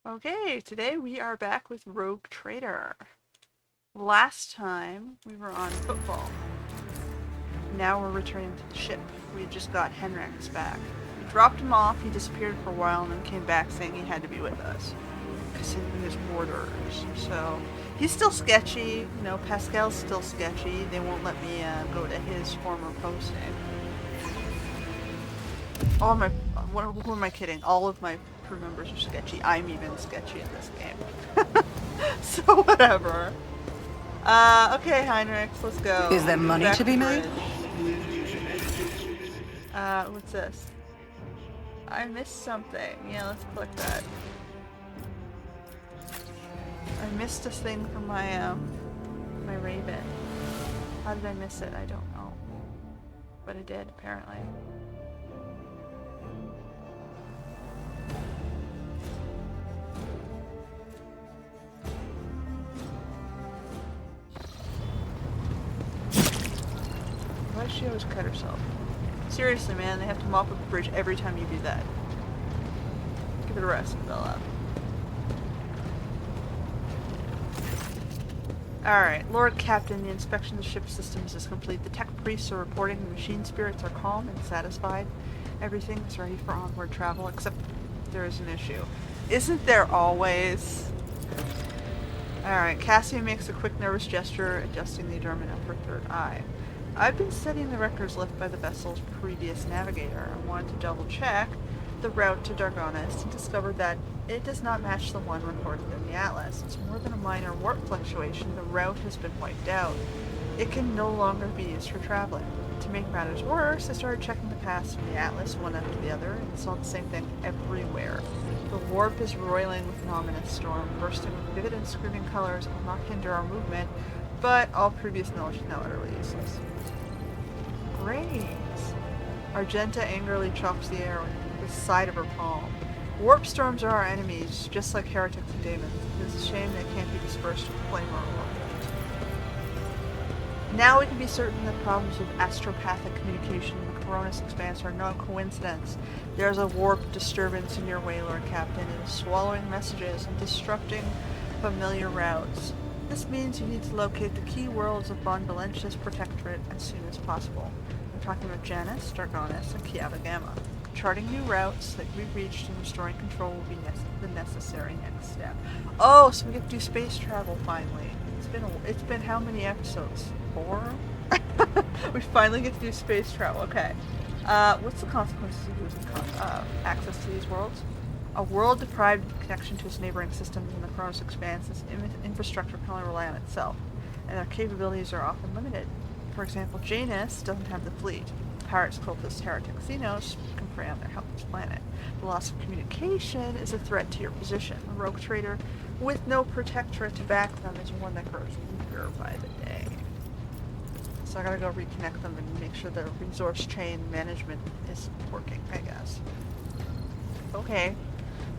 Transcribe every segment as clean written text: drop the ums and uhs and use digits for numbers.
Okay, today we are back with Rogue Trader. Last time we were on football. Now we're returning to the ship. We had just got Henrik's back. We dropped him off, he disappeared for a while, and then came back saying he had to be with us. Considering his orders. So, he's still sketchy. You know, Pascal's still sketchy. They won't let me go to his former posting. All my... Who am I kidding? All of my crew members are sketchy. I'm even sketchy in this game. So whatever. Okay, Heinrich, let's go. Is there money to be made? What's this? I missed something. Yeah, let's click that. I missed a thing from my, my Raven. How did I miss it? I don't know. But I did, apparently. Why does she always cut herself? Seriously, man, they have to mop up the bridge every time you do that. Give it a rest, Bella. Alright, Lord Captain, the inspection of the ship's systems is complete. The tech priests are reporting the machine spirits are calm and satisfied. Everything is ready for onward travel, except there is an issue. Isn't there always? Alright, Cassie makes a quick nervous gesture, adjusting the adornment of her third eye. I've been studying the records left by the vessel's previous navigator. I wanted to double check the route to Dargonis and discovered that it does not match the one recorded in the atlas. It's more than a minor warp fluctuation. The route has been wiped out. It can no longer be used for traveling. To make matters worse, I started checking the paths from the atlas one after the other and saw the same thing everywhere. The warp is roiling with an ominous storm, bursting with vivid and screaming colors. It will not hinder our movement, but all previous knowledge is now utterly useless. Great. Argenta angrily chops the air with the side of her palm. Warp storms are our enemies, just like heretics and demons. It is a shame they can't be dispersed with flame or warp. Now we can be certain that problems with astropathic communication in the Coronis expanse are no coincidence. There is a warp disturbance in your way, Lord Captain. It is swallowing messages and disrupting familiar routes. This means you need to locate the key worlds of von Valancius Protectorate as soon as possible. I'm talking about Janus, Dargonis, and Kiava Gamma. Charting new routes that we've reached and restoring control will be the necessary next step. Oh, so we get to do space travel finally. It's been how many episodes? 4? We finally get to do space travel. Okay. What's the consequences of losing access to these worlds? A world deprived of connection to its neighboring systems in the Chronos Expanse, its infrastructure can only rely on itself, and their capabilities are often limited. For example, Janus doesn't have the fleet. Pirates, cultists, heretics, xenos can prey on their helpless planet. The loss of communication is a threat to your position. A rogue trader with no protectorate to back them is one that grows weaker by the day. So I gotta go reconnect them and make sure the resource chain management is working, I guess. Okay.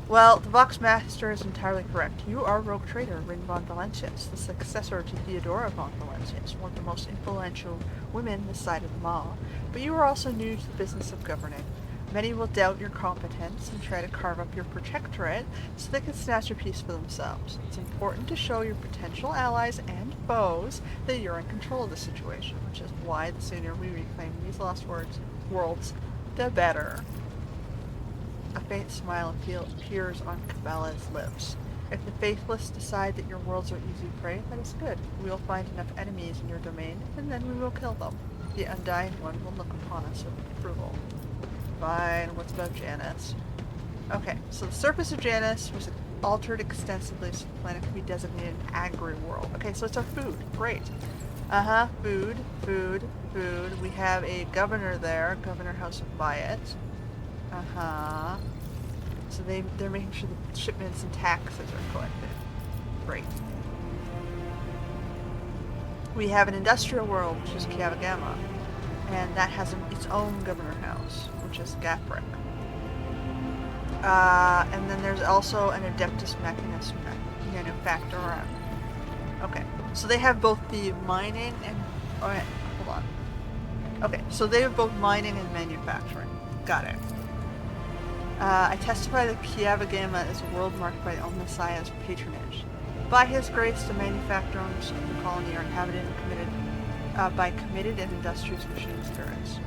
Well, the Vox Master is entirely correct. You are Rogue Trader von Valancius, the successor to Theodora von Valancius, one of the most influential women this side of the Maw. But you are also new to the business of governing. Many will doubt your competence and try to carve up your protectorate so they can snatch a piece for themselves. It's important to show your potential allies and foes that you're in control of the situation, which is why the sooner we reclaim these lost worlds, the better. A faint smile appears on Cabela's lips. If the faithless decide that your worlds are easy prey, that is good. We will find enough enemies in your domain, and then we will kill them. The Undying One will look upon us with approval. Fine, what's about Janus? Okay, so the surface of Janus was altered extensively so the planet could be designated an agri-world. Okay, so it's our food. Great. Food. We have a governor there, Governor House of Bayet. So they're making sure the shipments and taxes are collected. Great. We have an industrial world, which is Kiava Gamma, and that has its own governor house, which is Gapric. And then there's also an Adeptus Machinus manufacturer. Okay, so they have both the mining and... Alright, hold on. Okay, so they have both mining and manufacturing. Got it. I testify that Kiavagama is a world marked by El Messiah's patronage. By his grace, the manufacturers of the colony are inhabited and committed by committed and industrious machine spirits.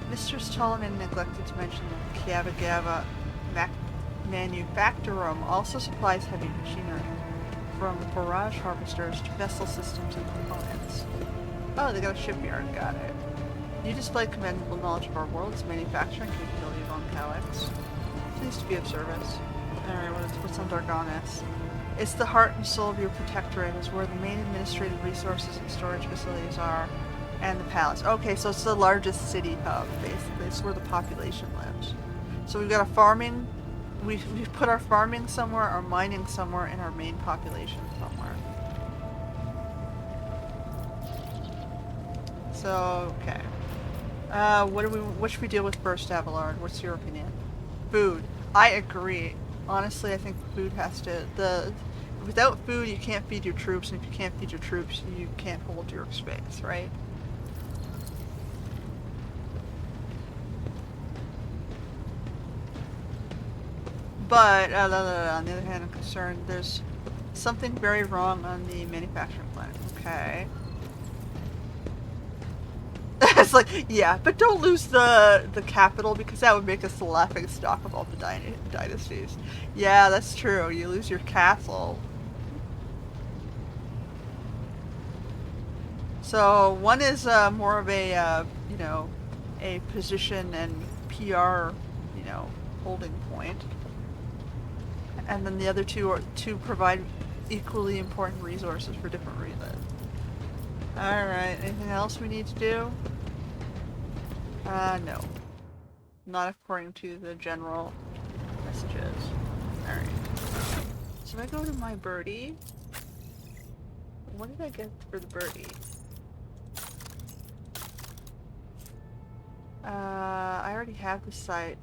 Mistress Tolman neglected to mention that Kiavagava Manufactorum also supplies heavy machinery, from barrage harvesters to vessel systems and components. Oh, they got a shipyard, got it. You display commendable knowledge of our world's manufacturing capability of Calix. Pleased to be of service. Alright, what's on Dargonis? It's the heart and soul of your protectorate, is where the main administrative resources and storage facilities are, and the palace. Okay, so it's the largest city hub, basically. It's where the population lives. So we've got a farming, we've put our farming somewhere, our mining somewhere, and our main population somewhere. So, okay. What should we deal with first, Abelard? What's your opinion? Food. I agree. Honestly, I think food has to, without food you can't feed your troops, and if you can't feed your troops, you can't hold your space, right? But, on the other hand, I'm concerned there's something very wrong on the manufacturing plant. Okay. It's like, yeah, but don't lose the capital, because that would make us the laughing stock of all the dynasties. Yeah, that's true. You lose your castle. So one is more of a, you know, a position and PR, you know, holding point. And then the other two are to provide equally important resources for different reasons. Alright, anything else we need to do? No. Not according to the general messages. Alright. So if I go to my birdie, what did I get for the birdie? I already have the side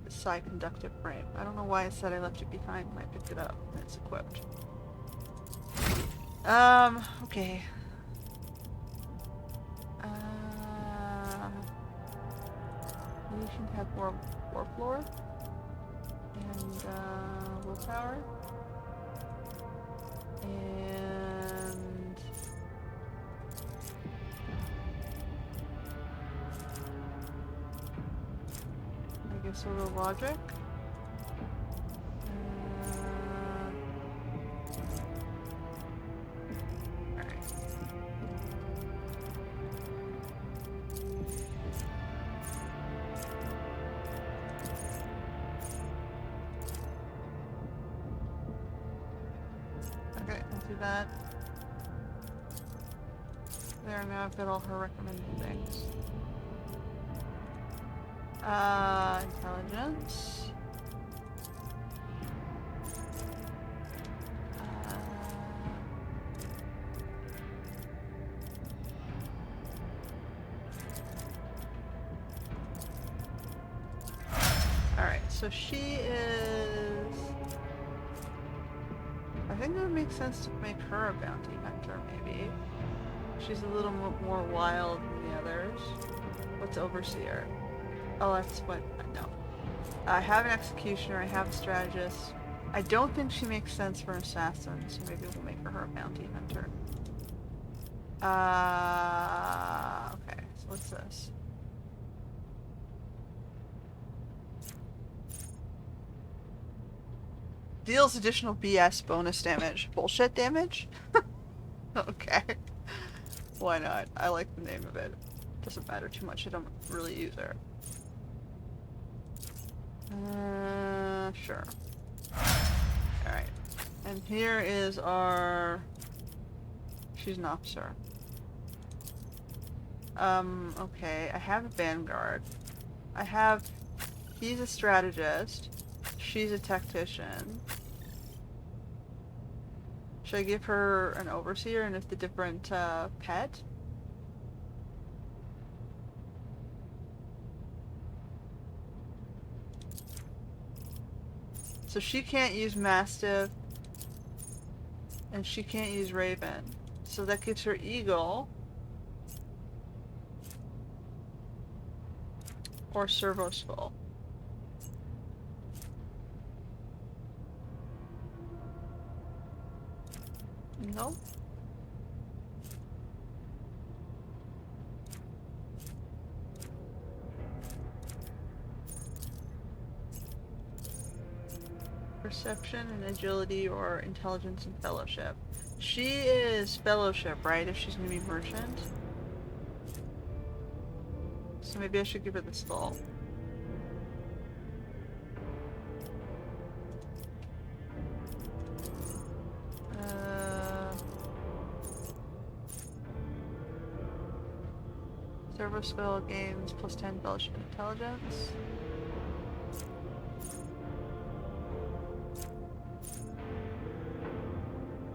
conductive frame. I don't know why it said I left it behind when I picked it up and it's equipped. Okay. We should have more floor and willpower and I guess sort of logic. That. There, now I've got all her recommended things. Intelligence. Alright, so she is... I think it would make sense to make her a bounty hunter, maybe. She's a little more wild than the others. What's overseer? Oh, that's what... no. I have an executioner, I have a strategist. I don't think she makes sense for an assassin, so maybe we'll make her a bounty hunter. Okay, so what's this? Deals additional BS bonus damage. Bullshit damage? Okay. Why not? I like the name of it. Doesn't matter too much, I don't really use her. Sure. Alright. And here is our... She's an officer. Okay. I have a vanguard. I have... He's a strategist. She's a tactician. Should I give her an overseer and a different pet? So she can't use Mastiff, and she can't use Raven. So that gives her Eagle. Or Servo Skull. Nope. Perception and agility or intelligence and fellowship. She is fellowship, right? If she's gonna be merchant. So maybe I should give her the skull. Servo skill gains plus 10 fellowship intelligence.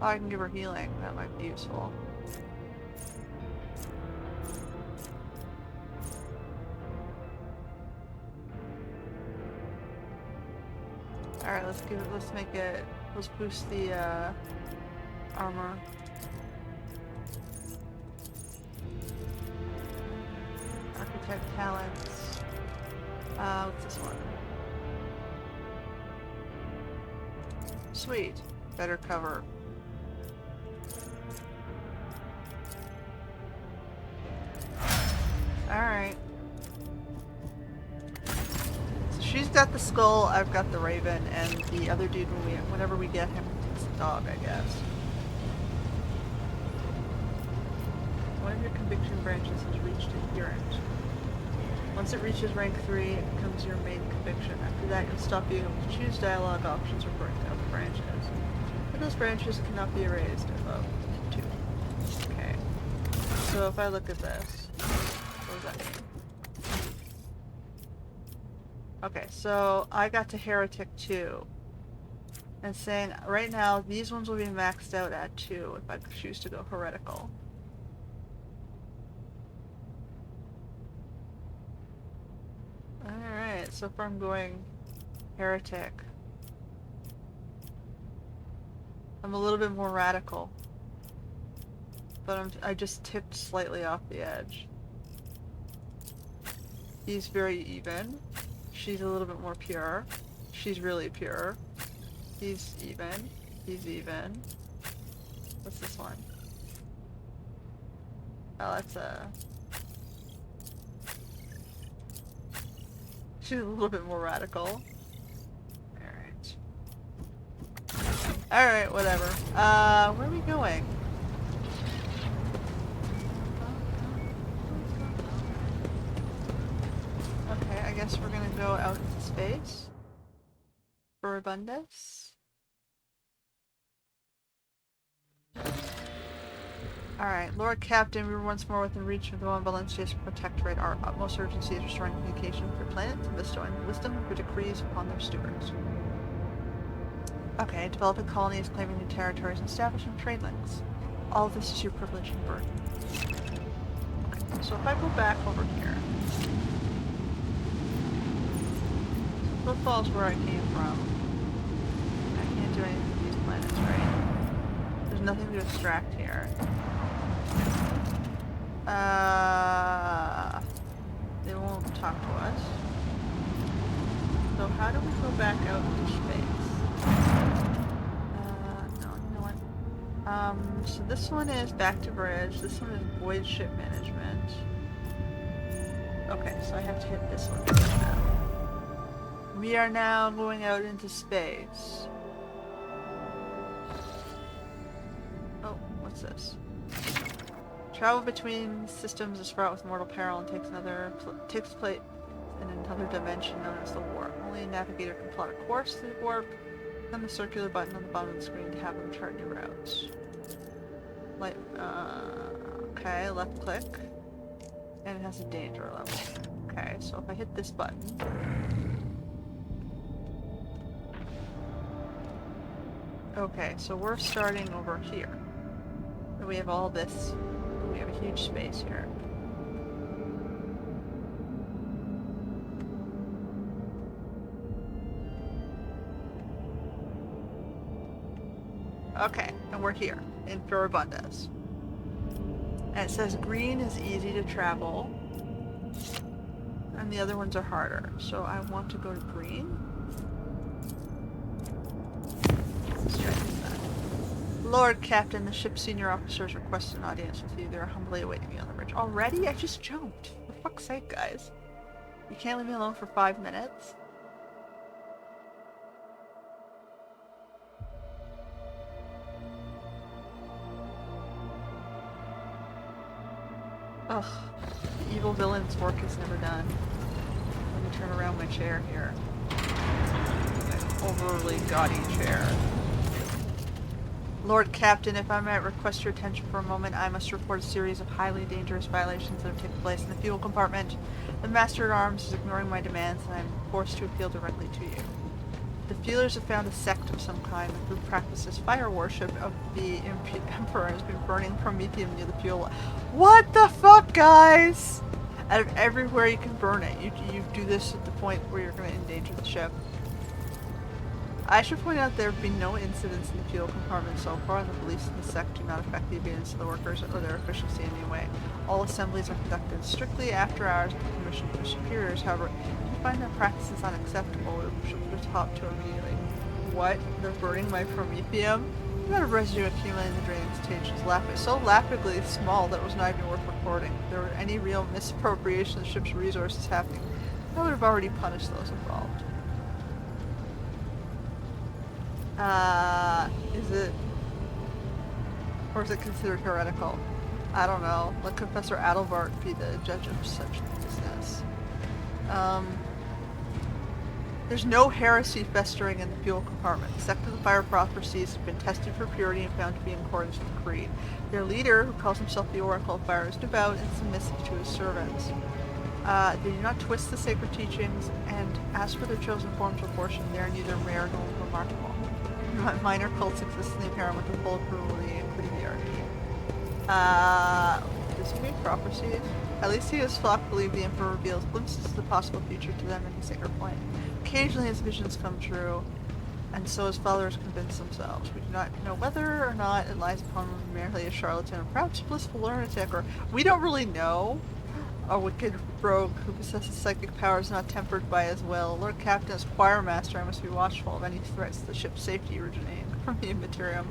Oh, I can give her healing. That might be useful. Alright, let's make it, let's boost the, armor. Architect talents. What's this one? Sweet. Better cover. Alright. So she's got the skull, I've got the raven, and the other dude, whenever we get him, takes the dog, I guess. One of your conviction branches has reached adherent. Once it reaches rank 3, it becomes your main conviction. After that, you'll stop being able to choose dialogue options referring to other branches. But those branches cannot be erased above 2. Okay. So if I look at this, what does that mean? Okay, so I got to Heretic 2. And saying, right now, these ones will be maxed out at 2 if I choose to go heretical. Alright, so far I'm going heretic. I'm a little bit more radical. But I just tipped slightly off the edge. He's very even. She's a little bit more pure. She's really pure. He's even. He's even. What's this one? Oh, that's a... She's a little bit more radical. Alright. Alright, whatever. Where are we going? Okay, I guess we're gonna go out into space. For abundance. Alright, Lord Captain, we were once more within reach of the von Valancius Protectorate. Our utmost urgency is restoring communication with your planet and bestowing wisdom for decrees upon their stewards. Okay, developing colonies, claiming new territories, and establishing trade links. All of this is your privilege and burden. Okay, so if I go back over here... Footfall's where I came from. I can't do anything with these planets, right? There's nothing to extract here. They won't talk to us. So how do we go back out into space? No, you know what? So this one is back to bridge. This one is void ship management. Okay, so I have to hit this one now. We are now going out into space. Oh, what's this? Travel between systems is fraught with mortal peril and takes place in another dimension known as the warp. Only a navigator can plot a course through the warp. Then the circular button on the bottom of the screen to have them chart new routes. Like, okay, left click. And it has a danger level. Okay, so if I hit this button. Okay, so we're starting over here. And we have all this. We have a huge space here. Okay, and we're here in Furibundas. And it says green is easy to travel, and the other ones are harder. So I want to go to green. Let's try this then. Lord Captain, the ship's senior officers request an audience with you. They're humbly awaiting you on the bridge. Already? I just jumped. For fuck's sake, guys. You can't leave me alone for 5 minutes? Ugh. The evil villain's work is never done. Let me turn around my chair here. An overly gaudy chair. Lord Captain, if I might request your attention for a moment, I must report a series of highly dangerous violations that have taken place in the fuel compartment. The Master-at-Arms is ignoring my demands, and I am forced to appeal directly to you. The Feelers have found a sect of some kind who practices fire worship of the Emperor and has been burning promethium near the fuel. What the fuck, guys? Out of everywhere you can burn it, you do this at the point where you're going to endanger the ship. I should point out there have been no incidents in the fuel compartment so far, and the beliefs in the sect do not affect the obedience of the workers or their efficiency in any way. All assemblies are conducted strictly after hours with permission from superiors. However, if you find that practice is unacceptable, we should put a stop to it immediately. What? They're burning my promethium? The amount of residue accumulating in the draining stage was so lapidly small that it was not even worth recording. If there were any real misappropriation of the ship's resources happening, I would have already punished those involved. Is it... or is it considered heretical? I don't know. Let Professor Adelbart be the judge of such business. There's no heresy festering in the fuel compartment. The sect of the fire prophecies have been tested for purity and found to be in accordance with the creed. Their leader, who calls himself the Oracle of Fire, is devout and submissive to his servants. They do not twist the sacred teachings, and as for their chosen forms of worship, they are neither rare nor remarkable. Minor cults exist in the apparent with the full approval of the including the hierarchy. Does he make prophecies? At least he his flock believe the Emperor reveals glimpses of the possible future to them in the sacred plane. Occasionally his visions come true, and so his followers convince themselves. We do not know whether or not it lies upon him merely a charlatan, or perhaps blissful lunatic, or we don't really know. A wicked rogue who possesses psychic powers not tempered by his will. Lord Captain, as choir master, I must be watchful of any threats to the ship's safety originating from the Immaterium.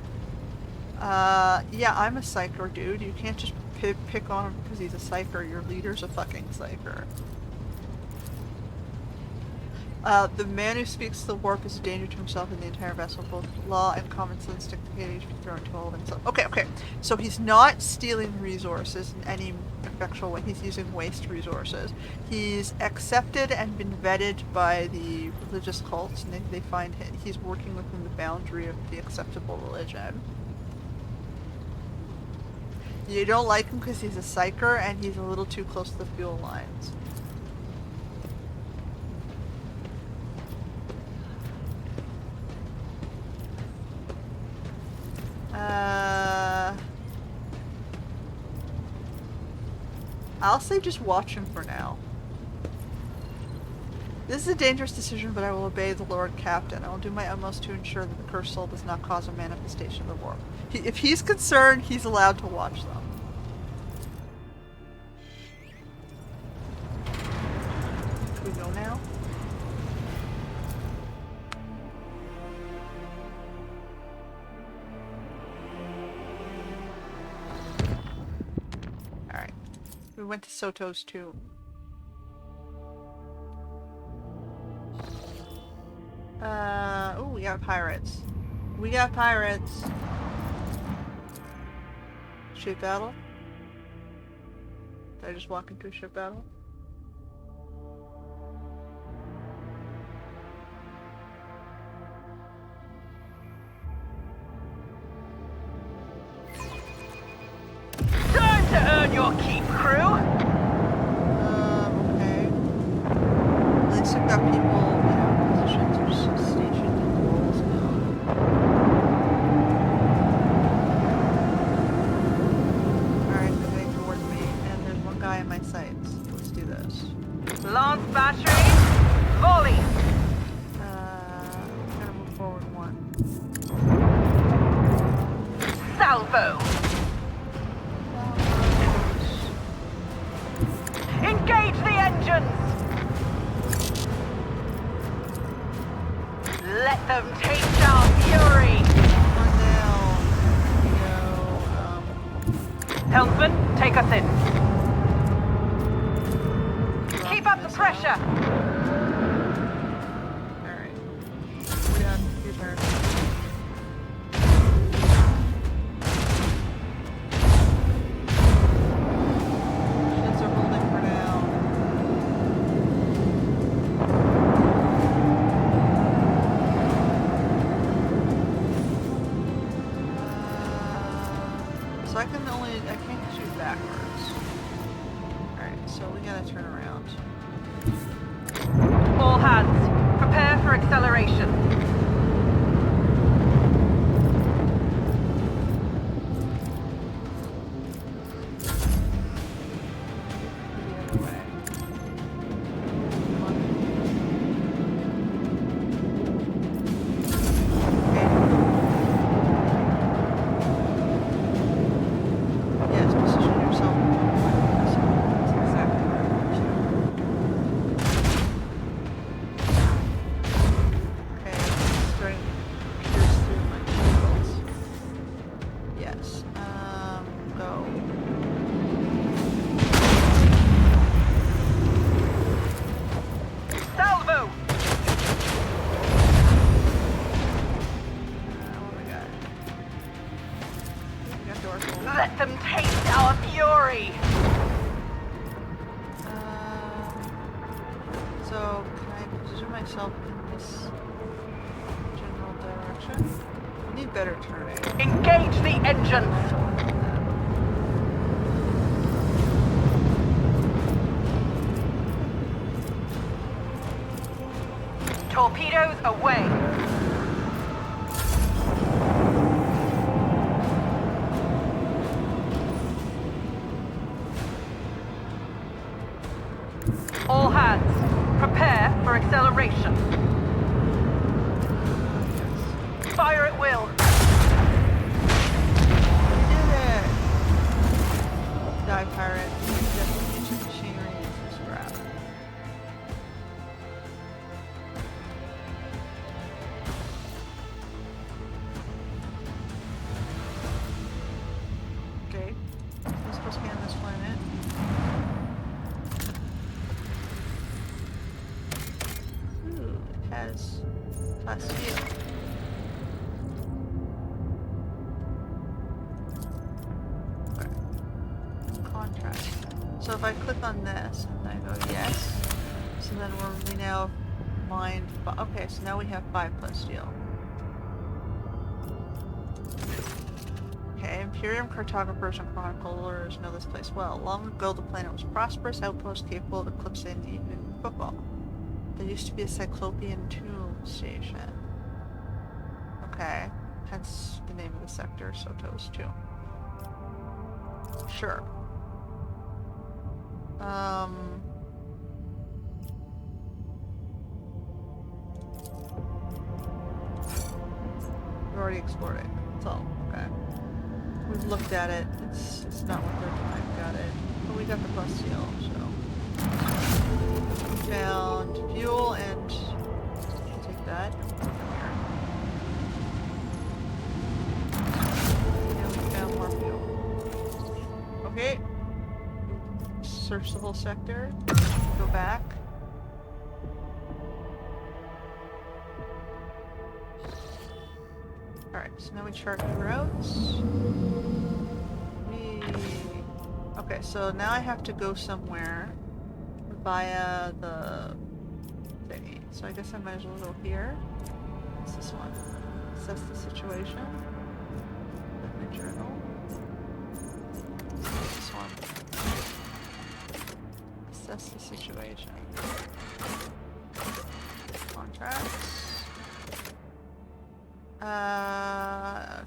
Yeah, I'm a psyker, dude. You can't just pick on him because he's a psyker. Your leader's a fucking psyker. The man who speaks the warp is a danger to himself and the entire vessel. Both law and common sense dictate he should be thrown into all of himself. Okay. So he's not stealing resources in any effectual way. He's using waste resources. He's accepted and been vetted by the religious cults, and they find he's working within the boundary of the acceptable religion. You don't like him because he's a psyker and he's a little too close to the fuel lines. I'll say just watch him for now. This is a dangerous decision, but I will obey the Lord Captain. I will do my utmost to ensure that the cursed soul does not cause a manifestation of the warp. If he's concerned, he's allowed to watch them. Can we go now? Alright. We went to Soto's tomb. Oh, we got pirates. We got pirates. Ship battle? Did I just walk into a ship battle? Time to earn your keep, crew! Okay. At least we've got people, you know, positions or stationed in the roles now. Alright, they're heading towards me, and there's one guy in my sights. Let's do this. Lance battery, volley! Gotta move forward one. Salvo! Engage the engines! Let them taste our fury! One down. take us in. Keep up the pressure. Alright. We're done. Your turn. Ships are holding for now. So I can't shoot backwards. Alright, so we gotta turn around. All hands, prepare for acceleration. The other way. Come on. Okay. Yes, position yourself. That's exactly what I want to do. Okay, it's starting to pierce through my shields. Yes. Go. Salvo! What do we got? We got door full. Let them taste our fury! So, can I position myself in this general direction? I need better turning. Engage the engines! Torpedoes away! All hands, prepare for acceleration. Fire at will. We did it! Die, pirate. Definition machinery is scrap. Okay. I'm supposed to be on this planet. Ooh, it has class steel. Okay. Contrast. So if I click on this and I go yes, so then we now mined. Okay, so now we have 5 plus steel. Okay, Imperium cartographers and chroniclers know this place well. Long ago, the planet was a prosperous outpost capable of eclipsing even football. There used to be a Cyclopean tomb station. Okay, hence the name of the sector, Soto's tomb. Sure. We've already explored it. That's all. Okay. We've looked at it. It's not worth our time. Got it. But we got the plus seal, so. We found fuel and we'll take that. And we found more fuel. Okay. Search the whole sector. Go back. Alright, so now we chart the routes. Okay, so now I have to go somewhere via the thingy. So I guess I might as well go here. What's this one? Assess the situation. With my journal. This one. Assess the situation. Contracts.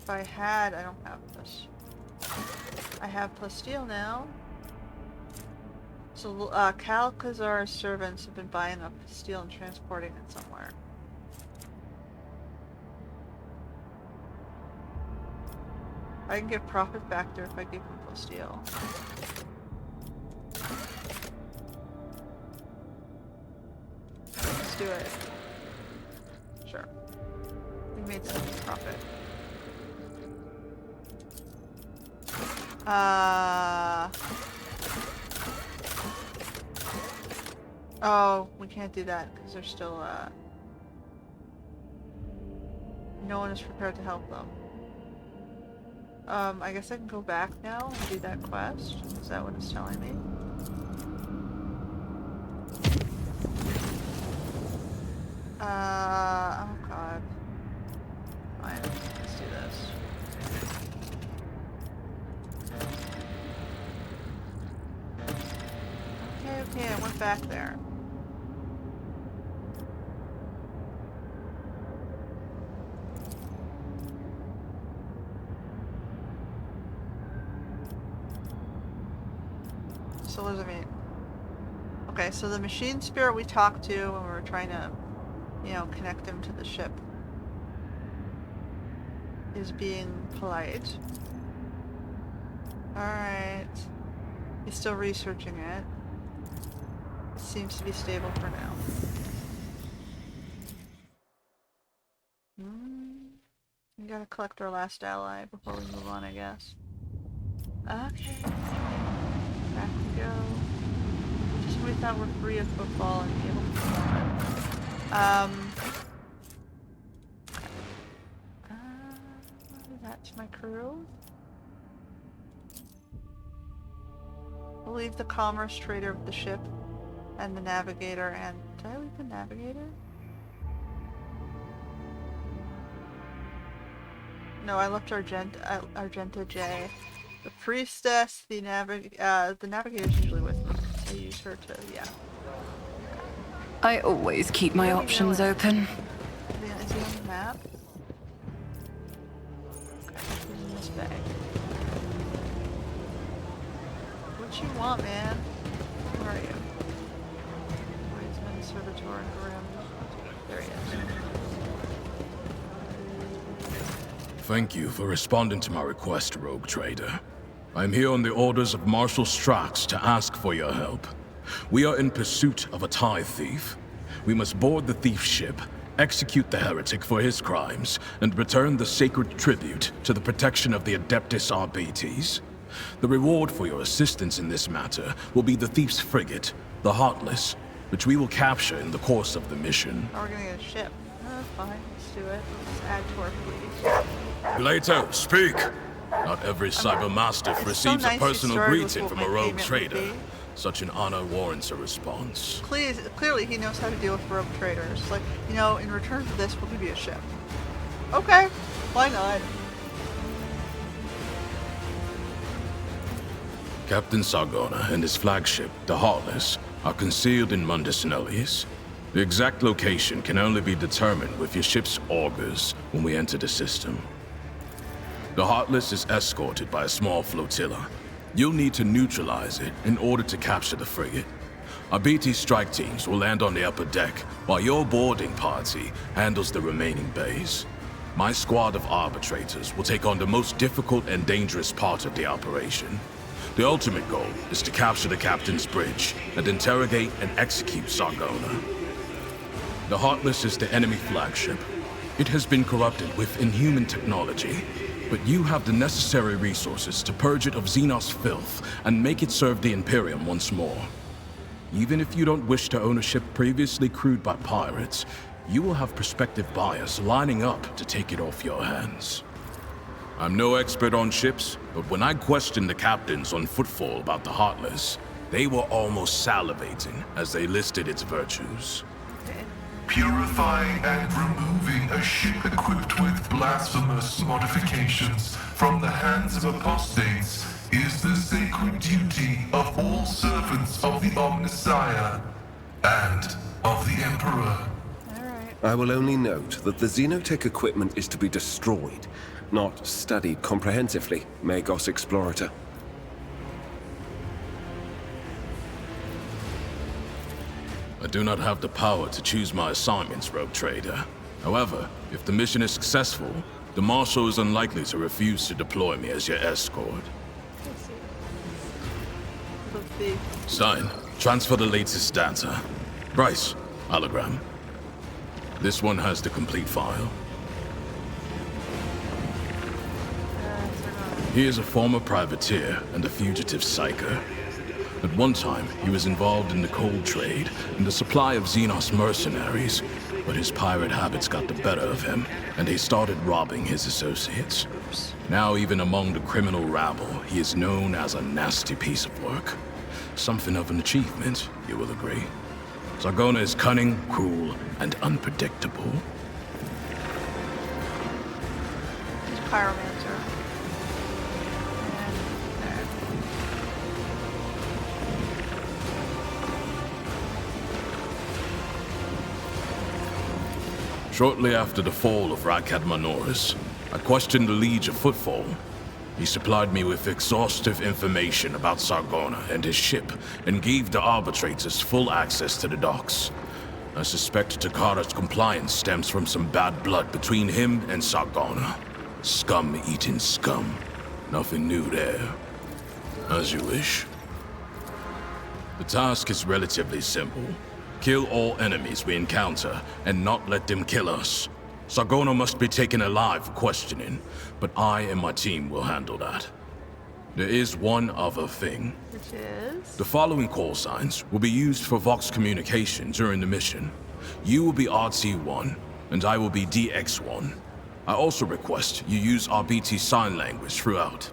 If I had, I don't have this. I have plus steel now. So, Calcazar's servants have been buying up steel and transporting it somewhere. I can get profit back there if I give them plus steel. Let's do it. Sure. We made some profit. Oh, we can't do that because they're still, no one is prepared to help them. I guess I can go back now and do that quest. Is that what it's telling me? Oh god. Fine, let's do this. Okay, I went back there. So what does it mean? Okay, so the machine spirit we talked to when we were trying to, you know, connect him to the ship is being polite. Alright. He's still researching it. It seems to be stable for now. We gotta collect our last ally before we move on, I guess. Okay. Back we go. Just when we thought we're free of football and be able to move on. That's my crew. We'll leave the commerce trader of the ship and the navigator and... Did I leave the navigator? No, I left Argenta J. The priestess, the navigator's usually with me. I use her to, yeah. I always keep my options open. Is he on the map? Okay, he's in this bag. What you want, man? Where are you? Wait, Servitor and Grim. There he is. Thank you for responding to my request, Rogue Trader. I'm here on the orders of Marshal Strax to ask for your help. We are in pursuit of a TIE thief. We must board the thief's ship, execute the heretic for his crimes, and return the sacred tribute to the protection of the Adeptus Arbites. The reward for your assistance in this matter will be the thief's frigate, the Heartless, which we will capture in the course of the mission. Oh, we're gonna get a ship. Oh, fine, let's do it. Let's add to our fleet. Plato, speak! Not every cybermastiff receives a personal greeting from a rogue trader. Such an honor warrants a response. Clearly he knows how to deal with rogue traders. Like, you know, in return for this, we'll give you a ship. Okay, why not? Captain Sargona and his flagship, the Heartless, are concealed in Mundus Nullius. The exact location can only be determined with your ship's augurs when we enter the system. The Heartless is escorted by a small flotilla. You'll need to neutralize it in order to capture the frigate. Our BT strike teams will land on the upper deck, while your boarding party handles the remaining bays. My squad of arbitrators will take on the most difficult and dangerous part of the operation. The ultimate goal is to capture the captain's bridge and interrogate and execute Sargona. The Heartless is the enemy flagship. It has been corrupted with inhuman technology, but you have the necessary resources to purge it of Xenos filth and make it serve the Imperium once more. Even if you don't wish to own a ship previously crewed by pirates, you will have prospective buyers lining up to take it off your hands. I'm no expert on ships, but when I questioned the captains on Footfall about the Heartless, they were almost salivating as they listed its virtues. Purifying and removing a ship equipped with blasphemous modifications from the hands of apostates is the sacred duty of all servants of the Omnissiah and of the Emperor. I will only note that the xenotech equipment is to be destroyed, not studied comprehensively, Magos Explorator. I do not have the power to choose my assignments, Rogue Trader. However, if the mission is successful, the Marshal is unlikely to refuse to deploy me as your escort. Stein, transfer the latest data. Bryce, hologram. This one has the complete file. He is a former privateer and a fugitive psyker. At one time, he was involved in the coal trade and the supply of Xenos mercenaries, but his pirate habits got the better of him, and he started robbing his associates. Now, even among the criminal rabble, he is known as a nasty piece of work. Something of an achievement, you will agree. Sargona is cunning, cruel, and unpredictable. He's pyromancer. And there. Shortly after the fall of Rakad Manoris, I questioned the Liege of Footfall. He supplied me with exhaustive information about Sargona and his ship, and gave the arbitrators full access to the docks. I suspect Takara's compliance stems from some bad blood between him and Sargona. Scum eating scum. Nothing new there. As you wish. The task is relatively simple. Kill all enemies we encounter, and not let them kill us. Sargona must be taken alive for questioning, but I and my team will handle that. There is one other thing. Which is? The following call signs will be used for Vox communication during the mission. You will be RT1, and I will be DX1. I also request you use RBT sign language throughout.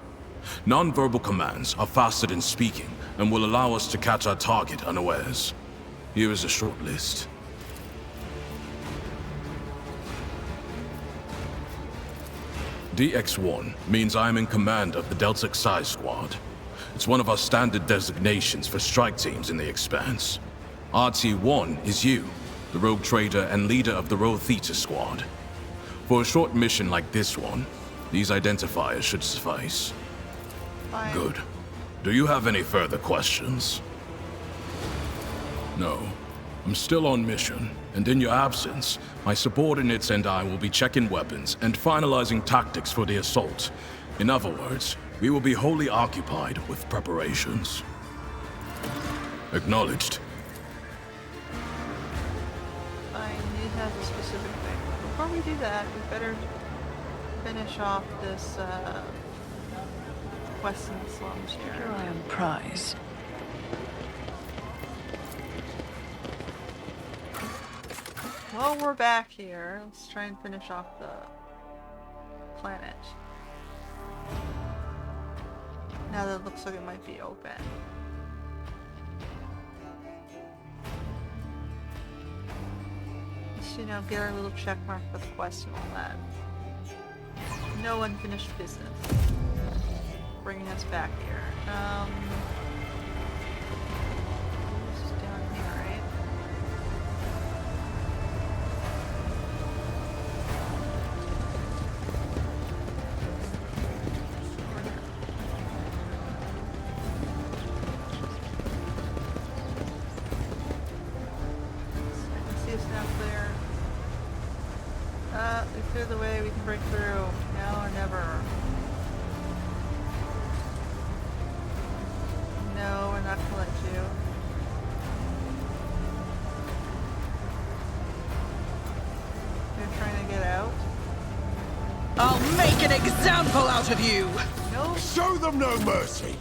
Non-verbal commands are faster than speaking, and will allow us to catch our target unawares. Here is a short list. DX1 means I am in command of the Delta Xi Squad. It's one of our standard designations for strike teams in the Expanse. RT1 is you, the Rogue Trader and leader of the Rho Theta Squad. For a short mission like this one, these identifiers should suffice. Fine. Good. Do you have any further questions? No. I'm still on mission, and in your absence, my subordinates and I will be checking weapons and finalizing tactics for the assault. In other words, we will be wholly occupied with preparations. Acknowledged. I need to have a specific thing. Before we do that, we better finish off this quest in the slums here. I am prize. Well, we're back here. Let's try and finish off the planet. Now that it looks like it might be open. Just, you know, get our little check mark for the quest and all that. No unfinished business. Bringing us back here. This is down here, right? We clear the way, we can break through. Now or never. No, we're not gonna let you. You're trying to get out? I'll make an example out of you! No. Show them no mercy!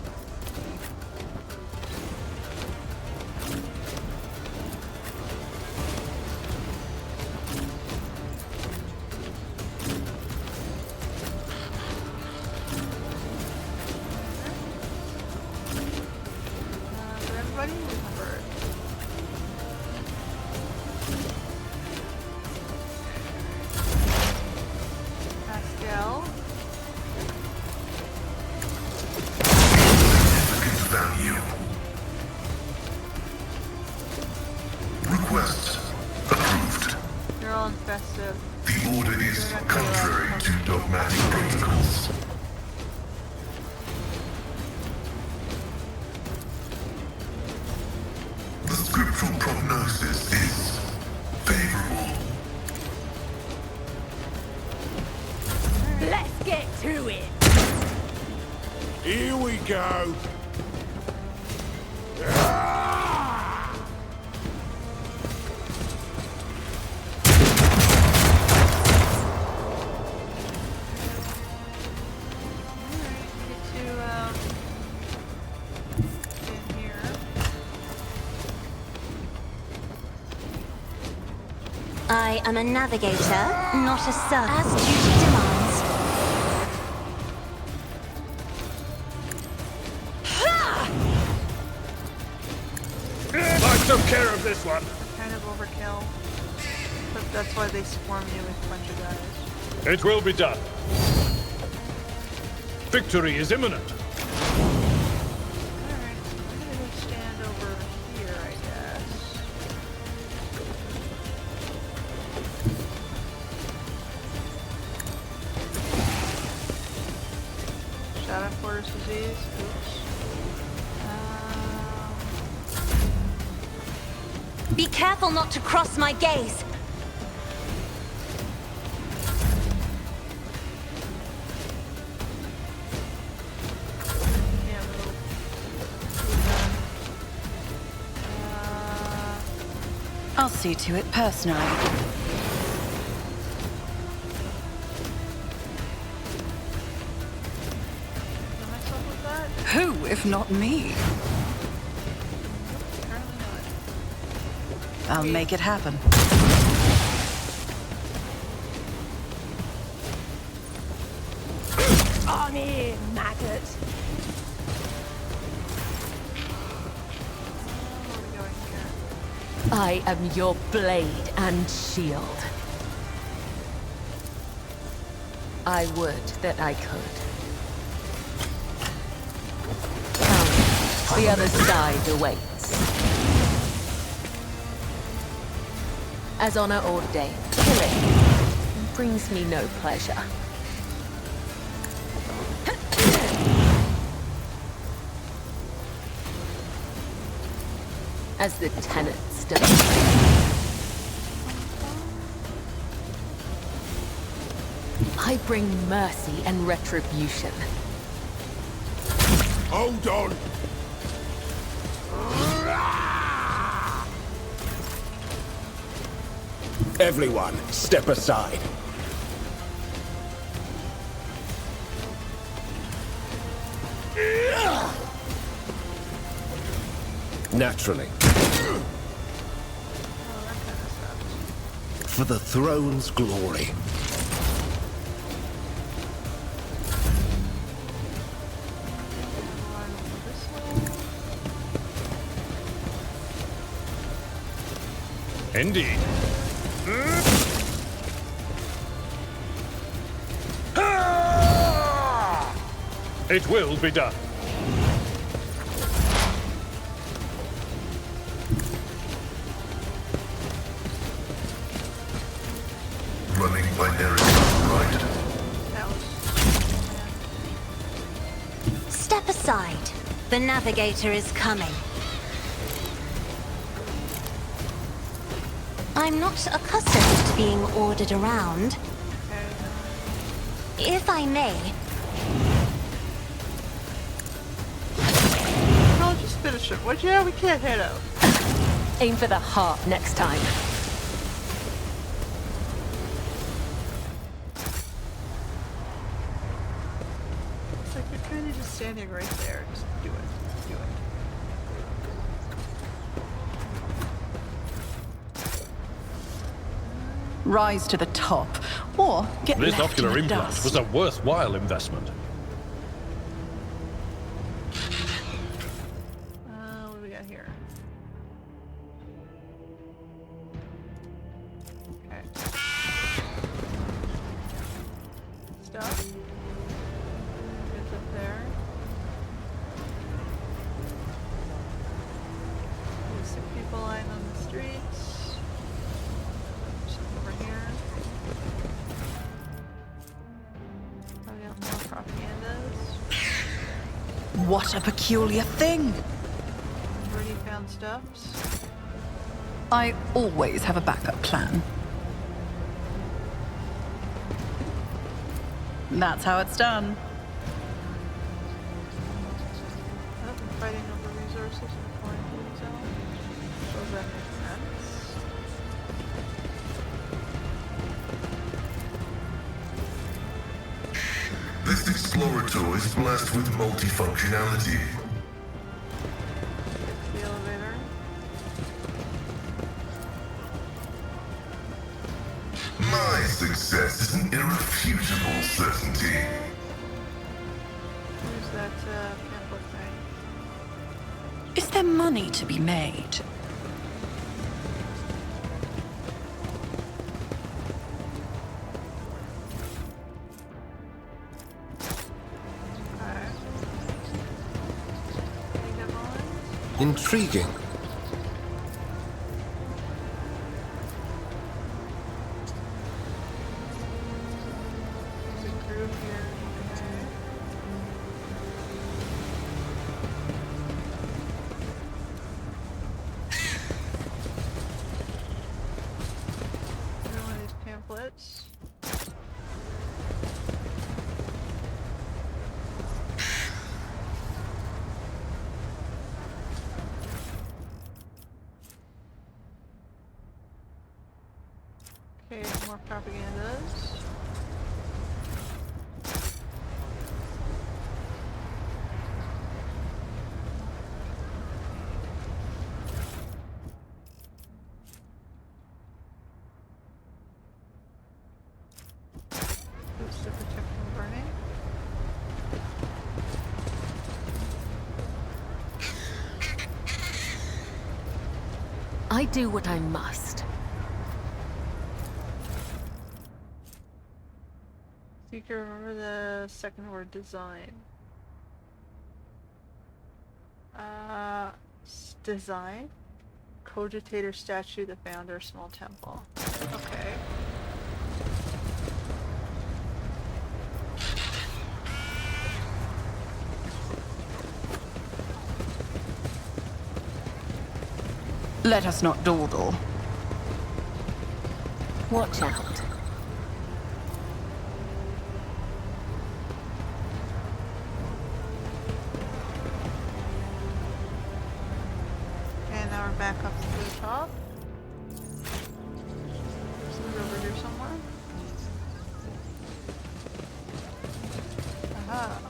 Everybody remember. Pascal. Significant value. Request approved. You're all infested. The order is contrary to dogmatic protocols. The scriptural prognosis is favorable. Let's get to it. Here we go! I am a navigator, not a servant. As duty demands. I took care of this one. Kind of overkill. But that's why they swarm you with a bunch of guys. It will be done. Victory is imminent. Alright, I'm gonna go stand over here, I guess. Shadow Quarters disease. Oops. Be careful not to cross my gaze. Can't move. I'll see to it personally. Kill myself with that? Who, if not me? Apparently not. I'll make it happen. On in, maggot. Where are we going here? I am your blade and shield. I would that I could. Come, the other side awaits. As honor ordained, killing brings me no pleasure. As the tenets demand. I bring mercy and retribution. Hold on. Everyone, step aside. Naturally. For the throne's glory. Indeed. It will be done. Running binary right. That was... Step aside. The navigator is coming. I'm not accustomed to being ordered around. If I may. I'll just finish it, would you? We can't hit him. Aim for the heart next time. It's like you're kind of just standing right there. Just do it. Just do it. Rise to the top, or get This left ocular in the implant dust. was a worthwhile investment. What do we got here? Okay. Stuff. It's up there. There's some people lying on the streets. Some over here. Oh, we got more propagandas. What a peculiar thing! Already found stuffs. I always have a backup plan. That's how it's done. I've been fighting over resources in the quarantine zone. So that makes sense. This explorator is blessed with multifunctionality. The elevator. irrefutable certainty. Who's that pamphlet thing? Is there money to be made? Okay. Any good ones? Intriguing. There's a groove here. Okay. Another one of these pamphlets. Okay, more propagandas. Boost to protect from burning. I do what I must. So you can remember the second word, design. Design? Cogitator statue, the founder, small temple. Okay. Let us not dawdle. Watch out. And now we're back up to the top. Is it over here somewhere? Aha.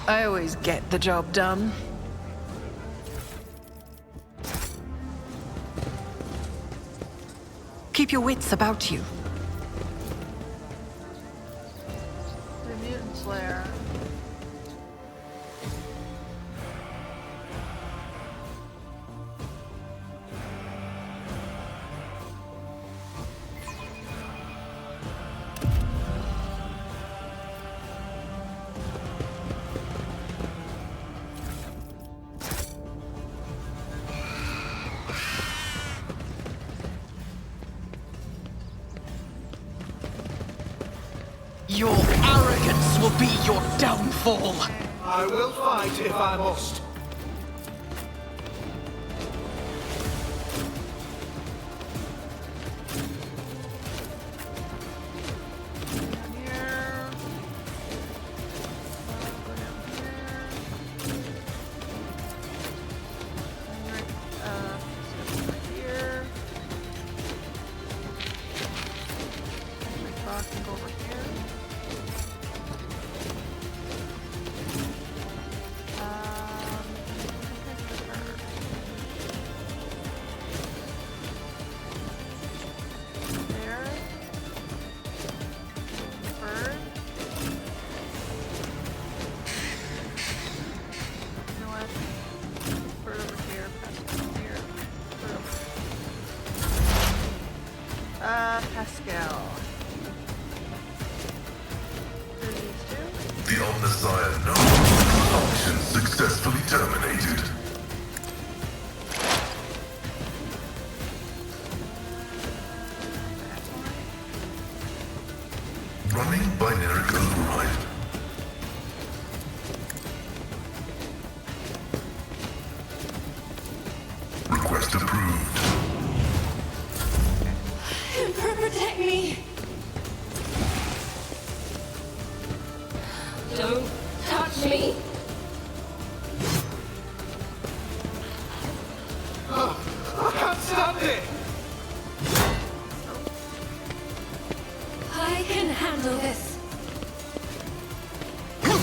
I always get the job done. Keep your wits about you. The mutant's lair. Your arrogance will be your downfall. I will fight if I must. Down here. Go down here. And right here. My clock can go over here. There. Bird. You know what? Bird over here, Pascal here. Bird over. Pascal. Who are these two? The Omnissiah no. Function successfully terminated. Running binary override. Request approved. Protect me! Don't touch me! I can't stand it! I can handle this. Alright,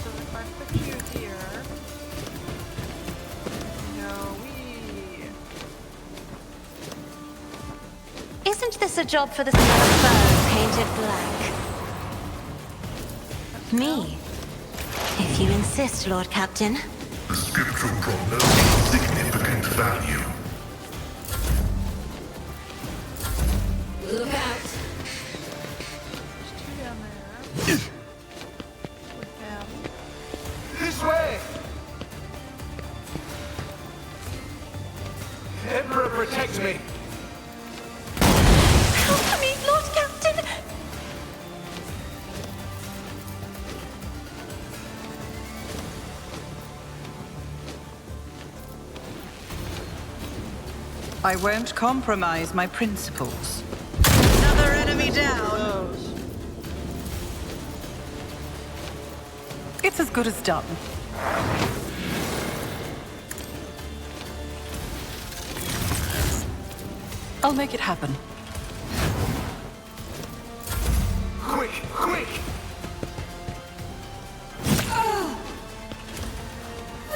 so if I put you here. No, we. Wasn't this a job for the fur painted black? Me. If you insist, Lord Captain. The scriptural prognosis significant value. Look out. There's two down there. With them. This way! Emperor, protect me! Help me, Lord Captain! I won't compromise my principles. Another enemy down. It's as good as done. I'll make it happen. Quick, quick!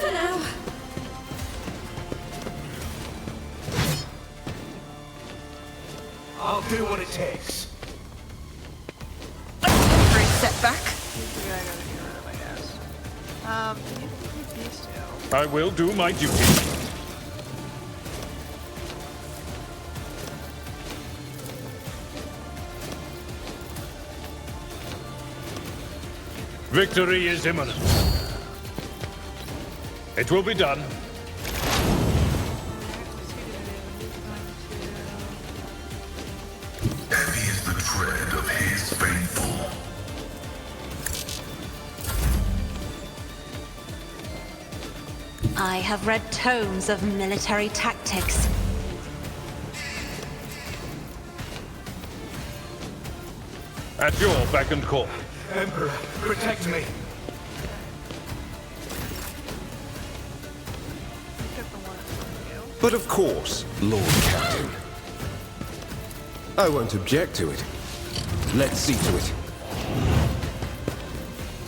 For now. I'll do what it takes. Great setback. These are the guy I gotta get rid of, I guess. You can keep these two. I will do my duty. Victory is imminent. It will be done. Heavy is the tread of his faithful. I have read tomes of military tactics. At your beck and call. Emperor, protect me! Get the one in front of you. But of course, Lord Captain. I won't object to it. Let's see to it.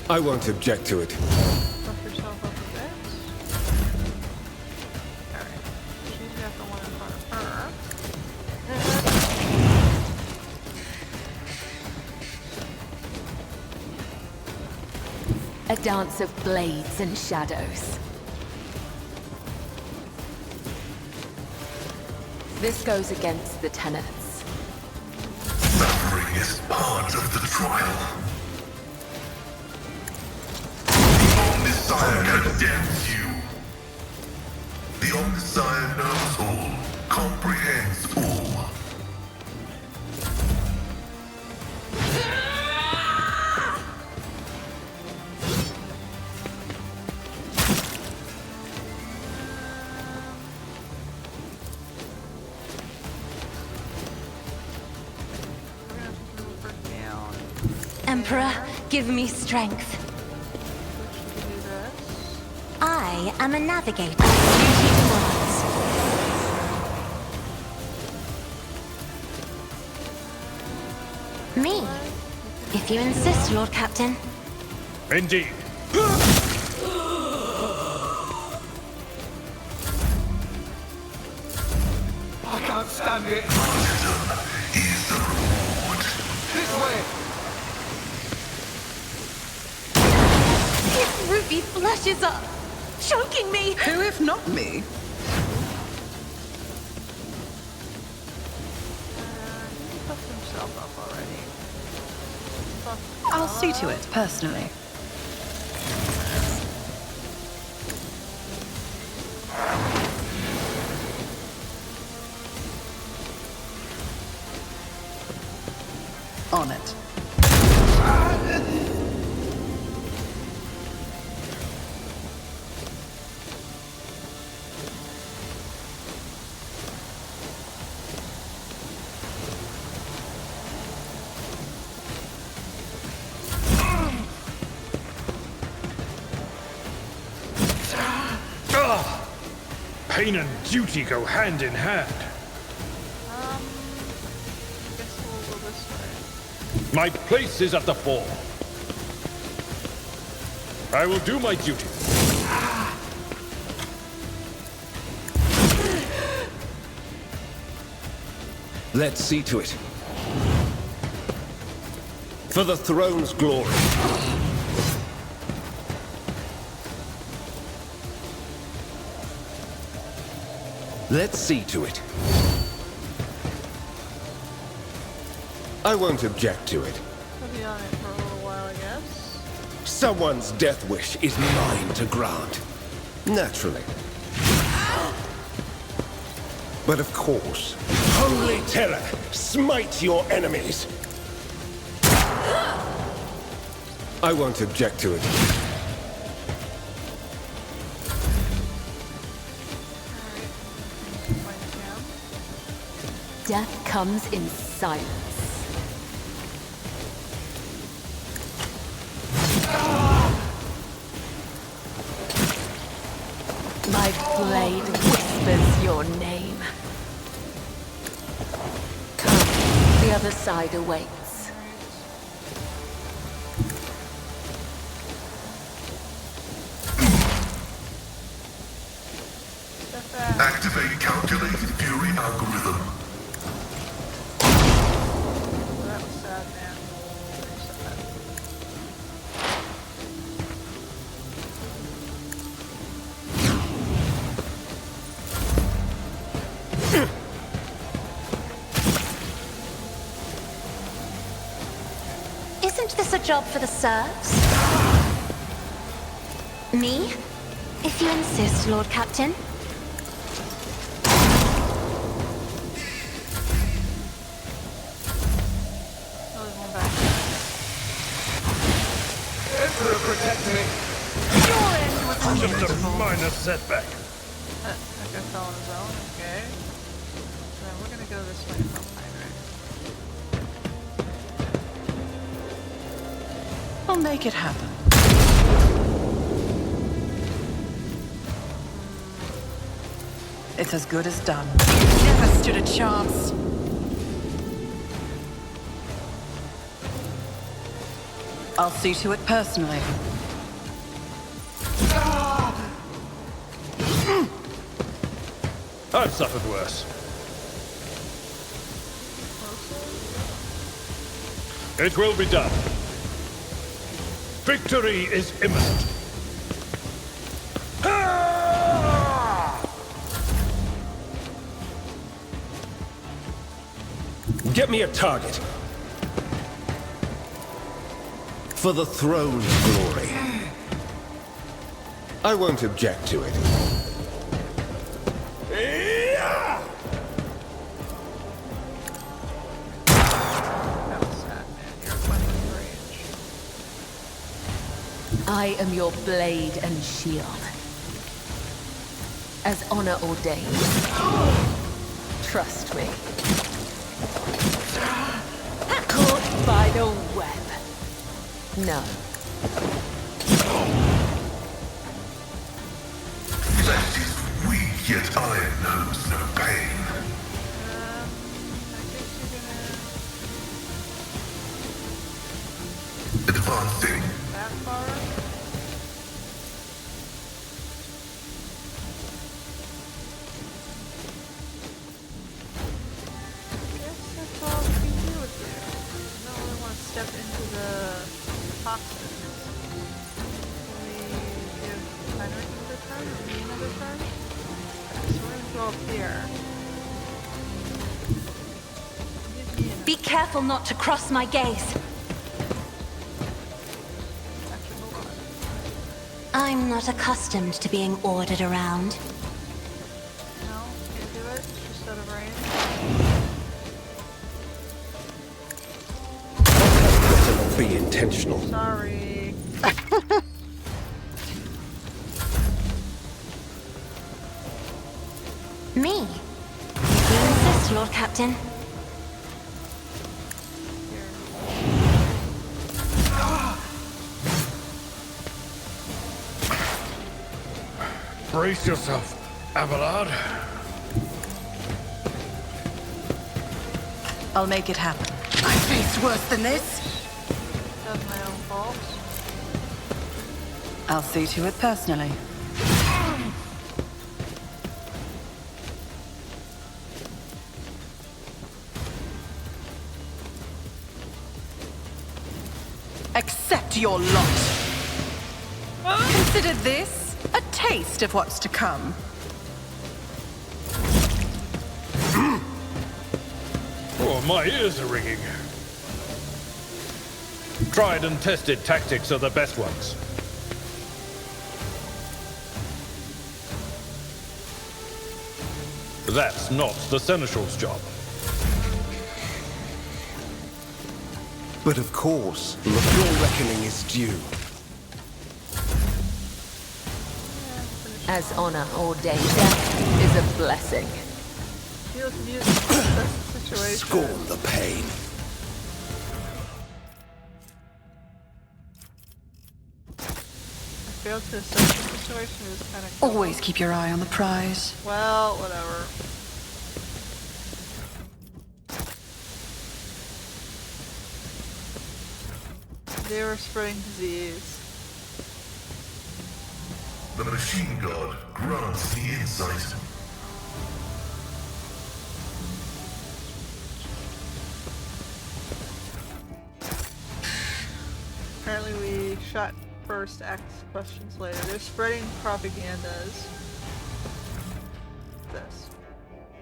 I won't object to it. Buff yourself up a bit. Alright. She's got the one in front of her. A dance of blades and shadows. This goes against the tenets. Suffering is part of the trial. The Omnissiah condemns you. The Omnissiah knows all, comprehends all. We're gonna have to move her down. Emperor, give me strength. Which you can do this. I am a navigator. Duty demands. Me. If you insist, Lord Captain. Indeed. I can't stand it! Is the reward. This way! His ruby flushes up, choking me. Who if not me? He buffed himself up already. Buff I'll see to it, personally. On it. Pain and duty go hand in hand. guess we'll go this way. My place is at the fore. I will do my duty. Let's see to it. For the throne's glory. Let's see to it. I won't object to it. I'll be on it for a little while, I guess. Someone's death wish is mine to grant. Naturally. But of course, holy terror, smite your enemies. I won't object to it. Death comes in silence. My blade whispers your name. Come, the other side awaits. Activate calculated fury algorithm. That was sad, man. Isn't this a job for the serfs? Me? If you insist, Lord Captain. Emperor, protect me! Your end was Just a inevitable. minor setback. That guy fell on his own, okay. So we're gonna go this way from right? I'll make it happen. It's as good as done. Never stood a chance. I'll see to it personally. I've suffered worse. It will be done. Victory is imminent. Get me a target. For the throne's glory. I won't object to it. That was sad, man. You're funny with rage. I am your blade and shield. As honor ordains. Trust me. Caught by the web. No. Flesh is weak, yet iron knows no pain. I guess you're gonna Advancing. that far. Guess that's all we can do with you. I don't really want to step into the toxins. Can we give Heinrich another turn or me another turn? Okay, so we're gonna go up here. Give me another. Be careful not to cross my gaze. Actually, hold on. I'm not accustomed to being ordered around. No, can't do it. It's just out of range. Better not be intentional. Sorry. Me? If you insist, Lord Captain. Here. Brace yourself, Abelard. I'll make it happen. I faced worse than this. That's my own fault. I'll see to it personally. Accept your lot. Consider this a taste of what's to come. Oh, my ears are ringing. Tried and tested tactics are the best ones. That's not the Seneschal's job. But of course, your reckoning is due. As honor ordained, death is a blessing. Feels music. That's the situation. Scorn the pain. Failed to assess the situation is kind of cool. Always keep your eye on the prize. Well, whatever. They were spreading disease. The machine god grants the insight. Apparently we shot first, ask questions later. They're spreading propagandas. This.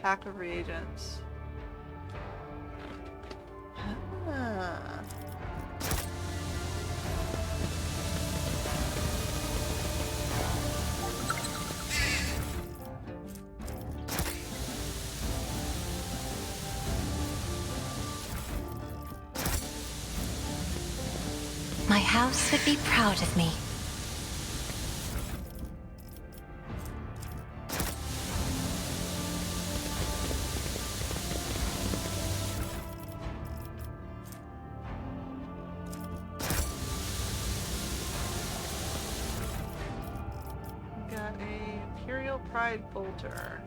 Pack of reagents. Ah. My house would be proud of me. Got a Imperial Pride bolter.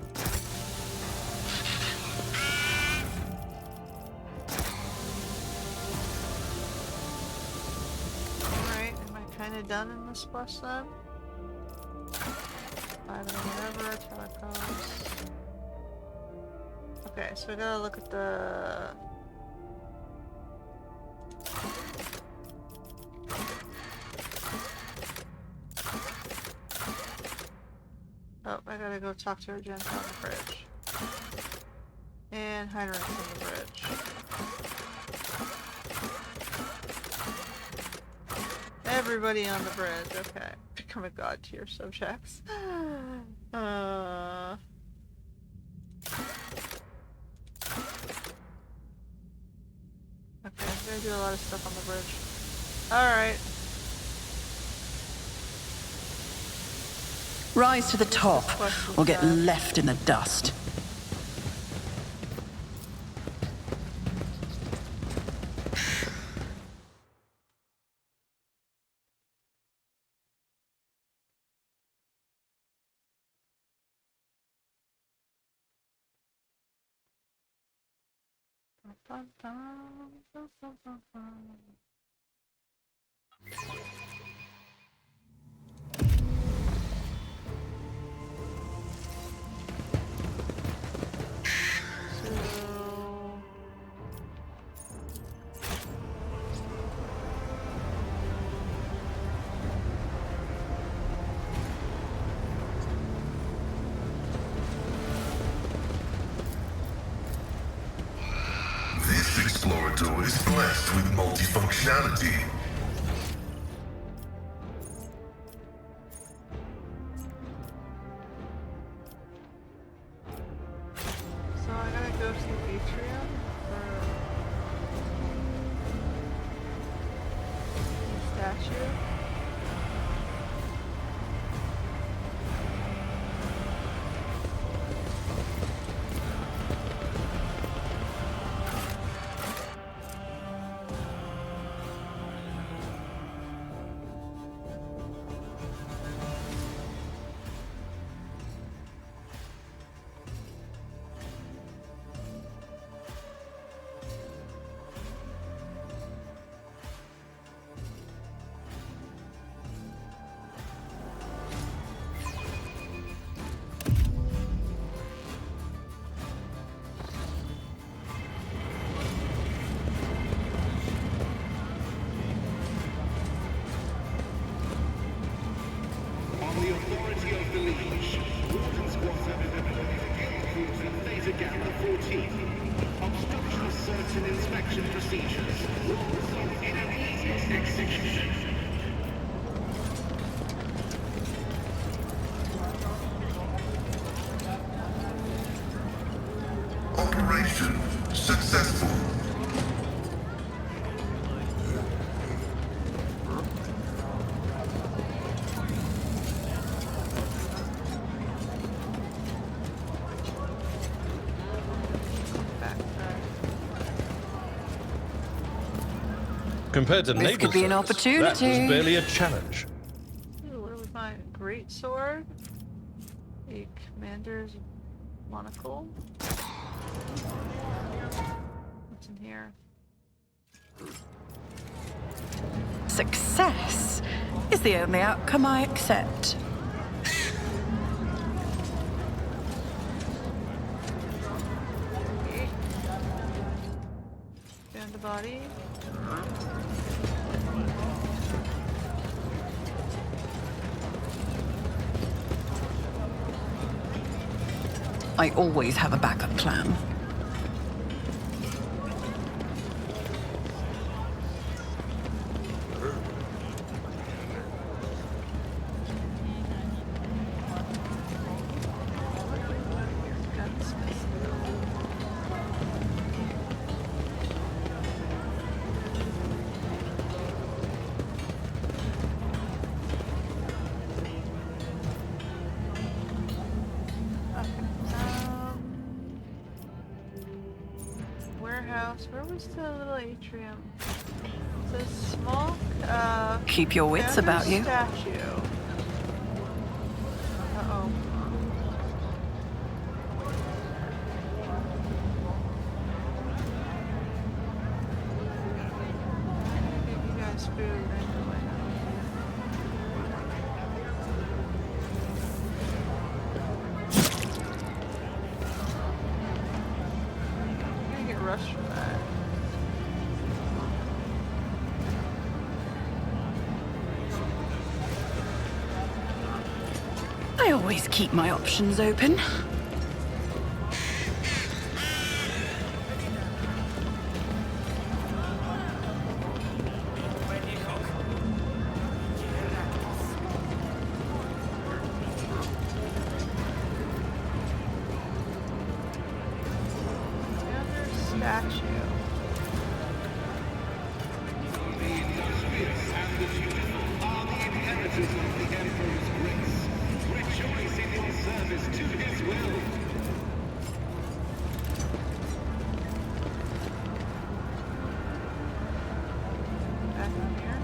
Kind of done in this quest then? I don't know, whatever, telecoms. Okay, so we gotta look at the... Oh, I gotta go talk to Argent on the bridge. And Heinrich's on the bridge. Everybody on the bridge, okay. Become a god to your subjects. Okay, I'm gonna do a lot of stuff on the bridge. Alright. Rise to the top, or get left in the dust. This explorator is blessed with multifunctionality. So I gotta go to the atrium for the statue. inspection procedures. Rules of intermediate execution. Operation successful. Compared to This naval could be an service, opportunity. that was barely a challenge. Ooh, what do we find? Great sword. A commander's monocle. What's in here? Success is the only outcome I accept. Okay. Found the body. I always have a backup plan. Warehouse. Where was the little atrium? It's a small, Keep your wits about you. statue. Uh-oh. Give you guys food. I know, I know. I'm gonna get rushed for that. I always keep my options open. Another statue. The illustrious and the beautiful are the inheritors of the Emperor's grace. Rejoice in your service to his will. Back in here.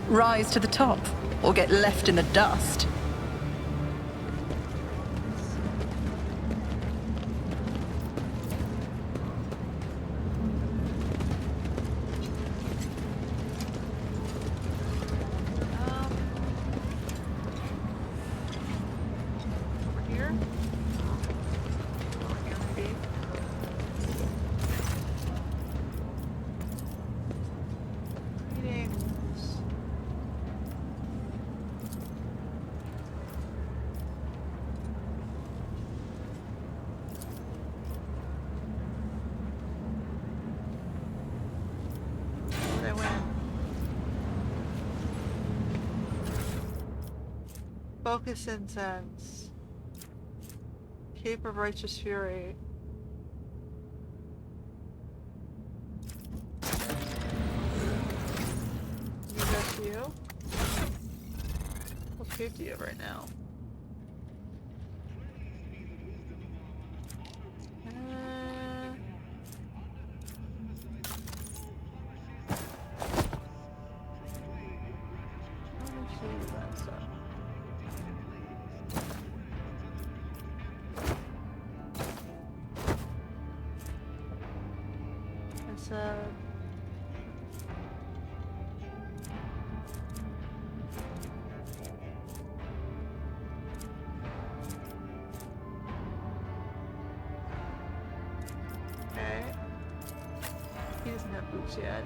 Rise to the top, or get left in the dust. Over here. Over here, maybe. Greetings. Where'd I win? Focus incense. Cape of Righteous Fury. Leave that to you. What cape do you have right now? Let me see that stuff. It's okay. He doesn't have boots yet.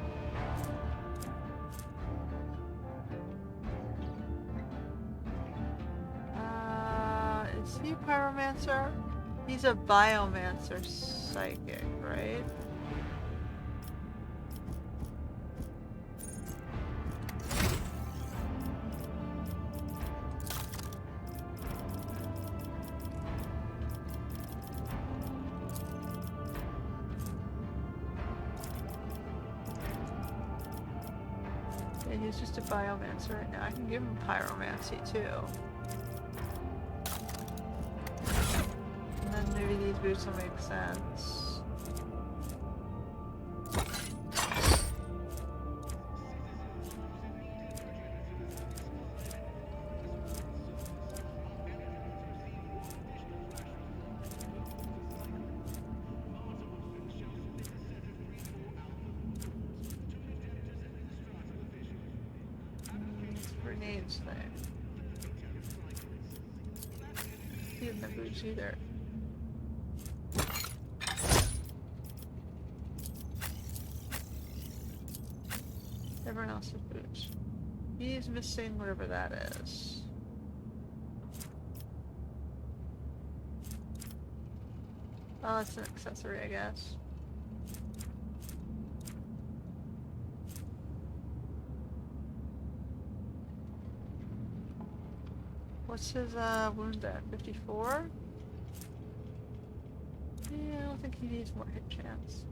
Is he a pyromancer? He's a biomancer psychic, right? Yeah, he's just a biomancer right now. I can give him pyromancy too. And then maybe these boots will make sense. Grenades thing. He didn't have boots either. Everyone else has boots. He's missing whatever that is. Oh, it's an accessory, I guess. What's his wound at? 54? Yeah, I don't think he needs more hit chance.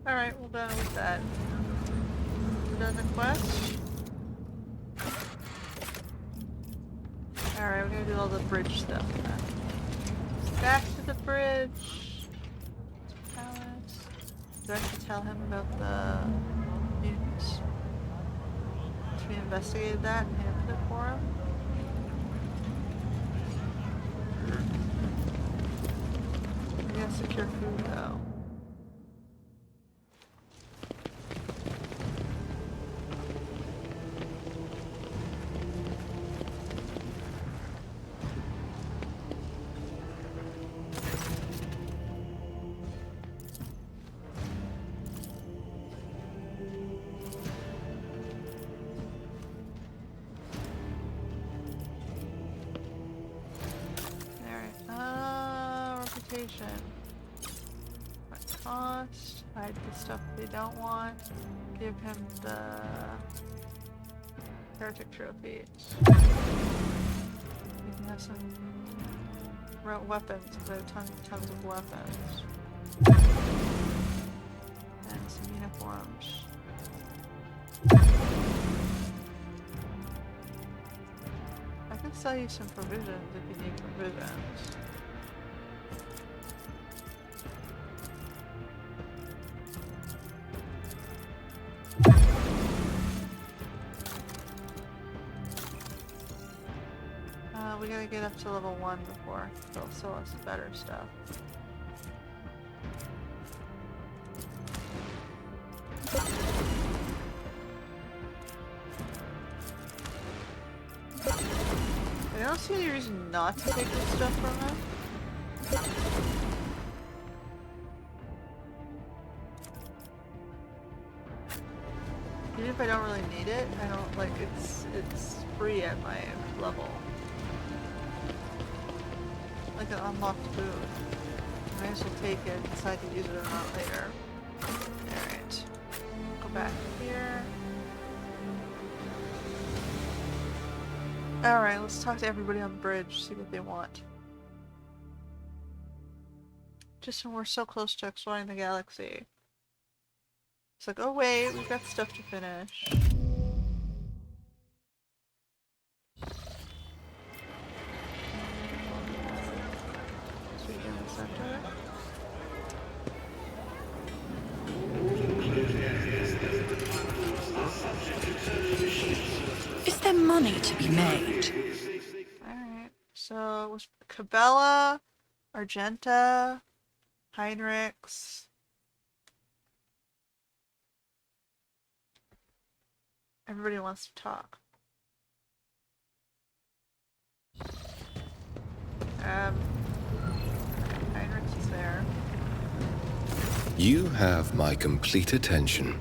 Alright, we're done with that. We're done the quest. Alright, we're gonna do all the bridge stuff then. Back to the bridge! Palace. Do I have to tell him about the mutants? We investigated that and handed it for him? We gotta secure food though. Cost, hide the stuff they don't want, give him the heretic trophies. We can have some weapons, because I have tons of weapons. And some uniforms. I can sell you some provisions if you need provisions. We gotta get up to level 1 before they'll sell us better stuff. I don't see any reason not to take this stuff from him. Even if I don't really need it, I don't like it's free at my level. Like an unlocked boot. I might as well take it and decide to use it or not later. Alright. Go back here. Alright, let's talk to everybody on the bridge, see what they want. Just when we're so close to exploring the galaxy. It's like, oh wait, we've got stuff to finish. Is there money to be made? Alright, so it was Cabela, Argenta, Heinrichs. Everybody wants to talk. Heinrichs is there. You have my complete attention.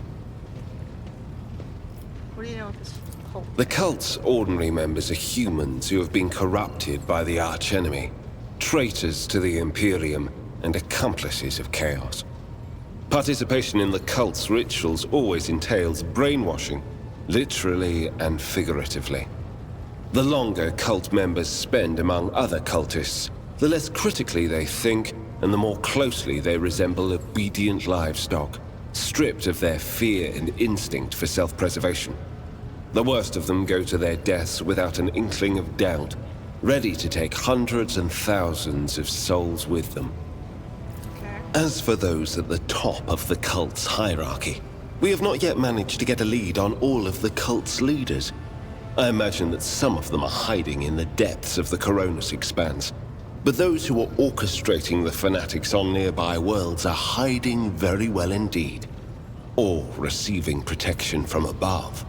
What do you know with this cult? The cult's ordinary members are humans who have been corrupted by the archenemy. Traitors to the Imperium and accomplices of chaos. Participation in the cult's rituals always entails brainwashing, literally and figuratively. The longer cult members spend among other cultists, the less critically they think, and the more closely they resemble obedient livestock, stripped of their fear and instinct for self-preservation. The worst of them go to their deaths without an inkling of doubt, ready to take hundreds and thousands of souls with them. As for those at the top of the cult's hierarchy, we have not yet managed to get a lead on all of the cult's leaders. I imagine that some of them are hiding in the depths of the Coronis Expanse, but those who are orchestrating the fanatics on nearby worlds are hiding very well indeed, or receiving protection from above.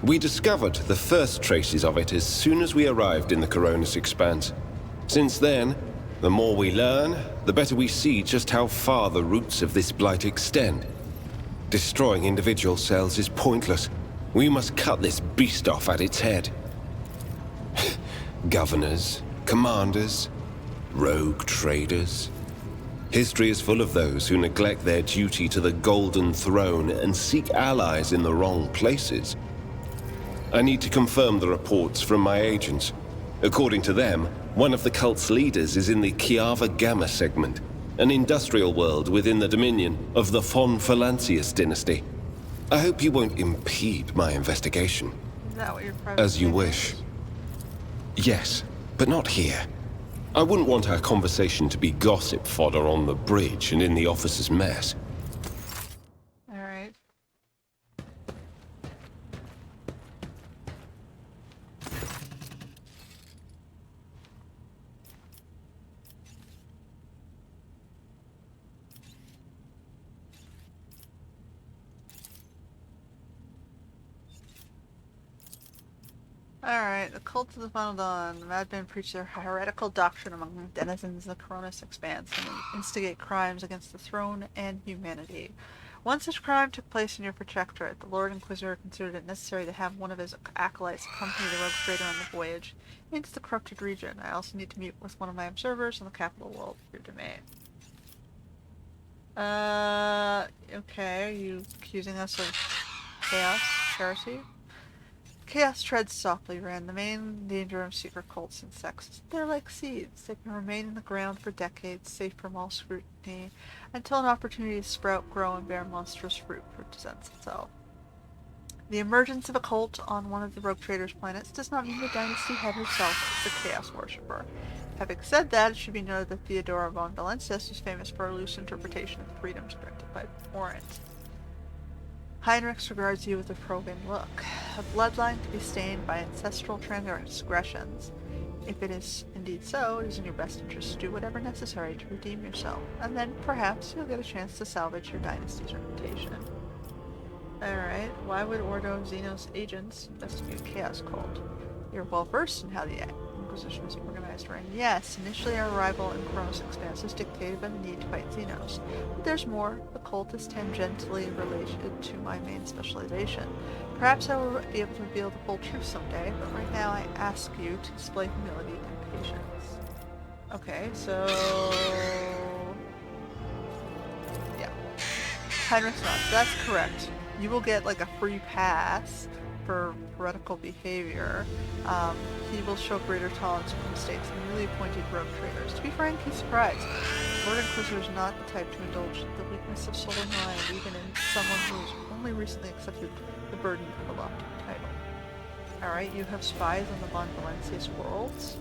We discovered the first traces of it as soon as we arrived in the Coronis Expanse. Since then, the more we learn, the better we see just how far the roots of this blight extend. Destroying individual cells is pointless. We must cut this beast off at its head. Governors, commanders, rogue traders. History is full of those who neglect their duty to the Golden Throne and seek allies in the wrong places. I need to confirm the reports from my agents. According to them, one of the cult's leaders is in the Kiava Gamma segment, an industrial world within the dominion of the von Valancius dynasty. I hope you won't impede my investigation. Is that what your private As you statement wish. is? Yes, but not here. I wouldn't want our conversation to be gossip fodder on the bridge and in the officer's mess. Alright. Alright, the cult of the Final Dawn. The madmen preach their heretical doctrine among the denizens of the Coronis Expanse and instigate crimes against the throne and humanity. One such crime took place in your protectorate. The Lord Inquisitor considered it necessary to have one of his acolytes accompany the Rogue Trader on the voyage into the corrupted region. I also need to meet with one of my observers in the capital world of your domain. Okay, are you accusing us of chaos, heresy? Chaos treads softly, Ren. The main danger of secret cults and sects is they're like seeds. They can remain in the ground for decades, safe from all scrutiny, until an opportunity to sprout, grow, and bear monstrous fruit presents itself. The emergence of a cult on one of the Rogue Trader's planets does not mean the dynasty head herself is a chaos worshipper. Having said that, it should be noted that Theodora von Valancius was famous for her loose interpretation of the freedoms granted by the warrant. Heinrich regards you with a probing look. A bloodline to be stained by ancestral transgressions. If it is indeed so, it is in your best interest to do whatever necessary to redeem yourself, and then perhaps you'll get a chance to salvage your dynasty's reputation. Alright, why would Ordo Xeno's agents investigate a chaos cult? You're well versed in how the Inquisition is organized, Ren. Yes, initially our arrival in Coronis Expanse was dictated by the need to fight Xenos. But there's more. The cult is tangentially related to my main specialization. Perhaps I will be able to reveal the full truth someday, but right now I ask you to display humility and patience. Okay, so... yeah. Heinrich's not. That's correct. You will get like a free pass for heretical behavior. He will show greater tolerance for mistakes than newly appointed rogue traders. To be frank, he's surprised. Lord Inquisitor is not the type to indulge the weakness of soul and mind, even in someone who has only recently accepted the burden of a lofty title. Alright, you have spies on the von Valancius worlds.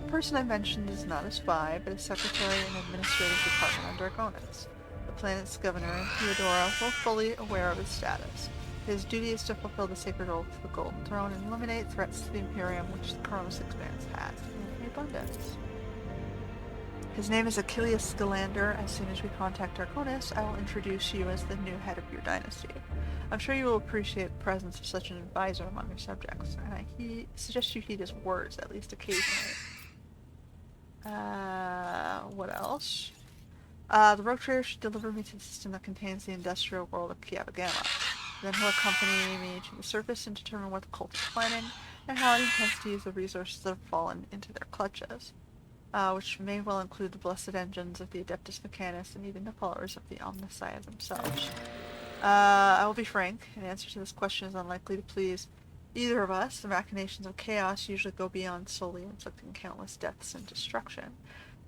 The person I mentioned is not a spy, but a secretary in the administrative department on Draconis. The planet's governor, Theodora, will fully aware of his status. His duty is to fulfill the sacred oath to the Golden Throne and eliminate threats to the Imperium which the Coronis Expanse has in abundance. His name is Achilles Scalander. As soon as we contact Draconis, I will introduce you as the new head of your dynasty. I'm sure you will appreciate the presence of such an advisor among your subjects, and I suggest you heed his words, at least occasionally. What else? The Rogue Trader should deliver me to the system that contains the industrial world of Kiava Gamma. Then he'll accompany me to the surface and determine what the cult is planning, and how it intends to use the resources that have fallen into their clutches. which may well include the blessed engines of the Adeptus Mechanis and even the followers of the Omnissiah themselves. I will be frank, an answer to this question is unlikely to please either of us. The machinations of chaos usually go beyond solely inflicting countless deaths and destruction.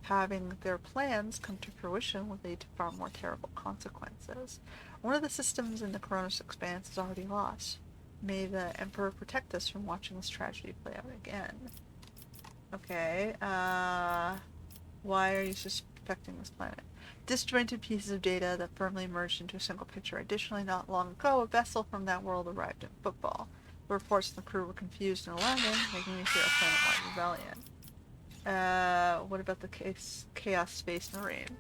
Having their plans come to fruition would lead to far more terrible consequences. One of the systems in the Coronis Expanse is already lost. May the Emperor protect us from watching this tragedy play out again. Okay, why are you suspecting this planet? Disjointed pieces of data that firmly merged into a single picture. Additionally, not long ago, a vessel from that world arrived in football. The reports from the crew were confused and alarming, making me fear a planet-wide rebellion. What about the Chaos Space Marine?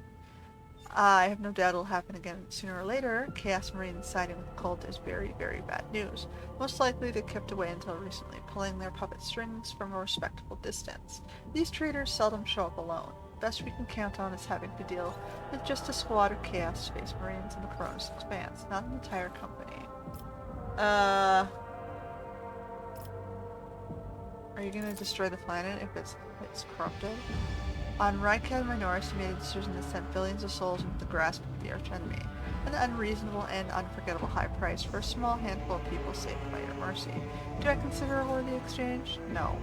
I have no doubt it'll happen again sooner or later. Chaos Marine siding with the cult is very, very bad news. Most likely they kept away until recently, pulling their puppet strings from a respectable distance. These traitors seldom show up alone. The best we can count on is having to deal with just a squad of Chaos Space Marines in the Coronis Expanse, not an entire company. Are you gonna destroy the planet if it's corrupted? On Rykad Minoris, he made a decision that sent billions of souls into the grasp of the archenemy. An unreasonable and unforgettable high price for a small handful of people saved by your mercy. Do I consider a worthy exchange? No.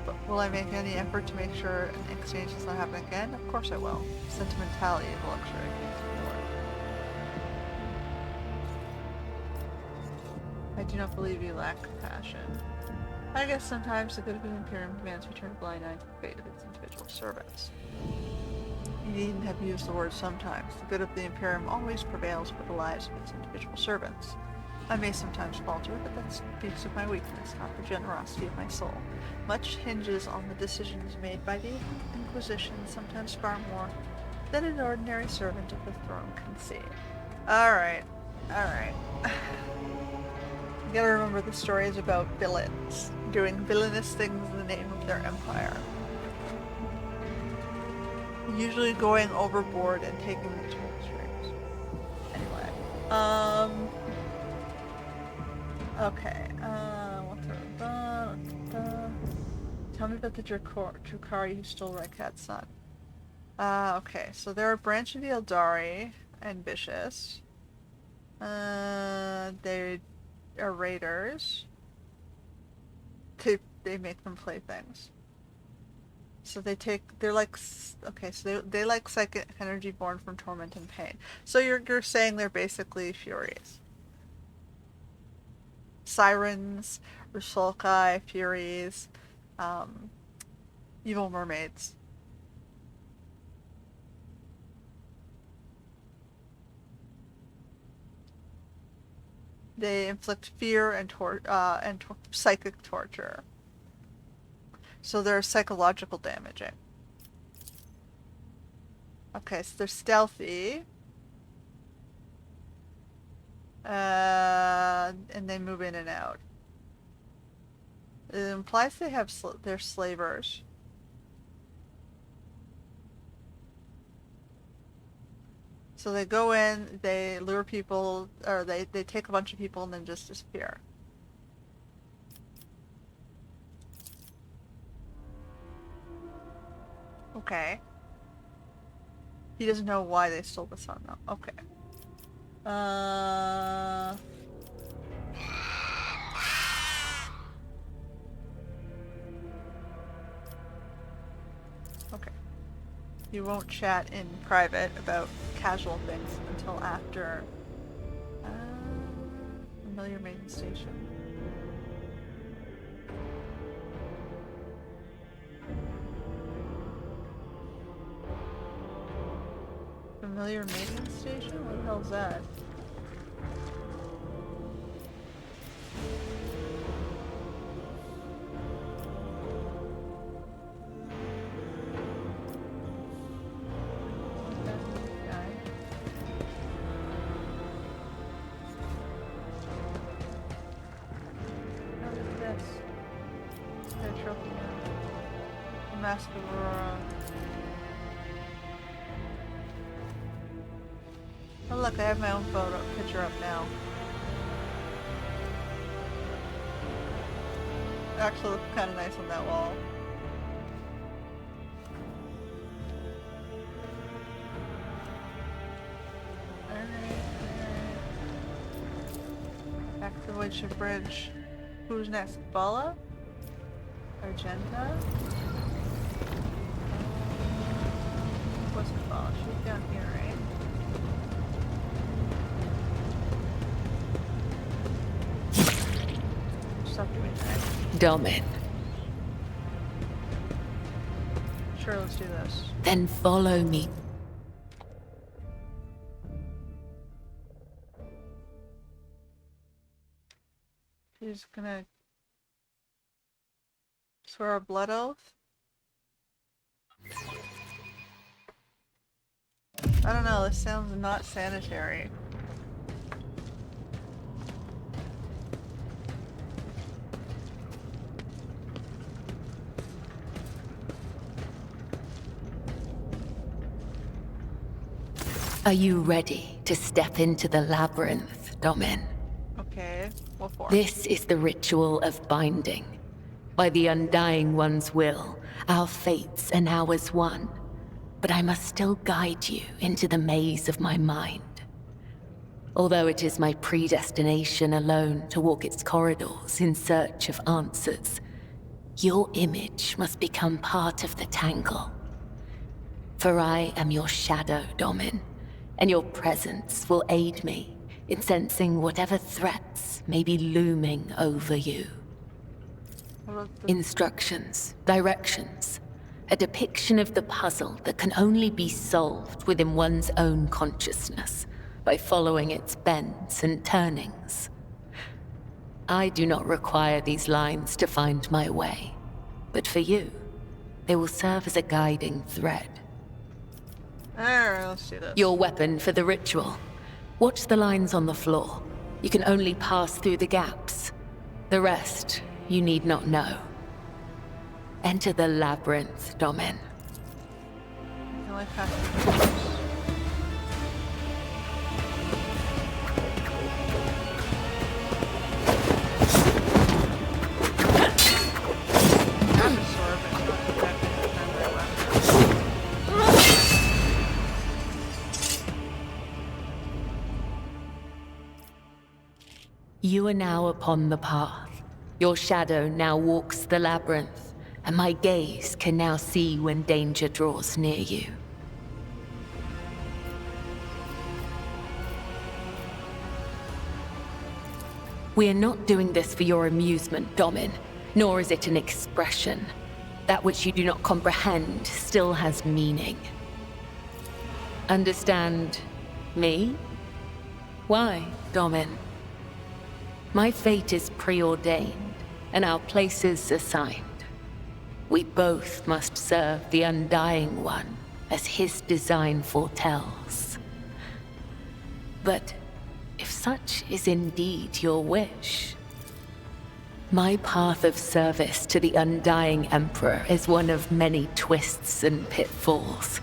But will I make any effort to make sure an exchange does not happen again? Of course I will. Sentimentality is a luxury I can't afford. I do not believe you lack compassion. I guess sometimes the good of the Imperium demands we turn a blind eye to the fate of its individual servants. You needn't have used the word sometimes. The good of the Imperium always prevails for the lives of its individual servants. I may sometimes falter, but that speaks of my weakness, not the generosity of my soul. Much hinges on the decisions made by the Inquisition, sometimes far more than an ordinary servant of the throne can see. Alright. You gotta remember the story is about villains doing villainous things in the name of their empire. Usually going overboard and taking the strings. Anyway. Okay. Tell me about the Drukhari who stole Rykad's son. Okay, so they're a branch of the Eldari, ambitious. They are raiders. They make them playthings. So they're like psychic energy born from torment and pain. So you're saying they're basically Furies. Sirens, Rusolkai, Furies, evil mermaids. They inflict fear and psychic torture. So they're psychological damaging. Okay, so they're stealthy. And they move in and out. It implies they have they're slavers. So they go in, they lure people, or they take a bunch of people and then just disappear. Okay. He doesn't know why they stole the son, though. Okay. Okay. You won't chat in private about casual things until after familiar main station. Familiar mating station? What the hell's that? Mask of Aurora. Oh look, I have my own picture up now. It actually looks kind of nice on that wall. flagship bridge. Who's next? Bala? Argenta? What's the Bala? She's down here, right? Stop doing that. Domin. Sure, let's do this. Then follow me. She's gonna swear a blood oath. I don't know, this sounds not sanitary. Are you ready to step into the labyrinth, Domin? Okay, what for? This is the ritual of binding. By the Undying One's will, our fates are now as one. But I must still guide you into the maze of my mind. Although it is my predestination alone to walk its corridors in search of answers, your image must become part of the tangle. For I am your shadow, Domin, and your presence will aid me in sensing whatever threats may be looming over you. Instructions, directions, a depiction of the puzzle that can only be solved within one's own consciousness by following its bends and turnings. I do not require these lines to find my way, but for you, they will serve as a guiding thread. Alright, let's do this. Your weapon for the ritual. Watch the lines on the floor. You can only pass through the gaps. The rest, you need not know. Enter the labyrinth, Domin. You can only pass through the gaps. I have a sword, but it's not exactly the primary weapon. You are now upon the path. Your shadow now walks the labyrinth, and my gaze can now see when danger draws near you. We are not doing this for your amusement, Domin, nor is it an expression. That which you do not comprehend still has meaning. Understand me? Why, Domin? My fate is preordained, and our places assigned. We both must serve the Undying One, as his design foretells. But if such is indeed your wish, my path of service to the Undying Emperor is one of many twists and pitfalls.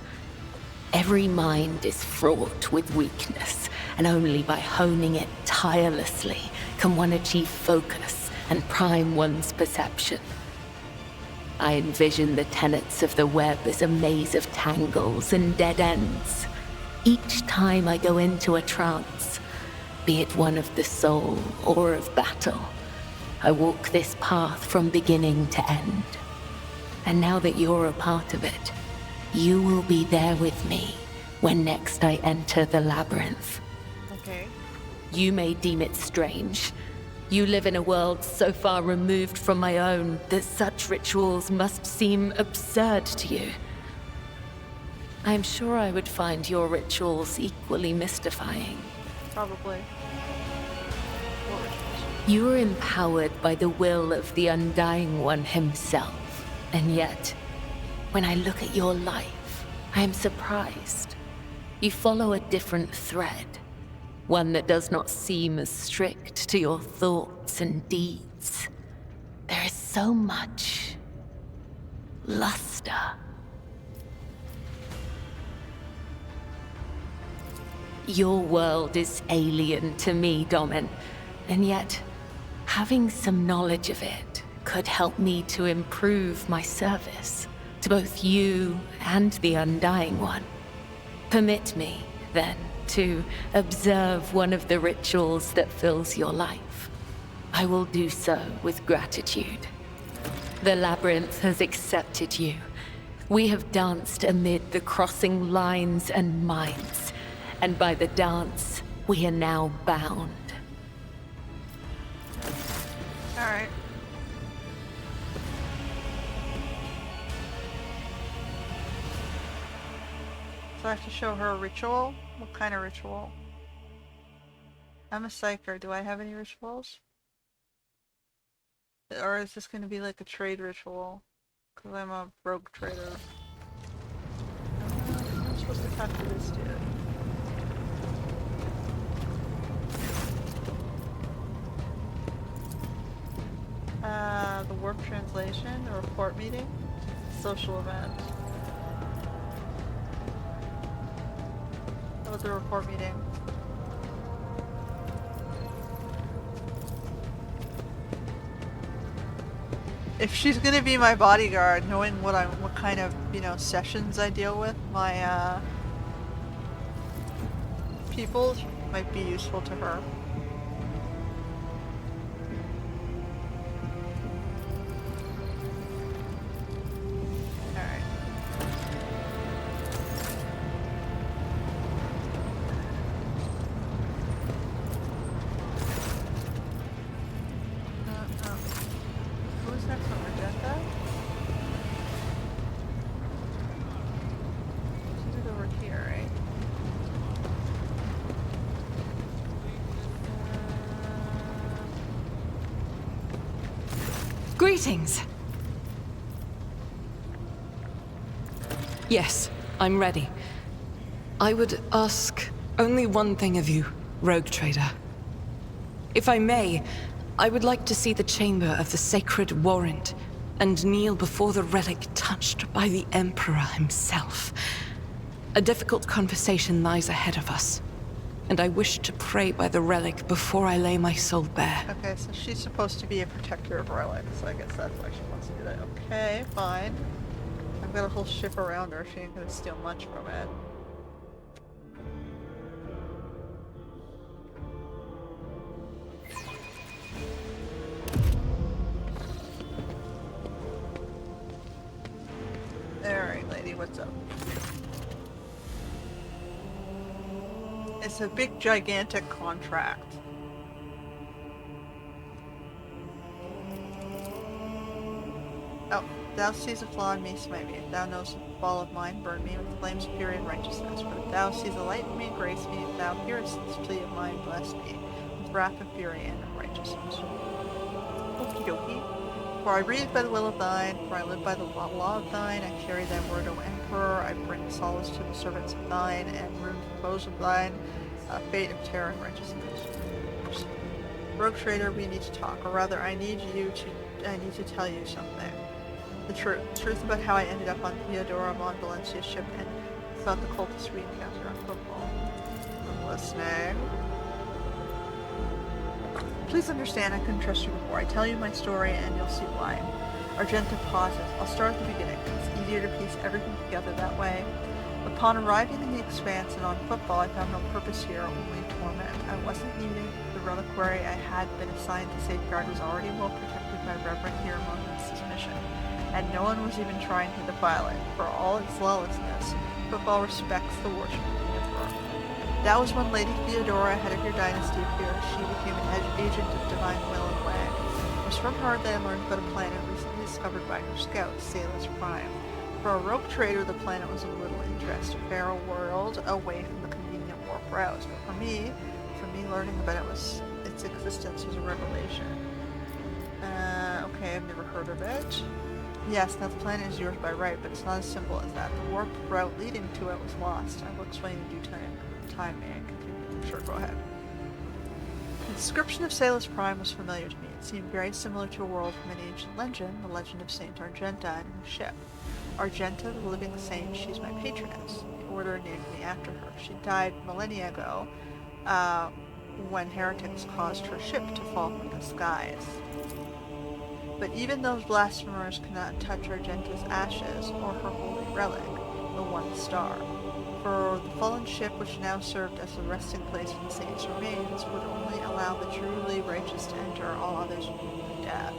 Every mind is fraught with weakness, and only by honing it tirelessly can one achieve focus and prime one's perception. I envision the tenets of the web as a maze of tangles and dead ends. Each time I go into a trance, be it one of the soul or of battle, I walk this path from beginning to end. And now that you're a part of it, you will be there with me when next I enter the labyrinth. Okay. You may deem it strange. You live in a world so far removed from my own that such rituals must seem absurd to you. I am sure I would find your rituals equally mystifying. Probably. What rituals? You are empowered by the will of the Undying One himself, and yet, when I look at your life, I am surprised. You follow a different thread. One that does not seem as strict to your thoughts and deeds. There is so much luster. Your world is alien to me, Domin, and yet having some knowledge of it could help me to improve my service to both you and the Undying One. Permit me, then, to observe one of the rituals that fills your life. I will do so with gratitude. The labyrinth has accepted you. We have danced amid the crossing lines and minds, and by the dance, we are now bound. Alright. So I have to show her a ritual? What kind of ritual? I'm a psyker. Do I have any rituals? Or is this going to be like a trade ritual? Because I'm a rogue trader. I'm supposed to talk to this dude. The warp translation, the report meeting, social event. What was the report meeting? If she's gonna be my bodyguard, knowing what kind of, you know, sessions I deal with, my people might be useful to her. Greetings! Yes, I'm ready. I would ask only one thing of you, Rogue Trader. If I may, I would like to see the chamber of the Sacred Warrant and kneel before the relic touched by the Emperor himself. A difficult conversation lies ahead of us, and I wish to pray by the relic before I lay my soul bare. Okay, so she's supposed to be a protector of relics, so I guess that's why she wants to do that. Okay, fine. I've got a whole ship around her, she ain't gonna steal much from it. Alright, lady, what's up? It's a big, gigantic contract. Oh, thou seest a flaw in me, smite me. If thou knowest a fall of mine, burn me with flames of fury and righteousness. But if thou seest a light in me, grace me. If thou hearest this plea of mine, bless me with wrath and fury and righteousness. Okie dokie. For I breathe by the will of thine, for I live by the law of thine, I carry thy word, O Emperor, I bring solace to the servants of thine, and ruin the foes of thine, a fate of terror and righteousness. Rogue Trader, we need to talk, or rather, I need to tell you something. The truth about how I ended up on Theodora von Valancius' ship, and about the cultist we encountered on football. I'm listening. Please understand, I couldn't trust you before. I tell you my story and you'll see why. Argenta pauses. I'll start at the beginning. It's easier to piece everything together that way. Upon arriving in the Expanse and on football, I found no purpose here, only torment. I wasn't needed. The reliquary I had been assigned to safeguard was already well protected by Reverend Hieromontanus' mission, and no one was even trying to defile it. For all its lawlessness, football respects the worship of the Emperor. That was when Lady Theodora, head of your dynasty, appeared. She became an agent of divine will and way. It was from her that I learned about a planet recently discovered by her scout, Salus Prime. For a rogue trader, the planet was of little interest, a fair world away from the convenient warp routes. But for me learning about its existence was a revelation. Okay, I've never heard of it. Yes, now the planet is yours by right, but it's not as simple as that. The warp route leading to it was lost. I will explain in due time, may I continue? Sure, go ahead. The description of Salus Prime was familiar to me. It seemed very similar to a world from an ancient legend, the legend of Saint Argenta and her ship. Argenta, the living saint, she's my patroness. The order named me after her. She died millennia ago, when heretics caused her ship to fall from the skies. But even those blasphemers cannot touch Argenta's ashes or her holy relic, the one star. For the fallen ship, which now served as a resting place for the saints' remains, would only allow the truly righteous to enter, all others would die.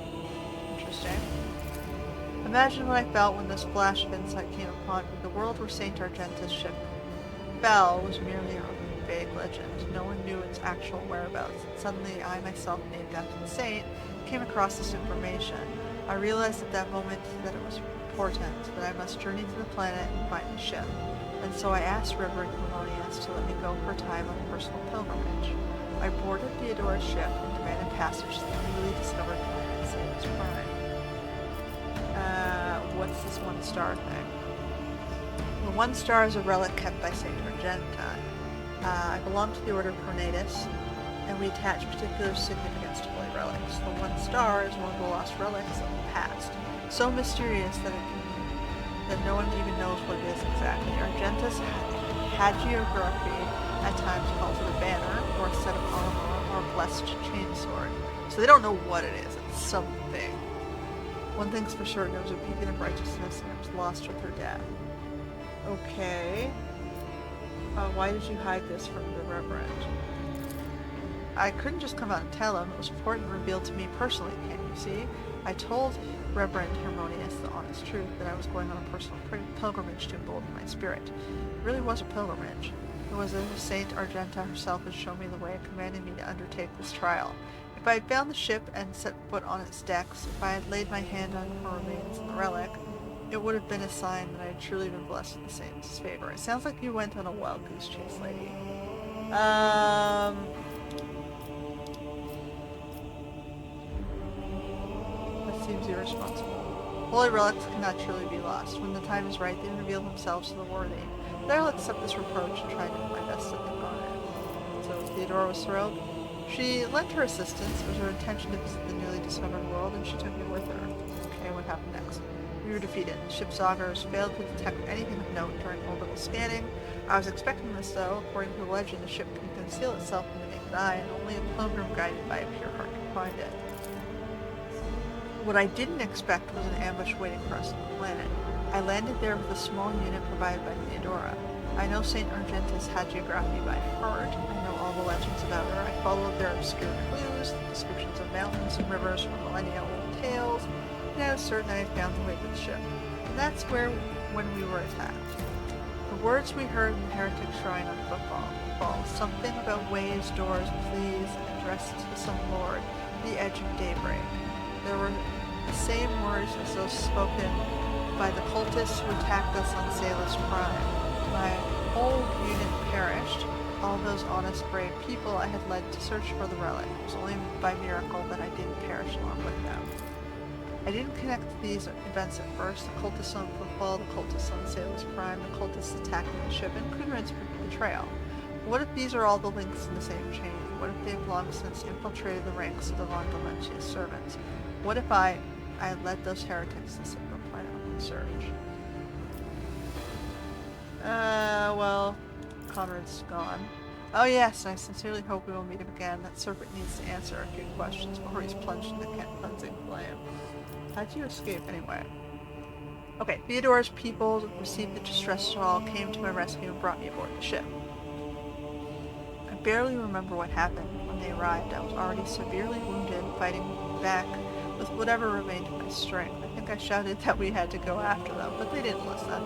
Interesting. Imagine what I felt when this flash of insight came upon me. The world where Saint Argenta's ship fell was merely a vague legend. No one knew its actual whereabouts. And suddenly, I myself, named after the saint, came across this information. I realized at that moment that it was important, that I must journey to the planet and find the ship. And so I asked Reverend Harmonius to let me go for a time on a personal pilgrimage. I boarded Theodora's ship and demanded passage to the newly discovered planet Salus Prime. What's this 1-star thing? The 1 star is a relic kept by Saint Argenta. I belong to the Order of Cornatus, and we attach particular significance to holy relics. The 1 star is one of the lost relics of the past, so mysterious that no one even knows what it is exactly. Argenta's hagiography at times calls it a banner, or a set of armor, or a blessed chainsword. So they don't know what it is. It's something. One thing's for certain, it was a beacon of righteousness, and it was lost with her death. Okay. Why did you hide this from the Reverend? I couldn't just come out and tell him. It was important and revealed to me personally, can't you see? I told Reverend Harmonius the honest truth, that I was going on a personal pilgrimage to embolden my spirit. It really was a pilgrimage. It was as if Saint Argenta herself had shown me the way, commanding me to undertake this trial. If I had found the ship and set foot on its decks, if I had laid my hand on her remains in the relic, it would have been a sign that I had truly been blessed with the saint's favor. It sounds like you went on a wild goose chase, lady. That seems irresponsible. Holy relics cannot truly be lost. When the time is right, they reveal themselves to the worthy. But I will accept this reproach and try to do my best to think on it. So Theodora was thrilled. She lent her assistance. It was her intention to visit the newly discovered world, and she took me with her. Okay, what happened next? We were defeated. The ship's augers failed to detect anything of note during orbital scanning. I was expecting this, though. According to the legend, the ship can conceal itself from the naked eye, and only a pilgrim guided by a pure heart can find it. What I didn't expect was an ambush waiting for us on the planet. I landed there with a small unit provided by Theodora. I know Saint Argenta's hagiography by heart. I know all the legends about her. I followed their obscure clues, the descriptions of mountains and rivers from millennia-old tales, and I was certain I had found the way to the ship. And that's when we were attacked. The words we heard in the heretic shrine on football, something about ways, doors, please, addressed to some lord, the edge of daybreak. There were the same words as those spoken by the cultists who attacked us on Salus Prime. My whole unit perished. All those honest, brave people I had led to search for the relic. It was only by miracle that I didn't perish along with them. I didn't connect these events at first. The cultists on football, the cultists on Salus Prime, the cultists attacking the ship, and Kunrad's betrayal. What if these are all the links in the same chain? What if they've long since infiltrated the ranks of the von Valancius servants? What if I led those heretics to set the planet on search? Well, Conrad's gone. Oh yes, I sincerely hope we will meet him again. That serpent needs to answer a few questions before he's plunged in the cleansing flame. How'd you escape anyway? Okay, Theodora's people received the distress call, came to my rescue, and brought me aboard the ship. I barely remember what happened when they arrived. I was already severely wounded, fighting back with whatever remained of my strength. I think I shouted that we had to go after them, but they didn't listen.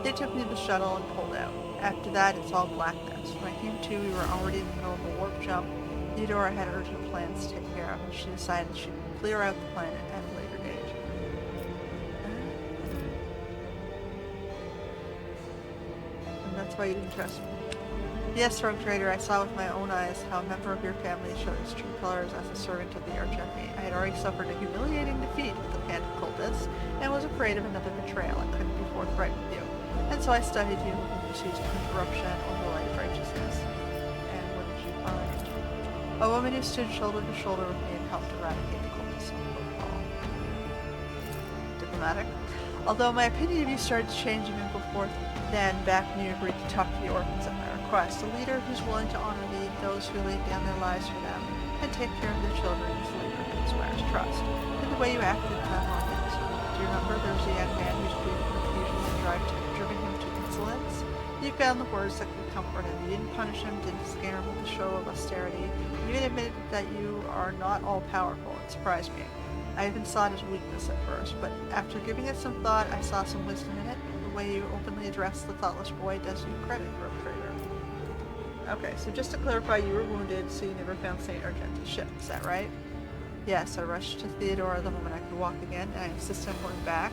They took me to the shuttle and pulled out. After that, it's all blackness. When I came to, we were already in the middle of a warp jump. Theodora had urgent plans to take care of, and she decided she would clear out the planet at a later date. And that's why you didn't trust me. Yes, Rogue Trader, I saw with my own eyes how a member of your family showed its true colors as a servant of the Argenti. I had already suffered a humiliating defeat with the band of cultists, and was afraid of another betrayal. I couldn't be forthright with you. And so I studied you and pursued corruption or the light of righteousness. And what did you find? A woman who stood shoulder to shoulder with me and helped eradicate the cultists on the football. Diplomatic. Although my opinion of you started to change even before then, back when you agreed to talk to the orphans at my request. A leader who's willing to honor those who laid down their lives for them and take care of their children is a leader who inspires trust. And the way you acted in that moment. Do you remember there was a young man whose grief and confusion had driven him to insolence? The He found the words that could comfort him. You didn't punish him, didn't scare him with a show of austerity. You even admitted that you are not all-powerful. It surprised me. I even saw it as weakness at first, but after giving it some thought, I saw some wisdom in it. The way you openly address the thoughtless boy does you credit, Rogue Trader. Okay, so just to clarify, you were wounded, so you never found St. Argenta's ship. Is that right? Yes, I rushed to Theodora the moment I could walk again, and I insisted on going back.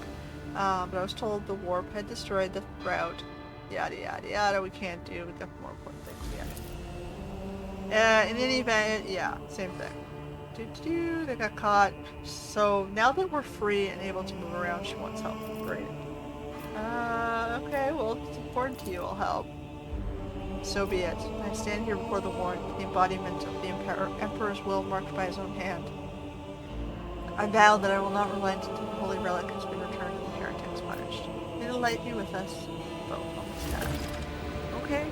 But I was told the warp had destroyed the route. Yada yada yada, we can't do, we got more important things, yeah. In any event, yeah, same thing. They got caught. So now that we're free and able to move around, she wants help. Great. Okay, well, if it's important to you, I'll help. So be it. I stand here before the warrant, the embodiment of the Emperor's will marked by his own hand. I vow that I will not relent until the holy relic has been returned and the heretics punished. May the light be with us. Both almost dead. Okay.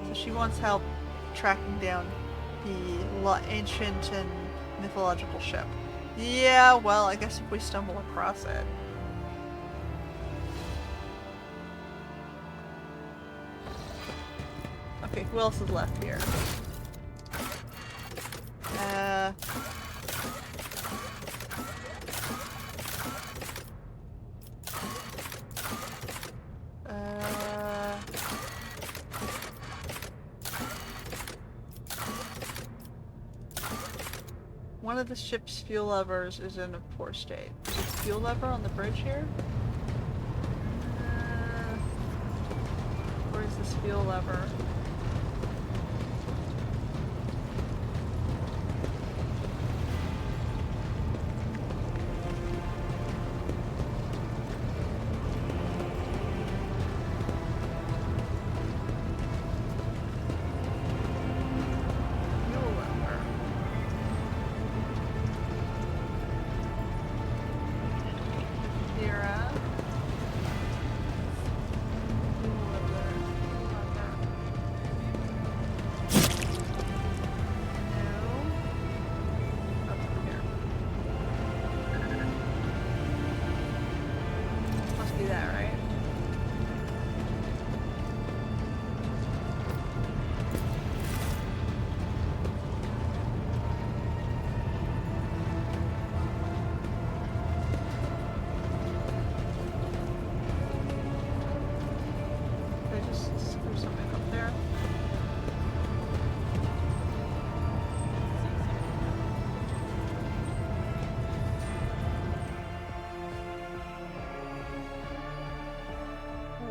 So she wants help tracking down the ancient and mythological ship. Yeah, well, I guess if we stumble across it. Okay, who else is left here? One of the ship's fuel levers is in a poor state. Is there a fuel lever on the bridge here? Where is this fuel lever?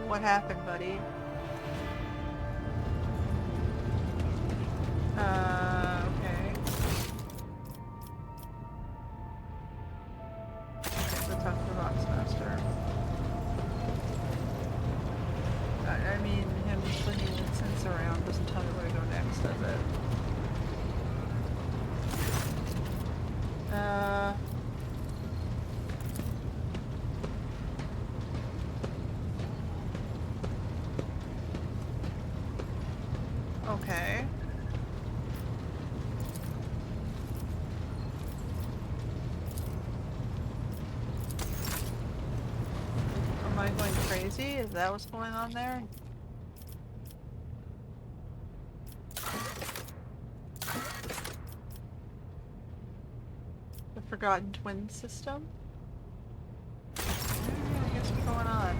What happened, buddy? Okay. Okay, so talk to the Rocksmaster. I mean, him swinging incense around doesn't tell me where to go next, does it? Okay. Am I going crazy? Is that what's going on there? The Forgotten Twin System? I guess what's going on?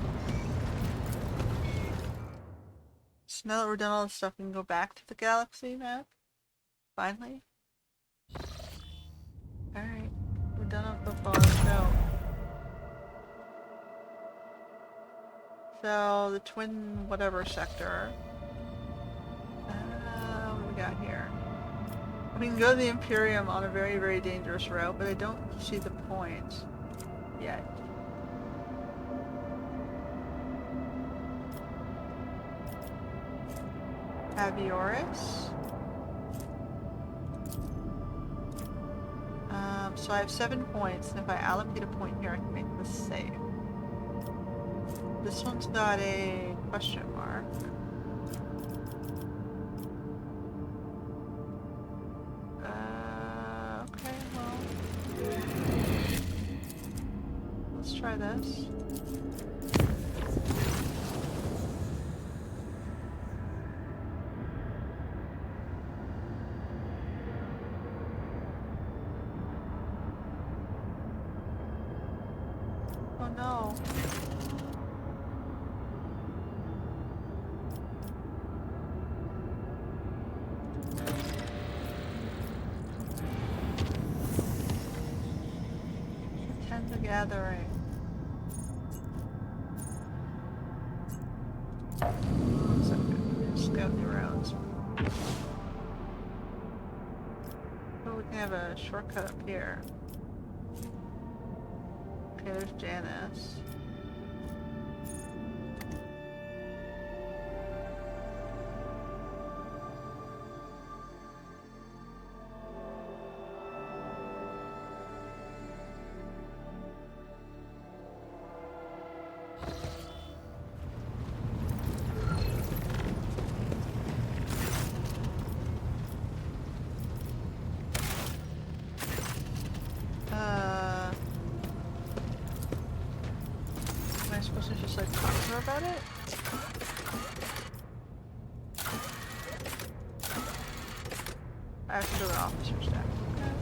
So now that we're done all this stuff, we can go back to the galaxy map. Finally. Alright. We're done up the ball. Let's go. So, the twin whatever sector. What do we got here? We can go to the Imperium on a very, very dangerous route, but I don't see the point yet. Avioris. So I have 7 points, and if I allocate a point here, I can make this save. This one's got a question mark. Okay, well. Let's try this. Oh no. Attend the gathering. Looks like we're scouting around. Oh, we can have a shortcut up here. Okay, there's Janice. Am I supposed to just like talk to her about it? I have to do an officer's deck. Okay.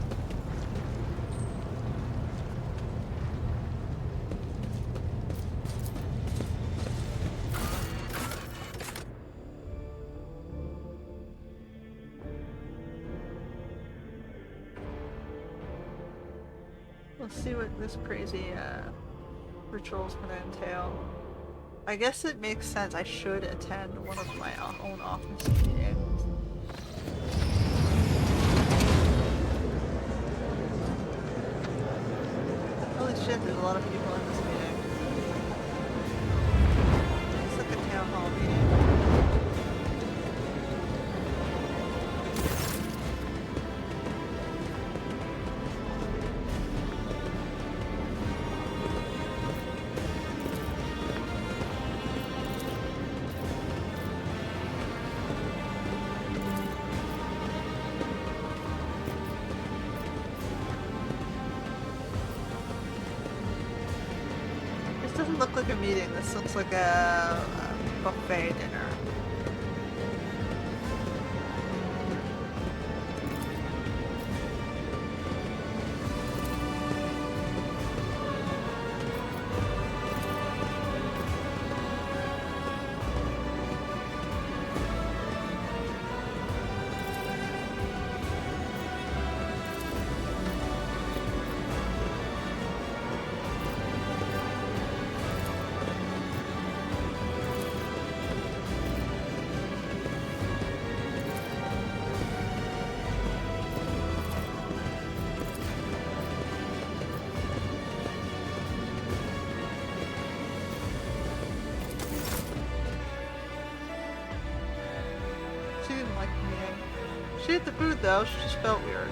Let's see what this crazy ritual is gonna entail. I guess it makes sense. I should attend one of my own office meetings. Holy shit, there's a lot of people in this meeting. It's like a town hall meeting. This doesn't look like a meeting. This looks like a buffet dinner. She didn't like the meeting. She ate the food though, she just felt weird.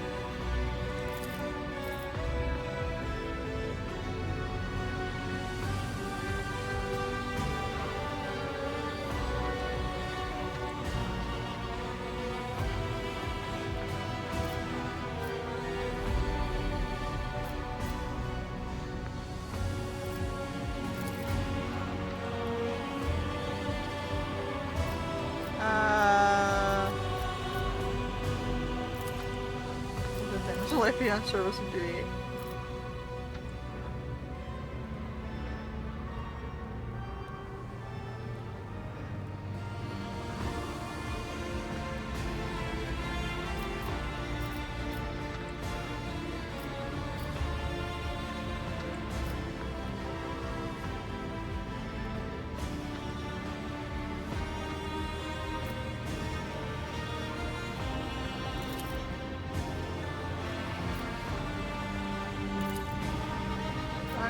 Life beyond service and duty.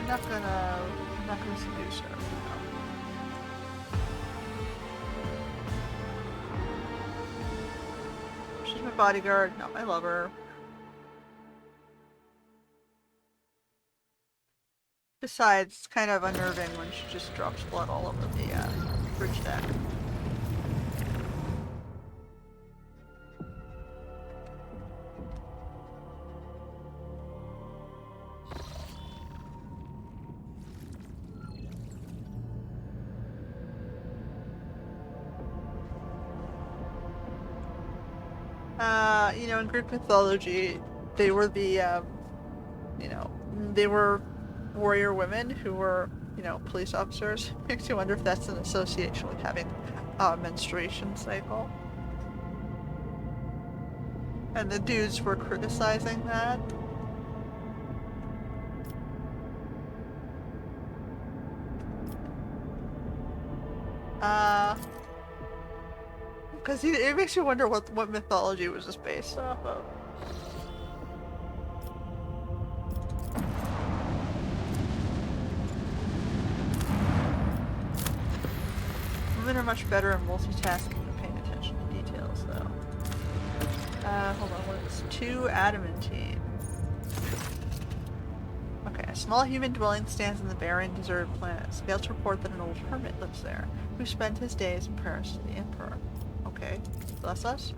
I'm not gonna seduce her. No. She's my bodyguard, not my lover. Besides, it's kind of unnerving when she just drops blood all over the bridge deck. You know, in Greek mythology, they were the, you know, they were warrior women who were, you know, police officers. Makes you wonder if that's an association with having a menstruation cycle. And the dudes were criticizing that. Because it makes you wonder what mythology was this based off of. Women are much better at multitasking and paying attention to details, though. Hold on, what is this? 2 adamantine. Okay, a small human dwelling stands in the barren, deserted planet. Scouts report that an old hermit lives there, who spent his days in prayers to the Emperor. Okay, bless us.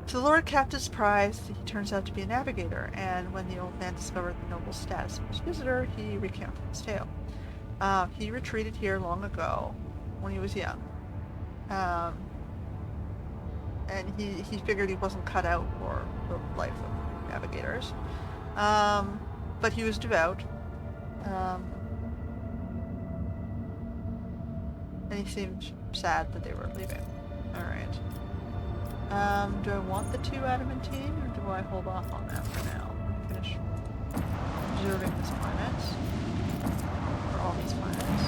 To the Lord Captain's surprise, he turns out to be a navigator, and when the old man discovered the noble status of his visitor, he recounted his tale. He retreated here long ago, when he was young. And he figured he wasn't cut out for the life of navigators. But he was devout. And he seemed sad that they were leaving. Alright. Do I want the 2 adamantine, or do I hold off on that for now? Finish observing this planet. Or all these planets.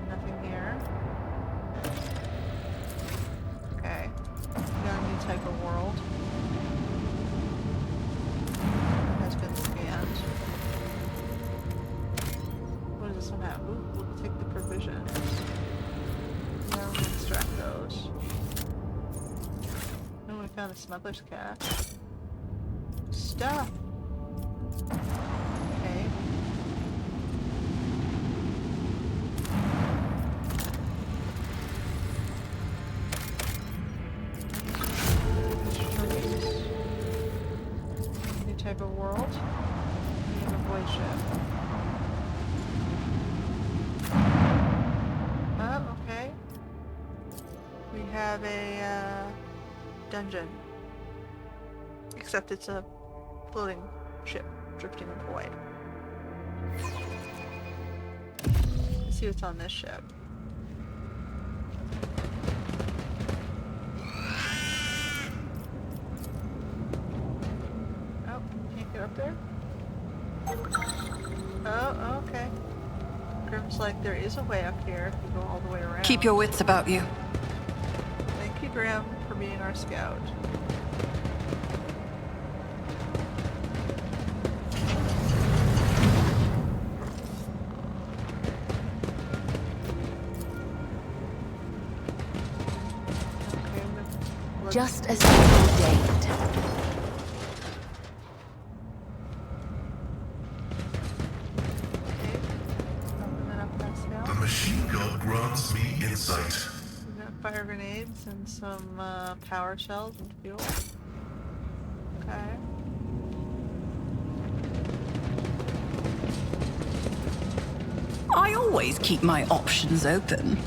Nothing here. Okay. We got a new type of world. It has been scanned. What does this one have? Ooh, we'll take the provisions. Yeah, we'll extract those. Oh, we found a smuggler's cache. Stuff! Okay. New type of world. We have a void ship. Oh, okay. We have a dungeon. Except it's a floating ship drifting in the void. Let's see what's on this ship. Oh, can't get up there? Oh, okay. Grim's like, there is a way up here if you go all the way around. Keep your wits about you. Thank you, Grim, for being our scout. Just as ordained. The machine gun grants me insight. We got fire grenades and some power shells and fuel. Okay. I always keep my options open.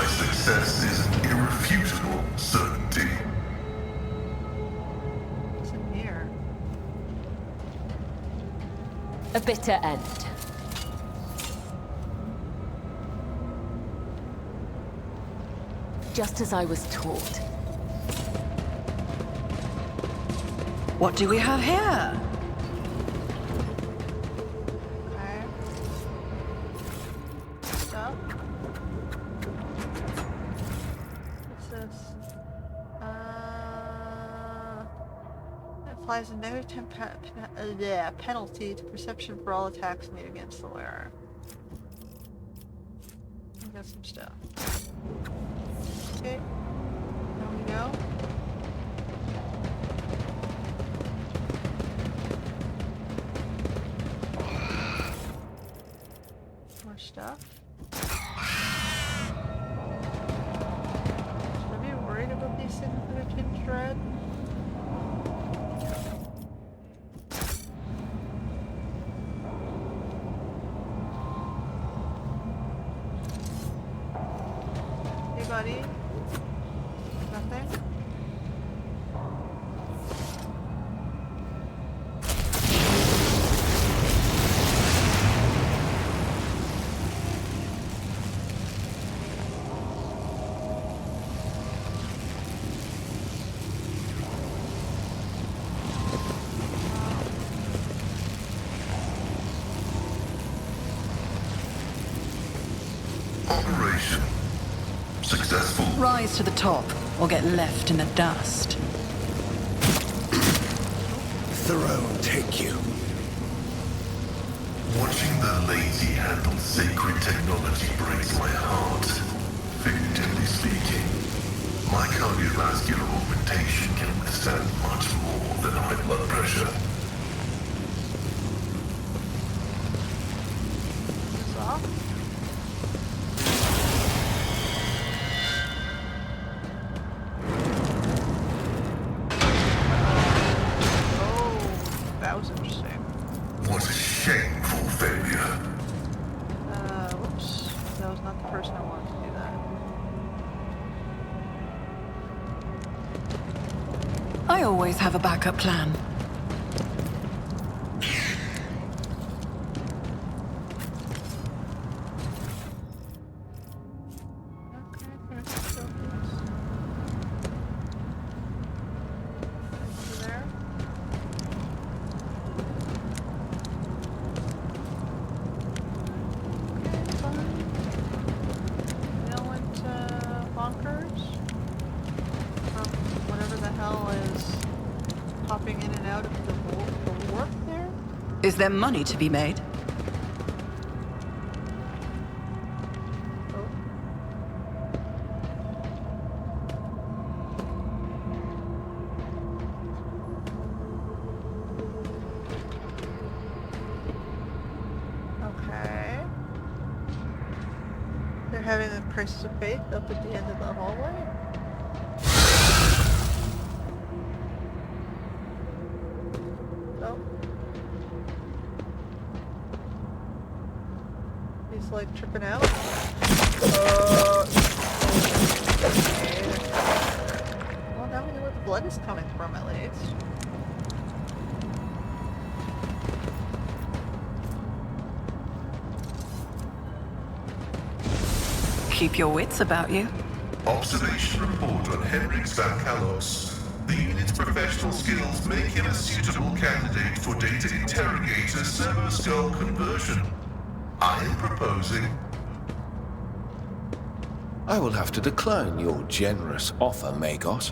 Success is an irrefutable certainty. What's in here? A bitter end. Just as I was taught. What do we have here? Okay. applies a negative penalty to perception for all attacks made against the wearer. We got some stuff. Okay, there we go. More stuff. Should I be worried about these things that are tinged red? Buddy? Nothing? Operation successful. Rise to the top, or get left in the dust. Throne take you. Watching the lady handle sacred technology breaks my heart. Figuratively speaking, my cardiovascular augmentation can withstand much more than high blood pressure. What a shameful failure. Whoops. That was not the person I wanted to do that. I always have a backup plan. Is there money to be made? Okay. They're having a crisis of faith up at the end of the hallway. Like tripping out. Okay. Well, now we know where the blood is coming from, at least. Keep your wits about you. Observation report on Henrix Van Kalos. The unit's professional skills make him a suitable candidate for data interrogator servo skull conversion. I am proposing. I will have to decline your generous offer, Magos.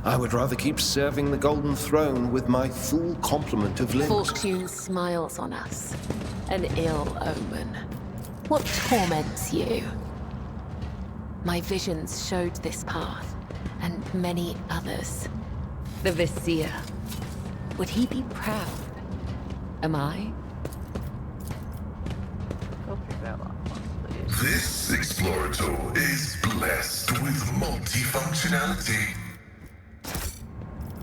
I would rather keep serving the Golden Throne with my full complement of limbs. Fortune smiles on us. An ill omen. What torments you? My visions showed this path, and many others. The Vizier. Would he be proud? Am I? This Explorator is blessed with multifunctionality.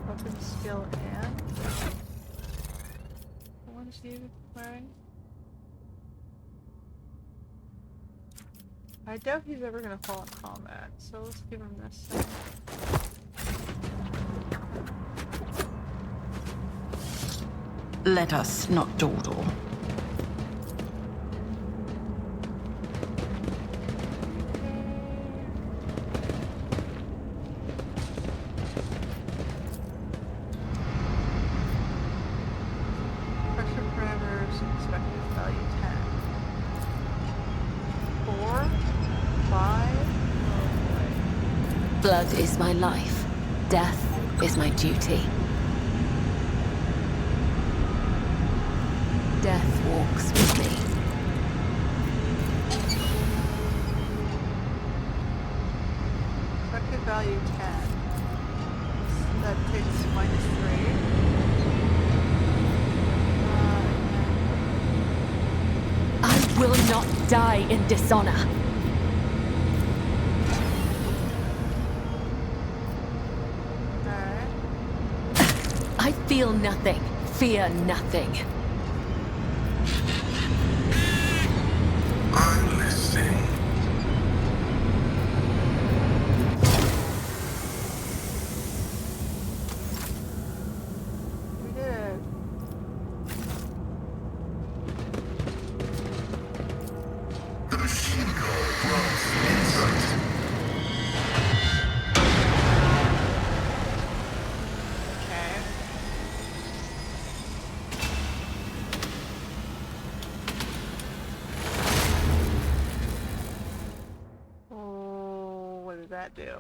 Weapon skill and... What one is he wearing? I doubt he's ever gonna fall in combat, so let's give him this thing. Let us not dawdle. Blood is my life. Death is my duty. death walks with me. Effective value 10. That takes -3. I will not die in dishonor. I feel nothing, fear nothing. I'm listening. We did it. The machine guard grants insight. Okay. Oh, what did that do?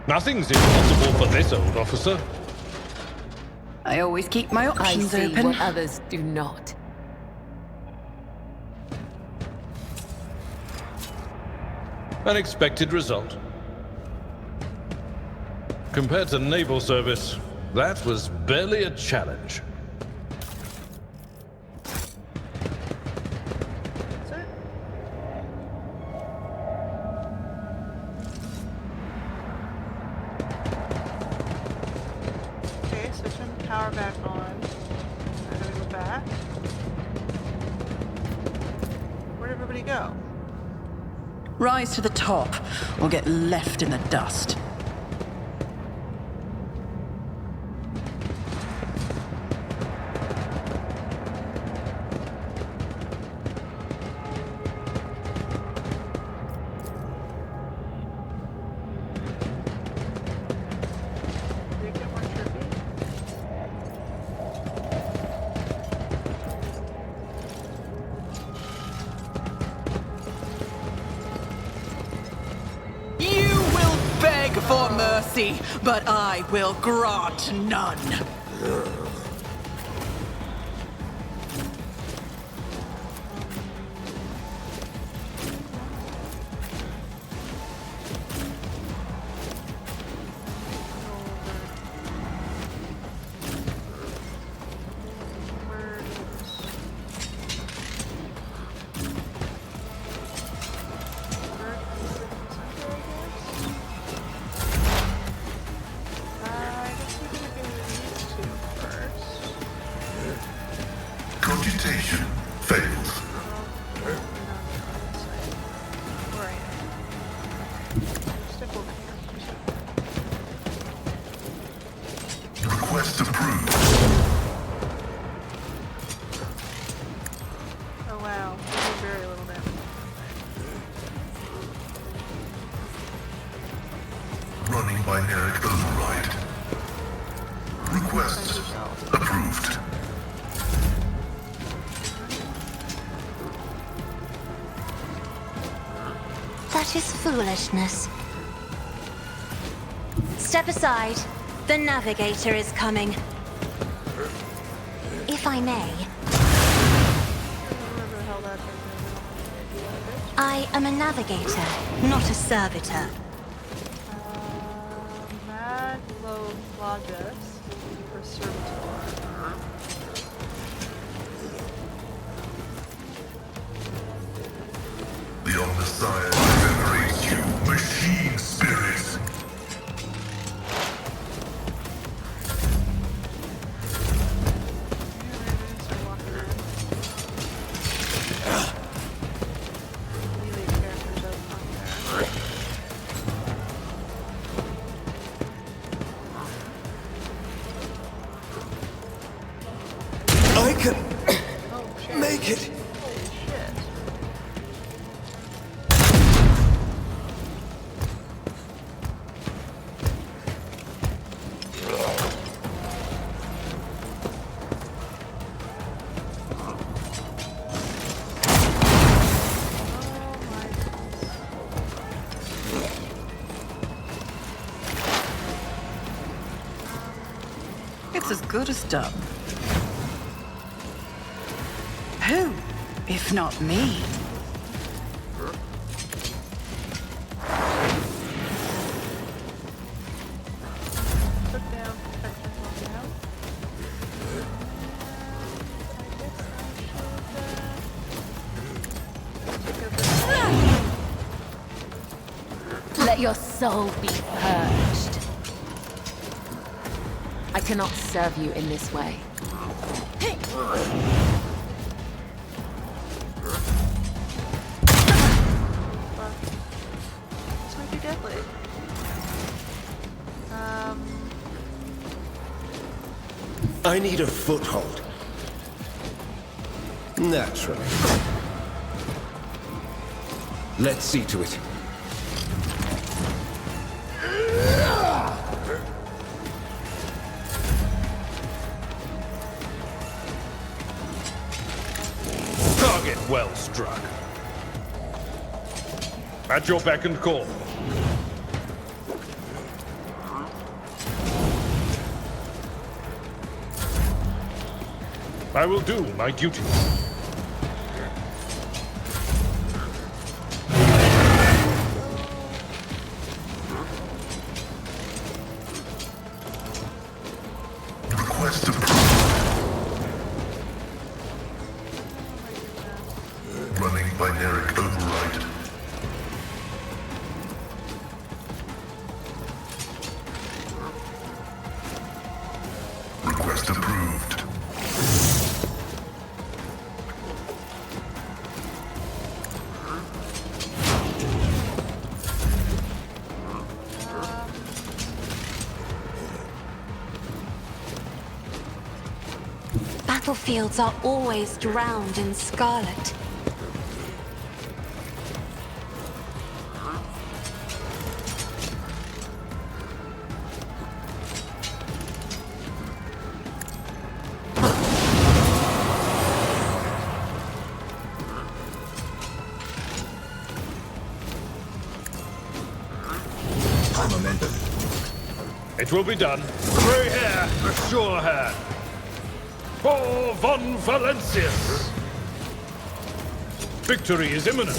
Nothing's impossible for this old officer. I always keep my I options see open. what others do not. Unexpected result. Compared to naval service, that was barely a challenge. That's it? Okay, so turn the power back on. I'm gonna go back. Where'd everybody go? Rise to the top, or get left in the dust. Did it get more trippy? You will beg for mercy, but I will grant none. Computation failed. Request approved. Oh wow, we did very little damage. Running binary override. Request approved. That is foolishness. Step aside. The navigator is coming. If I may, I am a navigator, not a servitor. Mad Logis for servitor. The Omnissiah venerates you, machine spirit. I can make it. Oh That's as good as done. Who, if not me? Put down protection from now. Let your soul be purged. I cannot serve you in this way. This might be deadly. I need a foothold. Naturally. Let's see to it. Target well struck. At your beck and call. I will do my duty. Request approved. Running binaric override. Request approved. Battlefields are always drowned in scarlet. It will be done. Grey hair, a sure hand. For von Valancius! Victory is imminent.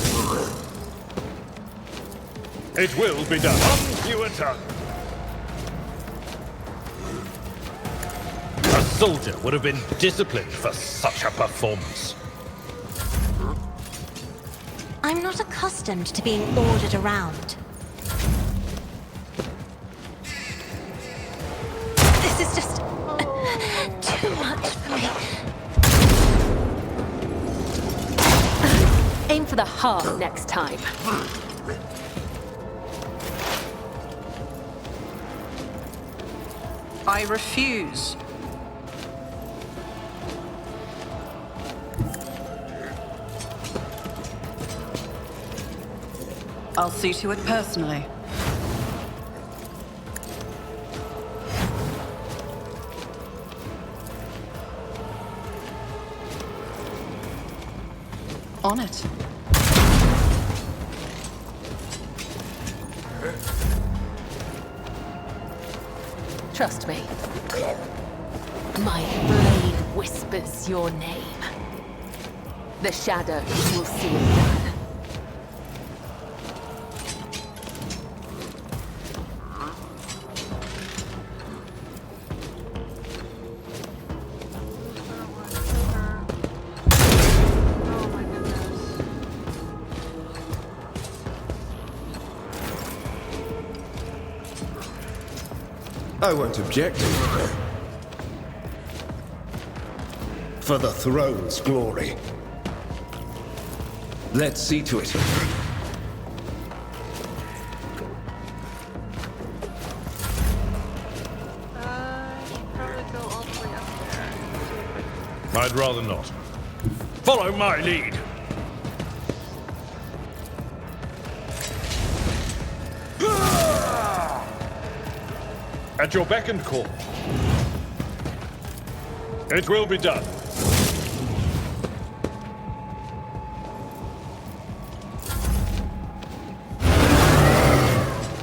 It will be done. On you tongue. A soldier would have been disciplined for such a performance. I'm not accustomed to being ordered around. This is just too much for me. Aim for the heart next time. I refuse. I'll see to it personally. On it. Trust me. My blade whispers your name. The shadows will see it done. I won't object. For the throne's glory. Let's see to it. You should probably go all the way up there. I'd rather not. Follow my lead. At your beck and call. It will be done.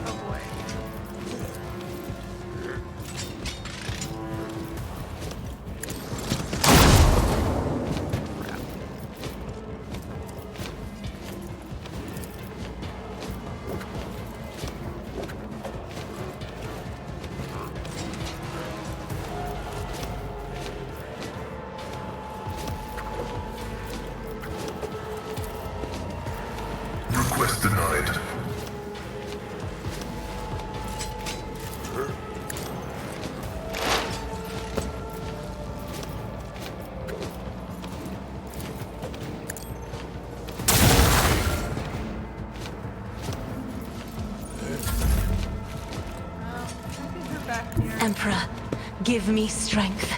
Oh boy. back here. Emperor, give me strength.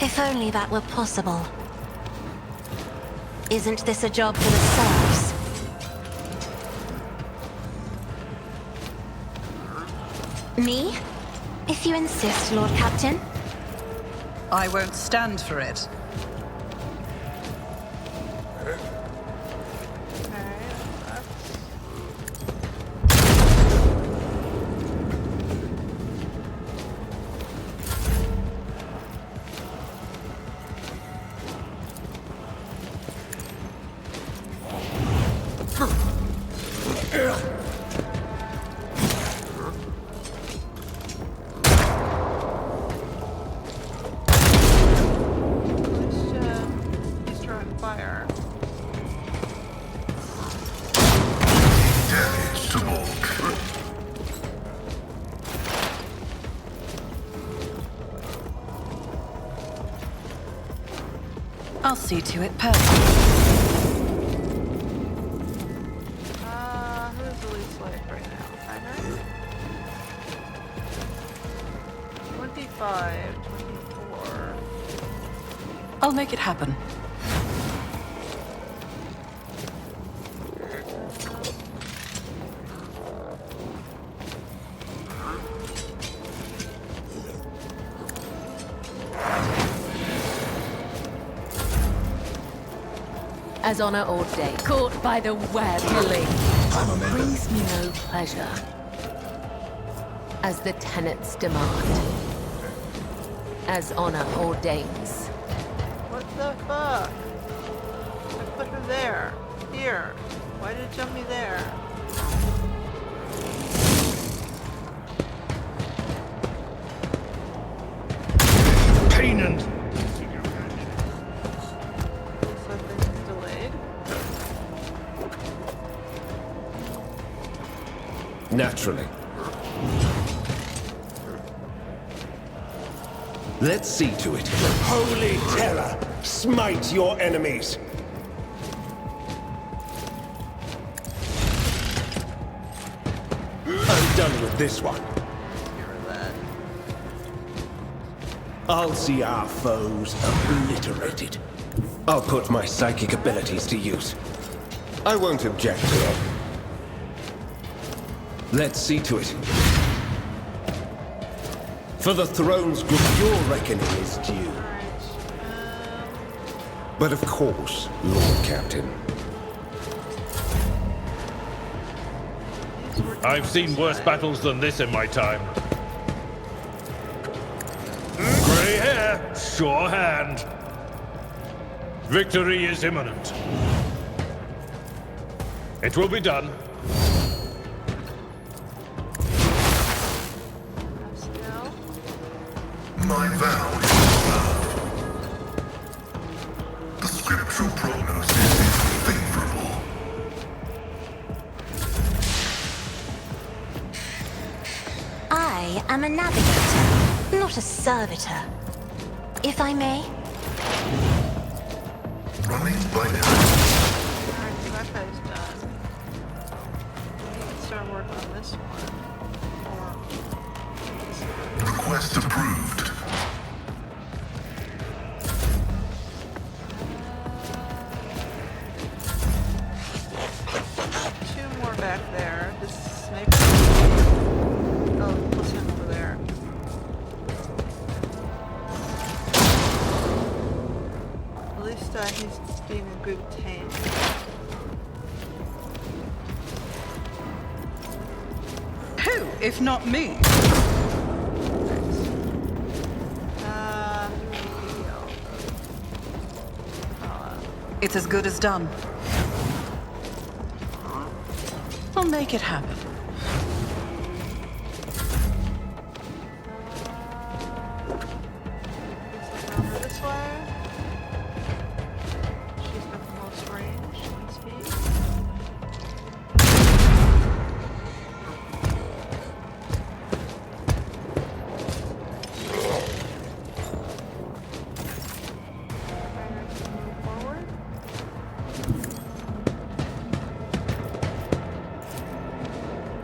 If only that were possible. Isn't this a job for the serfs? Me? If you insist, Lord Captain. I won't stand for it. He's throwing fire. Damage to bulk. I'll see to it personally. Who's the least like right now? Timer? 25, 24. I'll make it happen. As honor ordained, caught by the web, brings me no pleasure. As the tenets demand. As honor ordains. What the fuck? I put her there. Here. Why did it jump me there? Canaan! Something's delayed. Naturally. Let's see to it. Holy terror! Smite your enemies! I'm done with this one. I'll see our foes obliterated. I'll put my psychic abilities to use. I won't object to it. Let's see to it. For the throne's good, your reckoning is due. But of course, Lord Captain. I've seen worse battles than this in my time. Grey hair, sure hand. Victory is imminent. It will be done. My vow is observed. The scriptural prognosis is favorable. I am a navigator, not a servitor. If I may. Running by now. Alright, so that guy's done. We can start working on this one. Request approved. Two more back there. This sniper. Oh, plus him over there. At least he's being a good tank. Who, if not me? It's as good as done. I'll make it happen. Over this way. She's got the most range and speed. Move forward.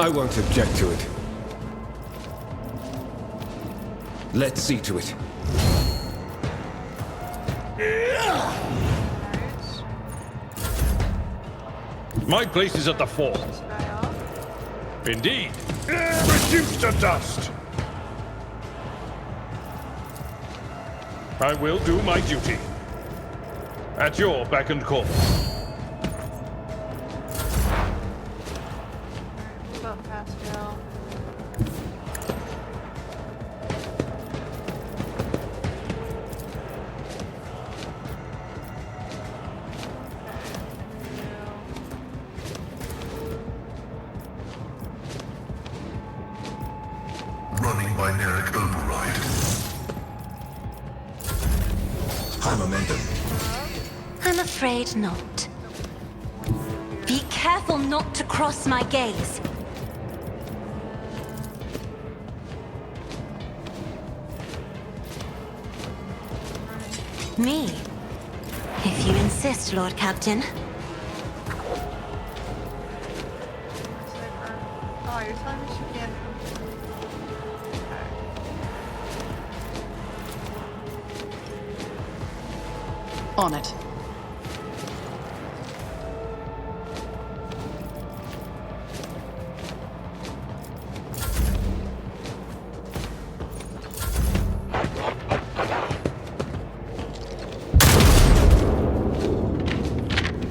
I won't object to it. Let's see to it. My place is at the fore. Indeed. Reduced to dust. I will do my duty. At your beck and call. Move up, Pascal. Running binaric override. High momentum. I'm afraid not. Be careful not to cross my gaze. Me? If you insist, Lord Captain. Oh, you're telling me she can't. On it.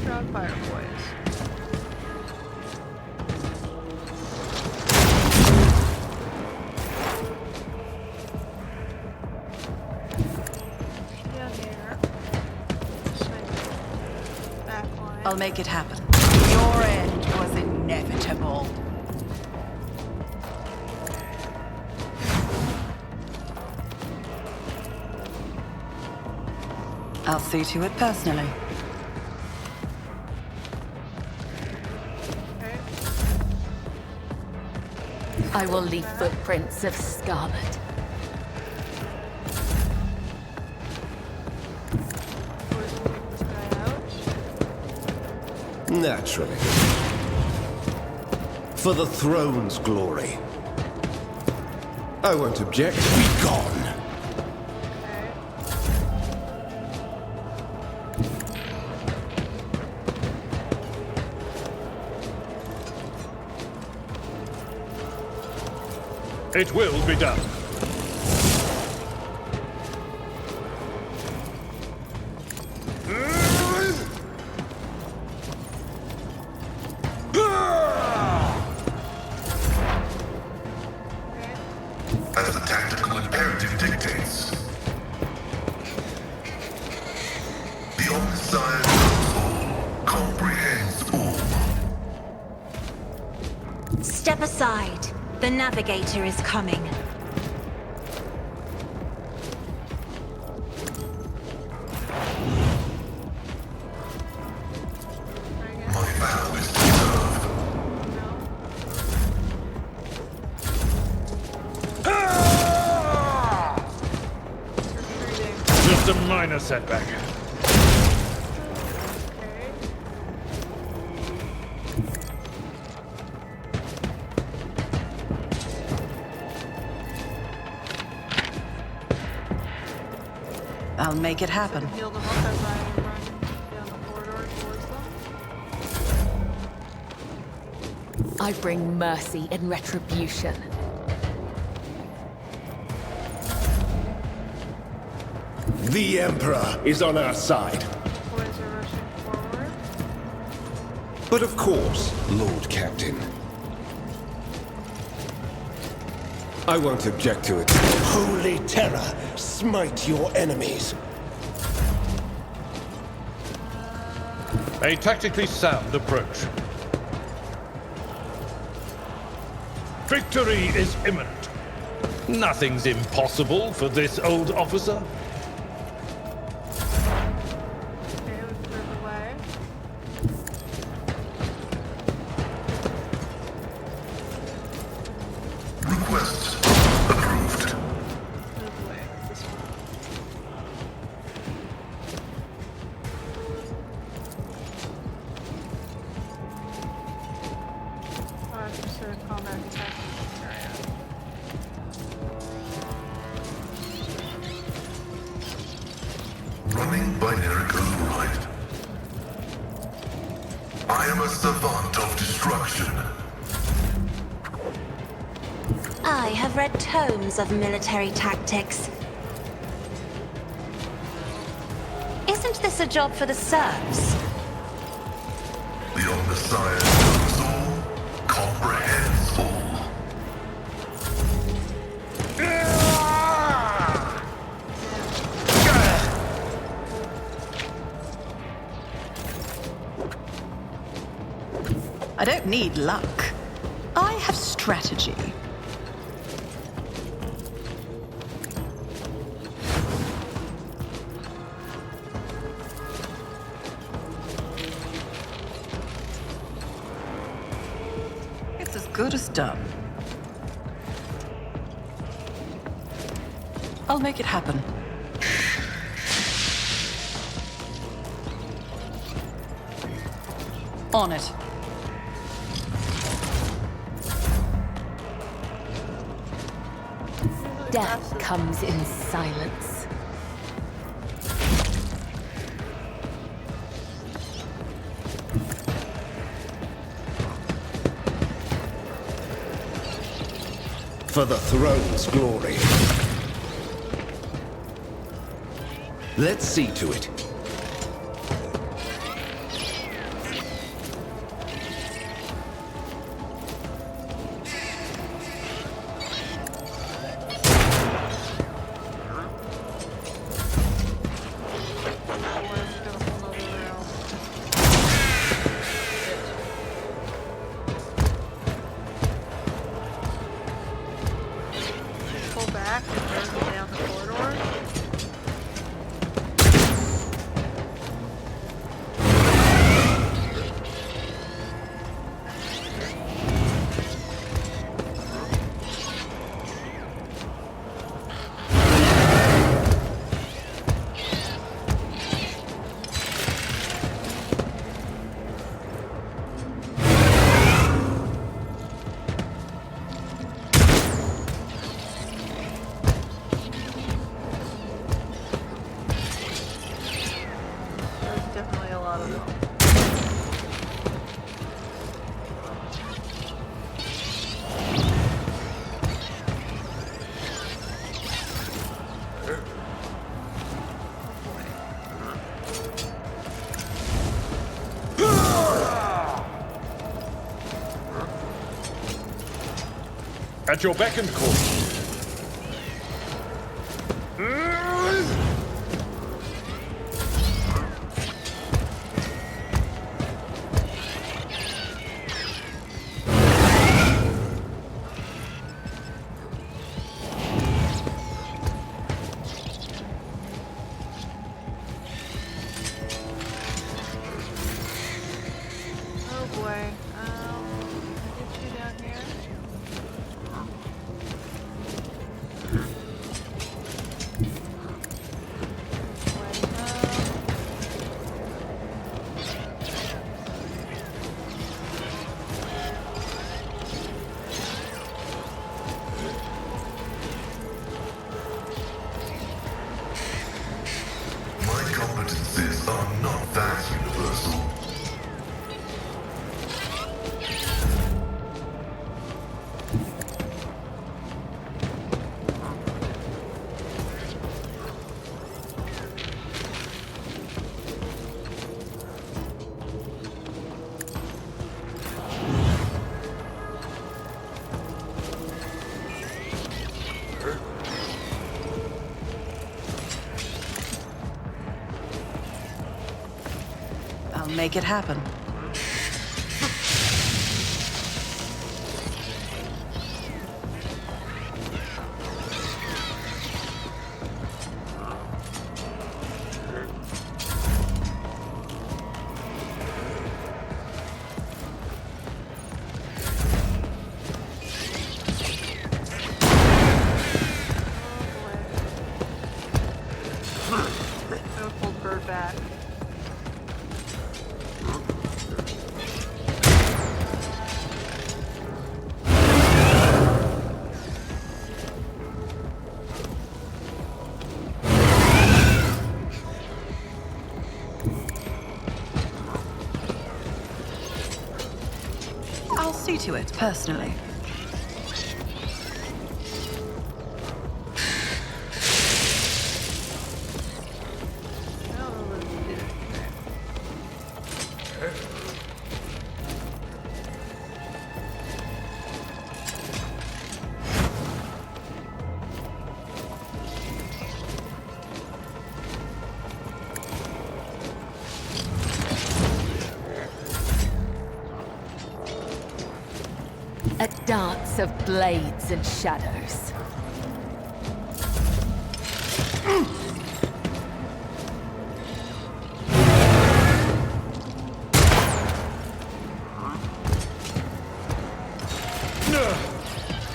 Drop fire, boys. Down here. Back line. I'll make it happen. Your end was inevitable. I'll see to it personally. Okay. I will leave footprints of scarlet. Boys will take this guy out. Naturally. For the throne's glory. I won't object. Be gone. It will be done. As the tactical imperative dictates. The omniscient knows all, comprehends all. Step aside. The navigator is coming. My vow is to serve. Just a minor setback. I'll make it happen. Heal them up as I run down the corridor towards them. I bring mercy and retribution. The Emperor is on our side. Boys are rushing forward. But of course, Lord Captain. I won't object to it. Holy terror, smite your enemies. A tactically sound approach. Victory is imminent. Nothing's impossible for this old officer. Okay, we move away. Request approved. Move away. This one. Consider combat attack area. Running binary override. I am a savant of destruction. I have read tomes of military tactics. Isn't this a job for the serfs? The Omnissiah knows all, comprehends all. I don't need luck. I have strategy. It's as good as done. I'll make it happen. On it. Death comes in silence. For the throne's glory. Let's see to it. Pull back and go down the corridor. There's definitely a lot of them. At your beck and call. Oh boy. Get you down here. My competencies are not that universal. I'll make it happen. Pull bird back. I'll see to it personally. A dance of blades and shadows.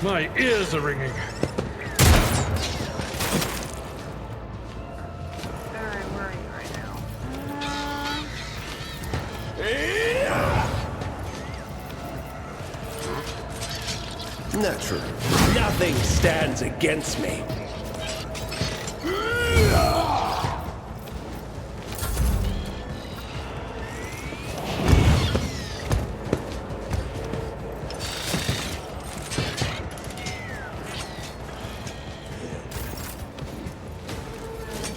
My ears are ringing. Alright, where are you right now? Naturally, nothing stands against me.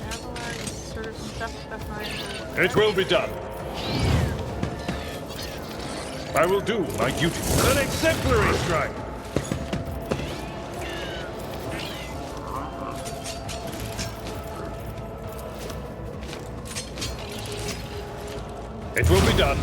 Avalar is sort of stuck behind the... It will be done. I will do my duty. An exemplary strike. It will be done.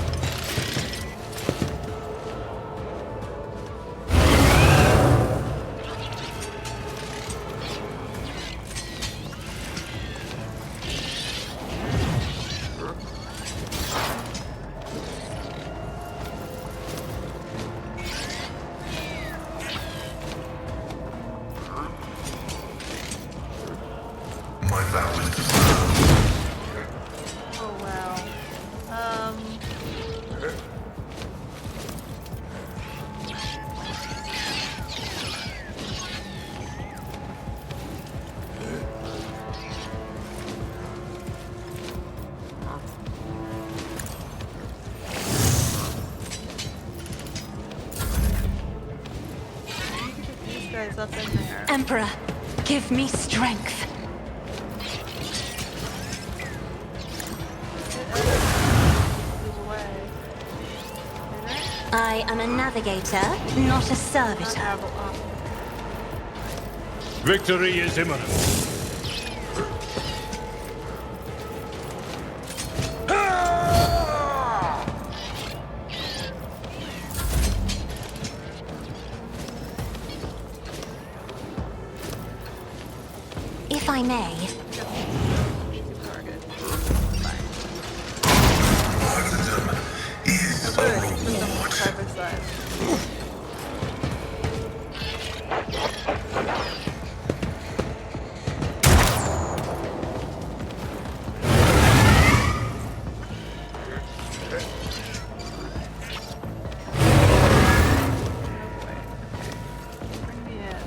My vow is to serve. Oh, wow. These guys up in there. Emperor, give me strength. Move away. I am a navigator, not a servitor. Victory is imminent. If I may, Martyrdom is a reward. Side by side. Bring me in.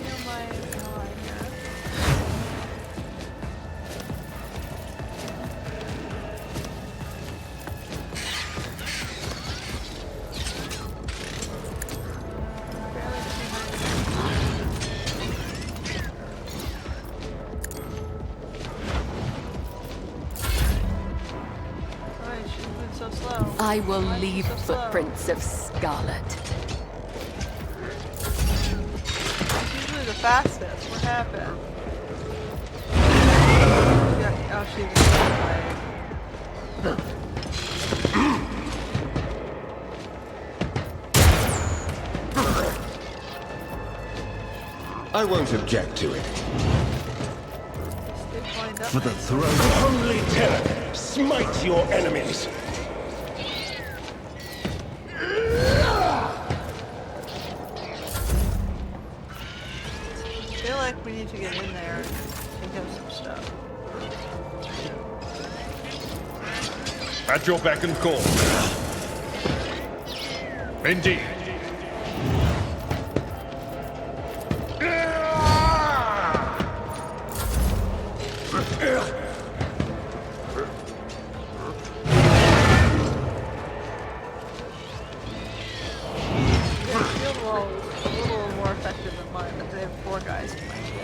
Heal my ally here. Barely Sorry, she's moving so slow. I will Why is she leave so slow? footprints of scarlet. She's usually the fastest. What happened? Yeah, oh, she's I won't object to it. They lined up. For the throne of holy terror, smite your enemies. I feel like we need to get in there and get some stuff. At your beck and call. Indeed. Your shield wall is a little more effective than mine, but they have 4 guys in my shield.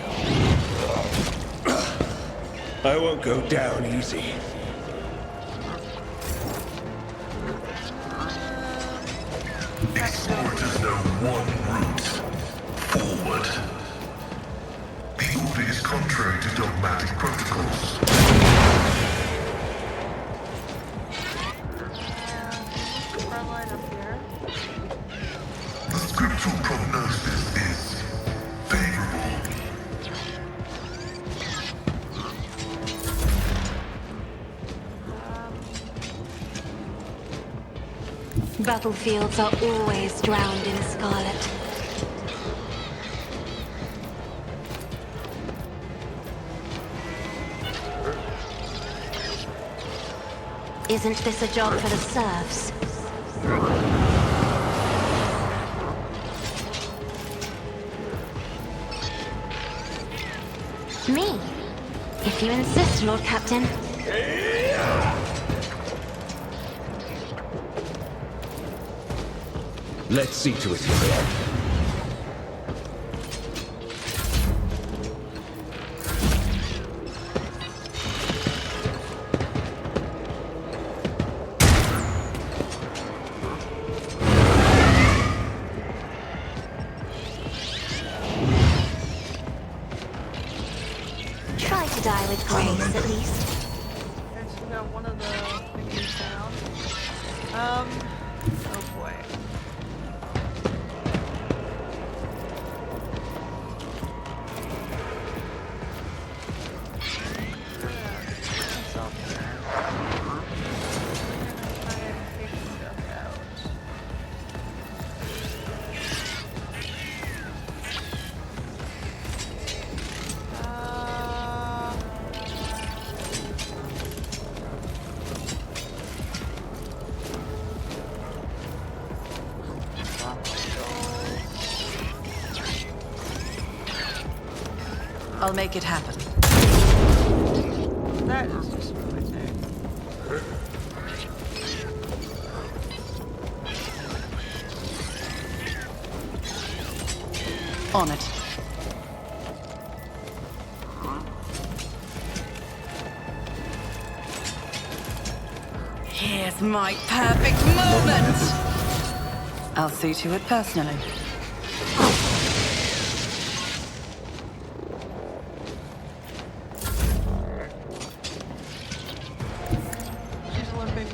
I won't go down easy. Explorers know one route. Forward. The order is contrary to dogmatic protocols. Front line up here. The scriptural prognosis is favorable. Battlefields are always drowned in scarlet. Isn't this a job for the serfs? Me? If you insist, Lord Captain. Let's see to it. Try to die with grace, at least. Okay, so we got one of the thingies down. Oh boy. I'll make it happen. That is just really sick. On it. Here's my perfect moment! I'll see to it personally. She's limping.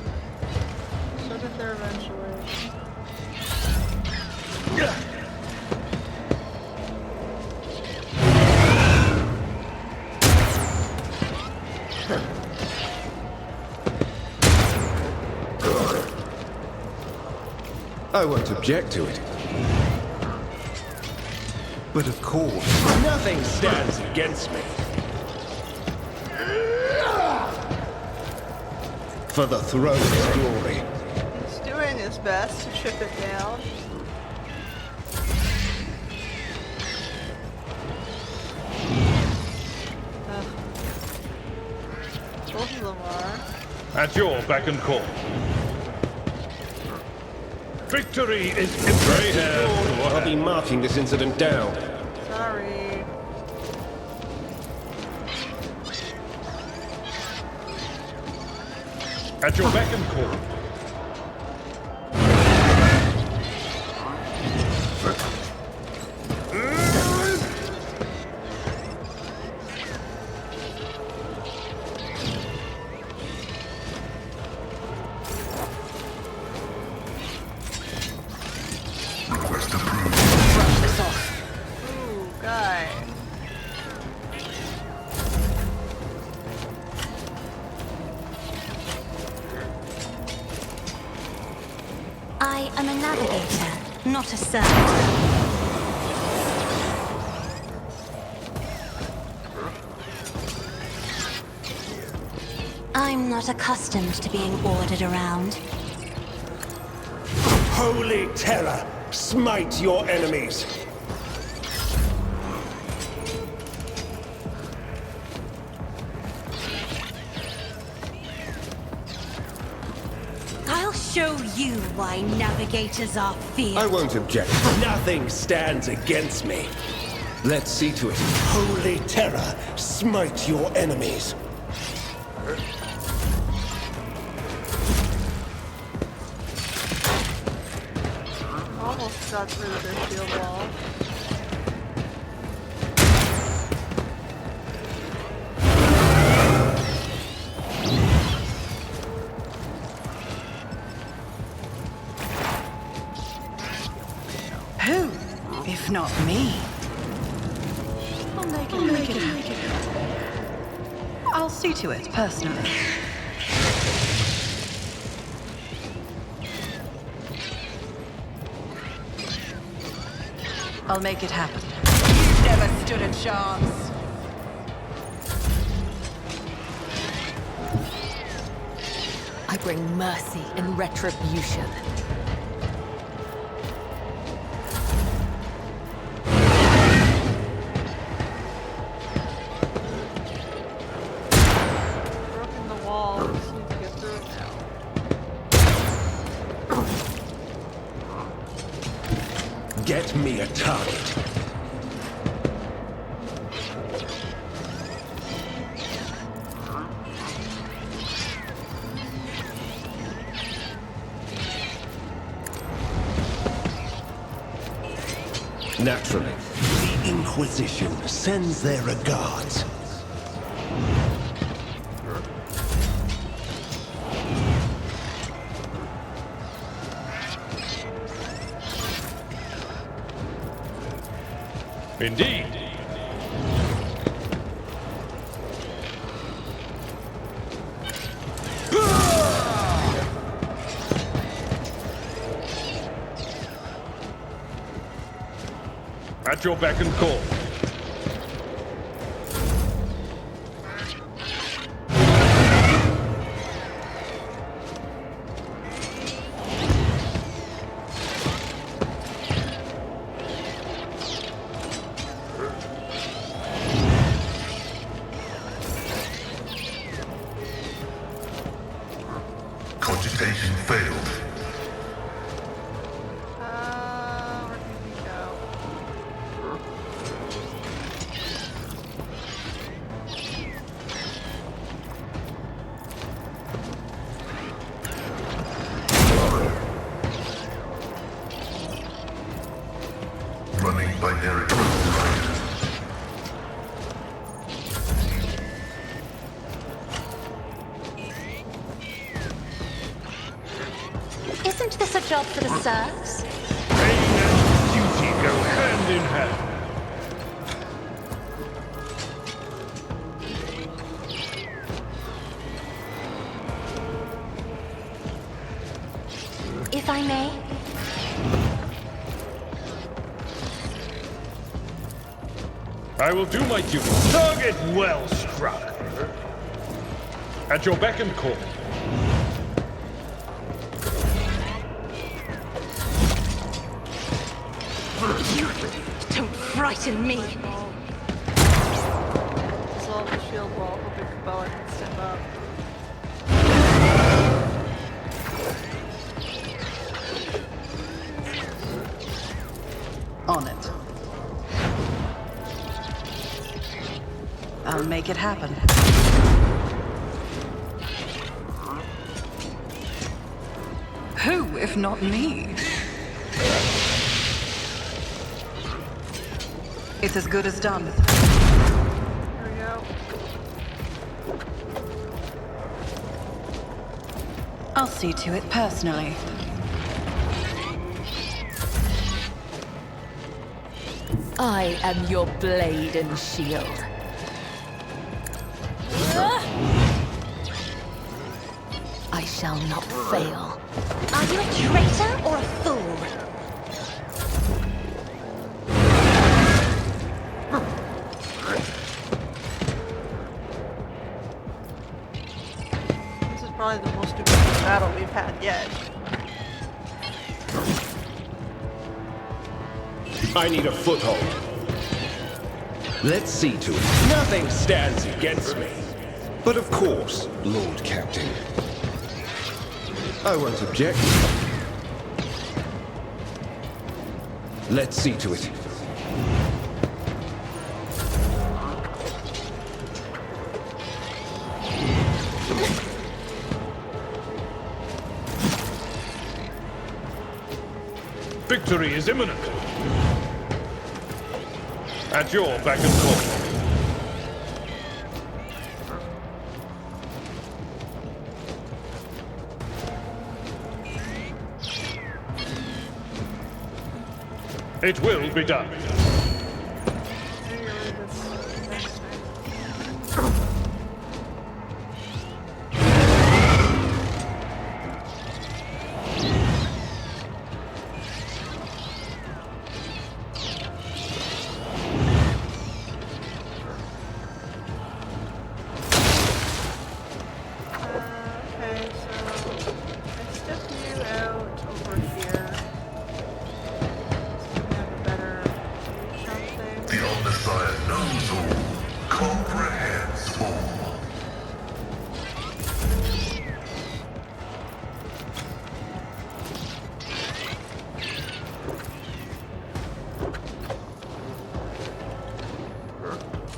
She'll get there eventually. I won't object to it. But of course, nothing stands against me. For the throne's glory. He's doing his best to chip it down. Both of them are. At your beck and call. Victory is in grey hair. I'll be marking this incident down. Sorry. At your beck and call. Request approved. Brush this off. Ooh, guy. I am a navigator, not a servant. I'm not accustomed to being ordered around. Holy terror! Smite your enemies! show you why navigators are feared. I won't object. Nothing stands against me. Let's see to it. Holy terror, smite your enemies. Almost got through their shield wall. Who, if not me? I'll make it happen. I'll see to it, personally. I'll make it happen. You never stood a chance. I bring mercy and retribution. Broken the wall. We just need to get through it now. Get me a target. Naturally, the Inquisition sends their regards. Indeed. At your beck and call. Cogitation failed. Where did we go? Running binary prototype. Isn't this a job for the serfs? Pain and duty go hand in hand. If I may? I will do my duty. Target well struck. At your beck and call. You don't frighten me. Dissolve the shield wall, hoping Cabela can step up. On it. I'll make it happen. Who, if not me? It's as good as done. Here we go. I'll see to it personally. I am your blade and shield. I shall not fail. Are you a traitor or a fool? This is probably the most important battle we've had yet. I need a foothold. Let's see to it. Nothing stands against me. But of course, Lord Captain. I won't object. Let's see to it. Victory is imminent. At your beck and call. It will be done.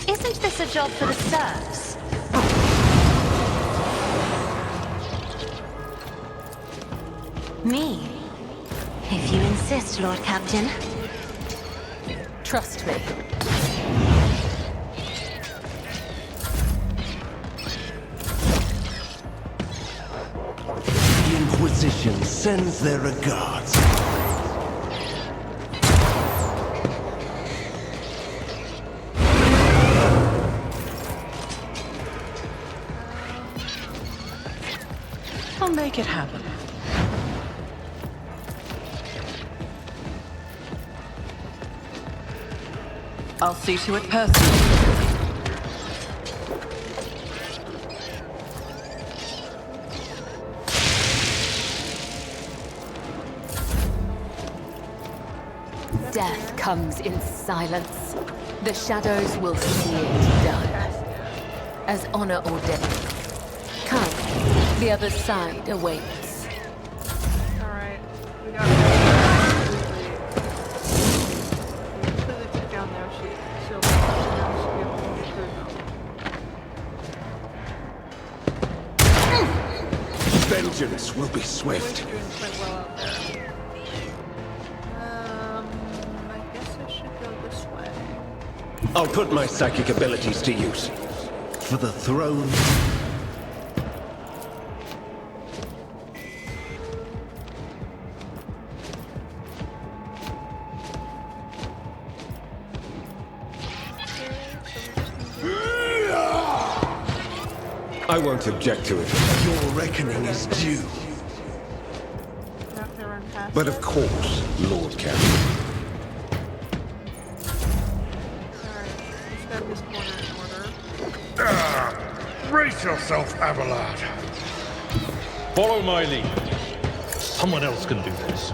Isn't this a job for the serfs? Me? If you insist, Lord Captain. Trust me. The Inquisition sends their regards. I'll make it happen. I'll see to it personally. Death comes in silence. The shadows will see it done. As honor ordained. Come, the other side awaits. Alright, we got completely took down their sheet. So now we should be able to get through them. Vengeance will be swift. We're doing quite well out there. I guess I should go this way. I'll put my psychic abilities to use. For the throne. I won't object to it. Your reckoning is due. Have to run past But it. of course, Lord Captain. Alright, let's get this corner in order. Brace yourself, Abelard. Follow my lead. Someone else can do this.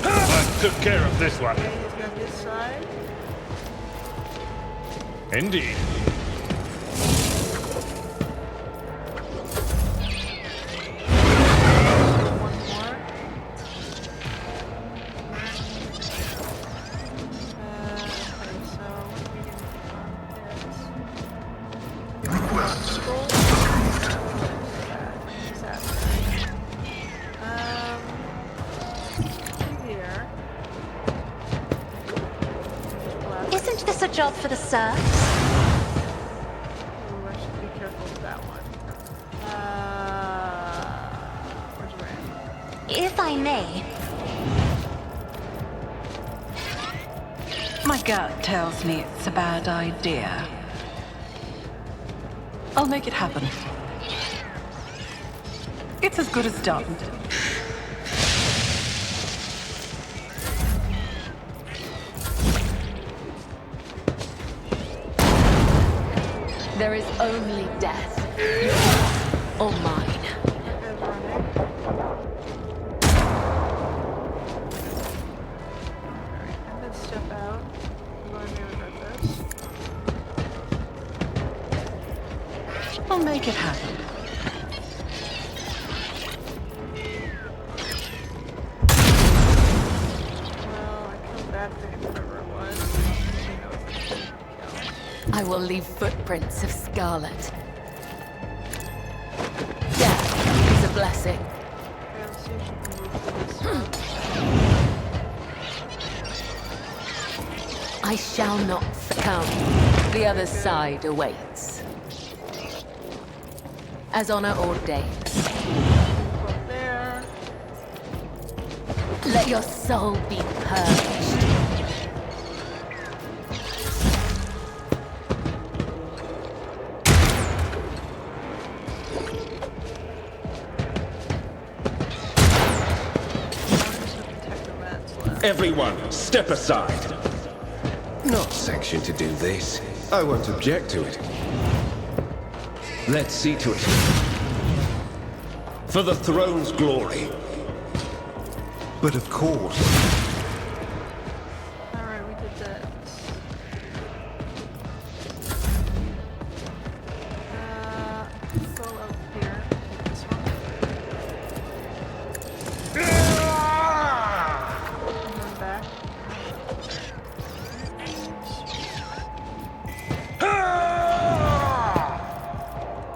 I took care of this one. Okay, he's got this side. Indeed. One more. Okay, so what do we do is... Requests Scroll. Here. Isn't this a job for the serfs? Ooh, I should be careful with that one. Where's Rand? If I may. My gut tells me it's a bad idea. I'll make it happen. It's as good as done. There is only death. Or mine. There's running. Alright, and then step out. I'm going to regret this. I'll make it happen. I will leave footprints of scarlet. Death is a blessing. Okay, let's see if she can move through this. I shall not succumb. The other side awaits. As honor ordains. Up there. Let your soul be purged. Everyone, step aside. Not sanctioned to do this. I won't object to it. Let's see to it. For the throne's glory. But of course. Alright, we did that. Go up here. Take this one. And then back.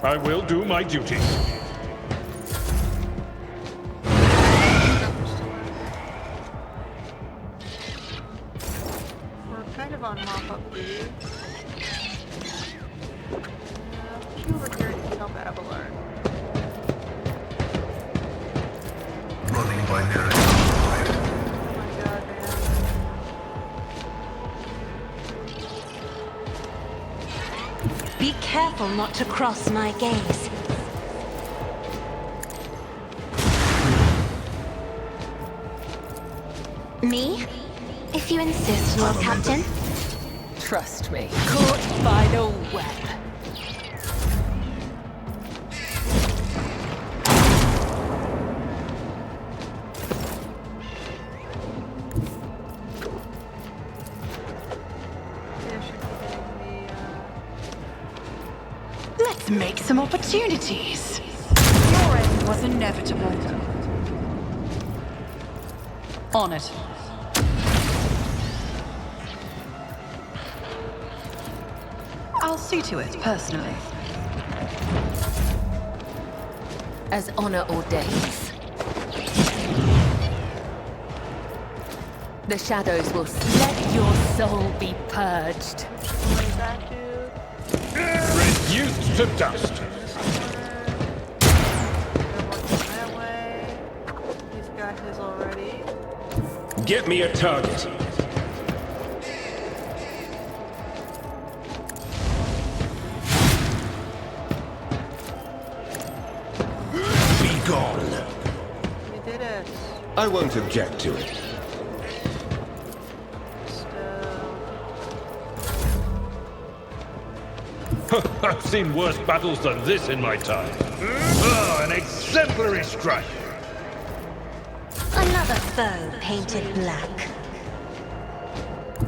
I will do my duty. We're kind of on mop-up duty. Push over here to help Abelard. Running by narrative. Oh my god, man. Be careful not to cross my gaze. Me? If you insist, Lord Captain. Trust me. Caught by the web. Yeah, should be getting Let's make some opportunities. Your end was inevitable. On it. I'll see to it, personally. As honor ordains. The shadows will let your soul be purged. what is that, dude? Reduced to dust. That way. He's got his already. Get me a target. Be gone. We did it. I won't object to it. I've seen worse battles than this in my time. Ah, an exemplary strike. Another foe painted black.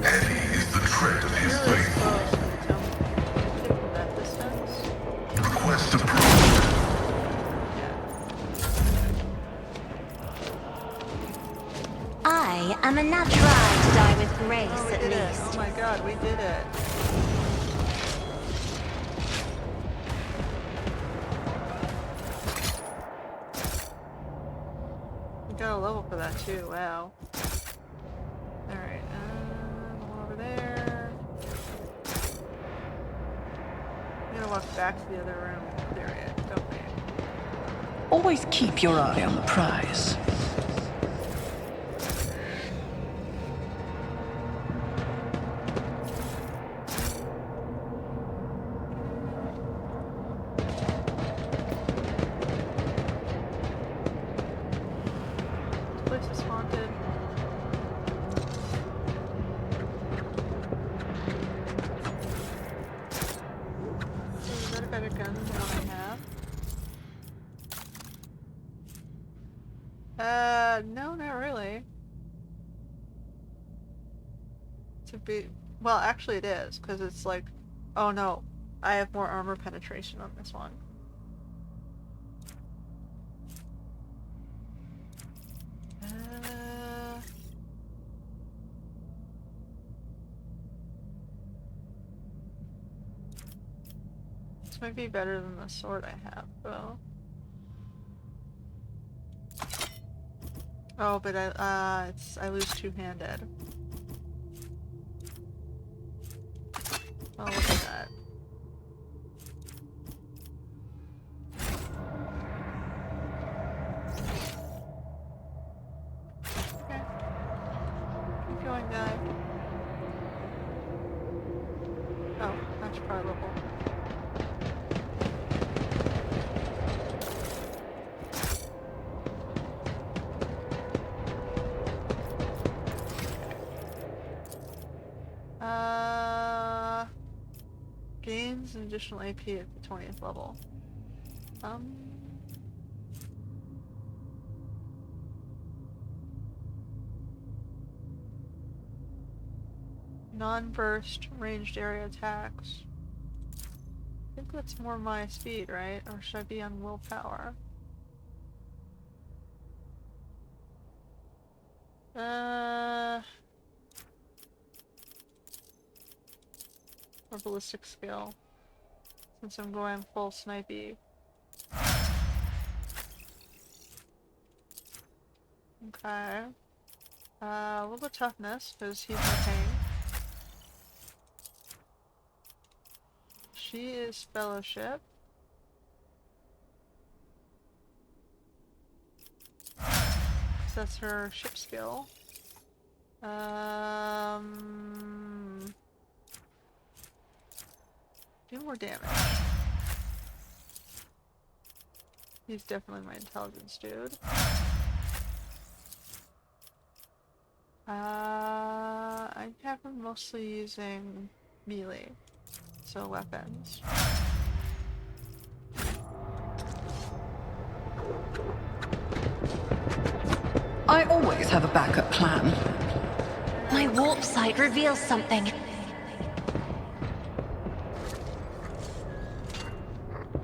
Eddie is the tread of his Really faith. close. Can you tell me from that distance? Request approved. I am a not tried to die with grace, Oh, we at did it. least. Oh my god, we did it. We got a level for that too, wow. Alright, one over there. We gotta walk back to the other room. Clear it, don't we? Always keep your eye on the prize. This place is haunted. Is that a better gun than the one I have? No, not really. To be, well, actually it is, because it's like, oh no, I have more armor penetration on this one. This might be better than the sword I have, though. Oh, but I lose two-handed. Oh, look at that. Okay. Keep going, guy. Oh, that's probably level. Gains an additional AP at the 20th level. Non-burst ranged area attacks. I think that's more my speed, right? Or should I be on willpower? Or ballistic skill. Since I'm going full snipey. Okay. A little bit toughness, because he's my pain. She is fellowship. So that's her ship skill. Do more damage. He's definitely my intelligence dude. I have him mostly using melee, so weapons. I always have a backup plan. My warp sight reveals something.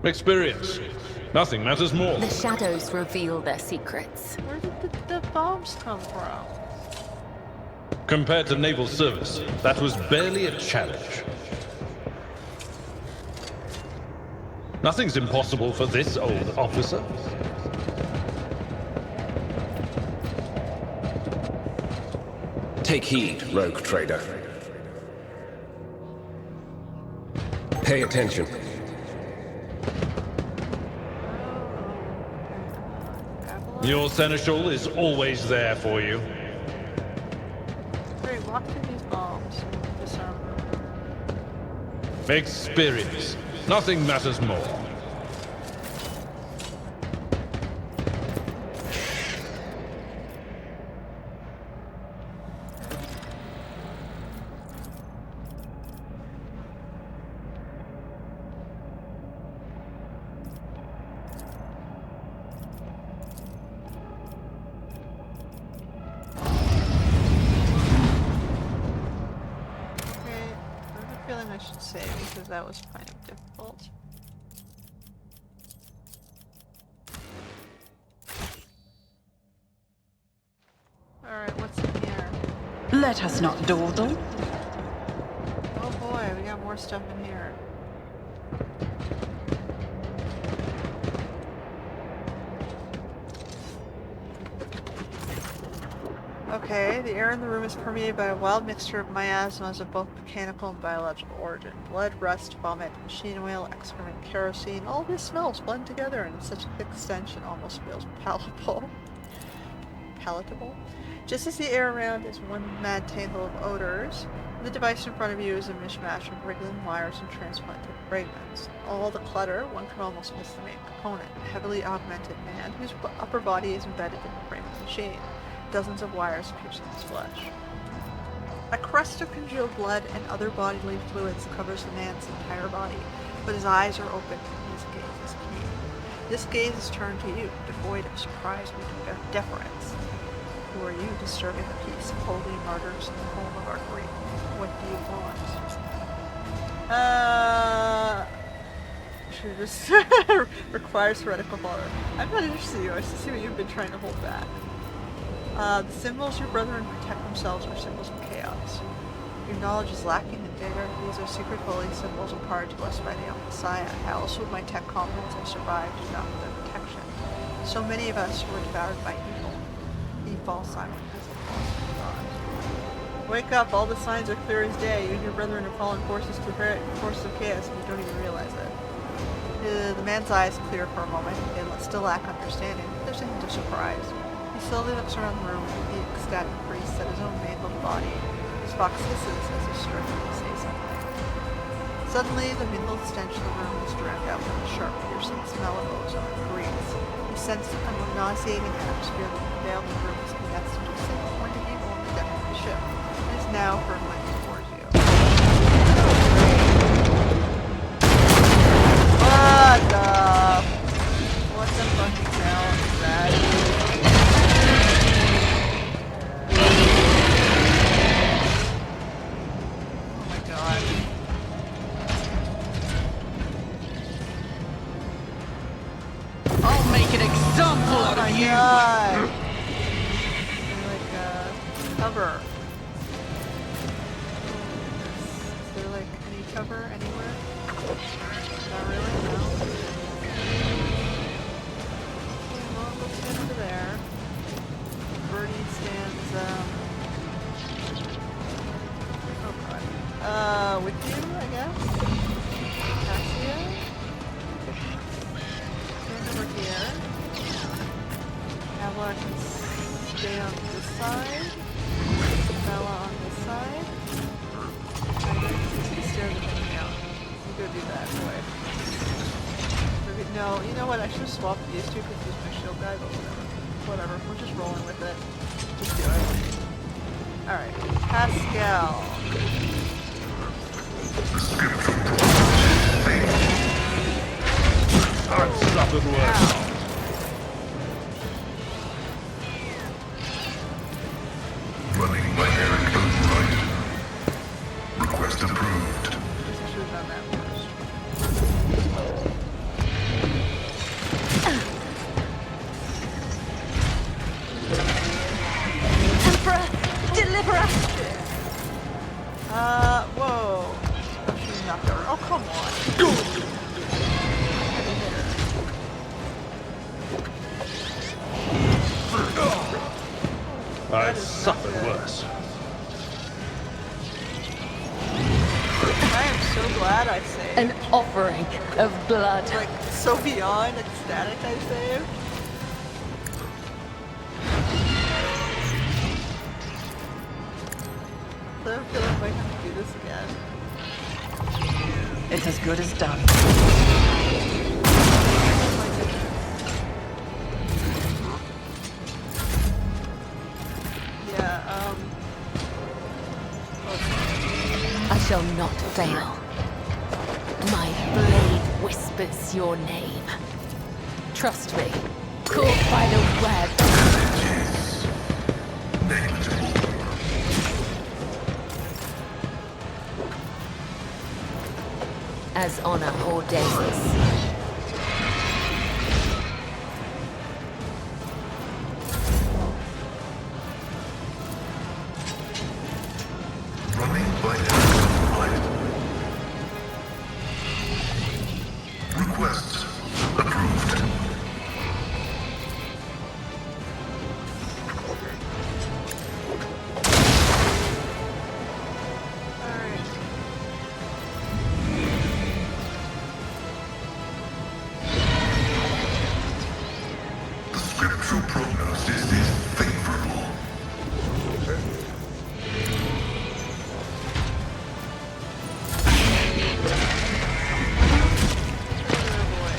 Experience. Nothing matters more. The shadows reveal their secrets. Where did the bombs come from? Compared to naval service, that was barely a challenge. Nothing's impossible for this old officer. Take heed, Rogue Trader. Pay attention. Your seneschal is always there for you. Great, walk through these bombs. Disarm them. Experience. Nothing matters more. That was kind of difficult. Alright, what's in here? Let us not dawdle. Oh boy, we got more stuff in here. Okay, the air in the room is permeated by a wild mixture of miasmas of both mechanical and biological origin. Blood, rust, vomit, machine oil, excrement, kerosene, all these smells blend together and in such a thick stench it almost feels palatable. Just as the air around is one mad tangle of odors, the device in front of you is a mishmash of wriggling wires and transplanted fragments. All the clutter, one could almost miss the main component, a heavily augmented man whose upper body is embedded in the frame of the machine. Dozens of wires piercing his flesh. A crust of congealed blood and other bodily fluids covers the man's entire body, but his eyes are open and his gaze is keen. This gaze is turned to you, devoid of surprise or deference. Who are you disturbing the peace of holy martyrs in the home of our grief? What do you want? Should just requires heretical horror. I'm not interested in you, I just see what you've been trying to hold back. The symbols your brethren protect themselves are symbols of chaos. Your knowledge is lacking in navigator. These are secret holy symbols imparted to us by the Messiah. How else would my tech competence have survived if not for their protection? So many of us were devoured by evil. He falls silent as he falls to God. Wake up, all the signs are clear as day. You and your brethren have fallen forces of chaos and you don't even realize it. The man's eyes clear for a moment. They still lack understanding. There's a hint of surprise. He slowly looks around the room with the ecstatic priest at his own made little body. His fox hisses as he struggles to say something. Suddenly, the mingled stench of the room is drowned out by the sharp, piercing smell of ozone and grease. He sensed a nauseating atmosphere that veiled the room as condensed into a single point of evil on the deck of the ship. It is now hurtling towards you. What the fucking hell is that? Oh my god. I'll make an example out of you! God. Cover. Is there like any cover anywhere? Not really, no. Well, let's get into there. Birdie stands, oh god. With you, I guess? Cassia? Stand over here. Avila can stay on this side. Bella on this side. Just stare the thing out. Go do that. Anyway. No, you know what? I should have swapped these two because he's my shield guy, but whatever. Whatever. We're just rolling with it. Just do it. Alright. Pascal. I've suffered worse. Running by Eric override. Request approved. I should have done that first. Emperor, deliver us! Whoa. Oh, she's knocked over. Oh, come on. I've suffered worse. I am so glad I saved. An offering of blood. Like, so beyond ecstatic I saved. I don't feel like I might have to do this again. It's as good as done. I shall not fail. My blade whispers your name. Trust me. Caught by the web. As honor ordains. Request approved. The scriptural prognosis is favorable.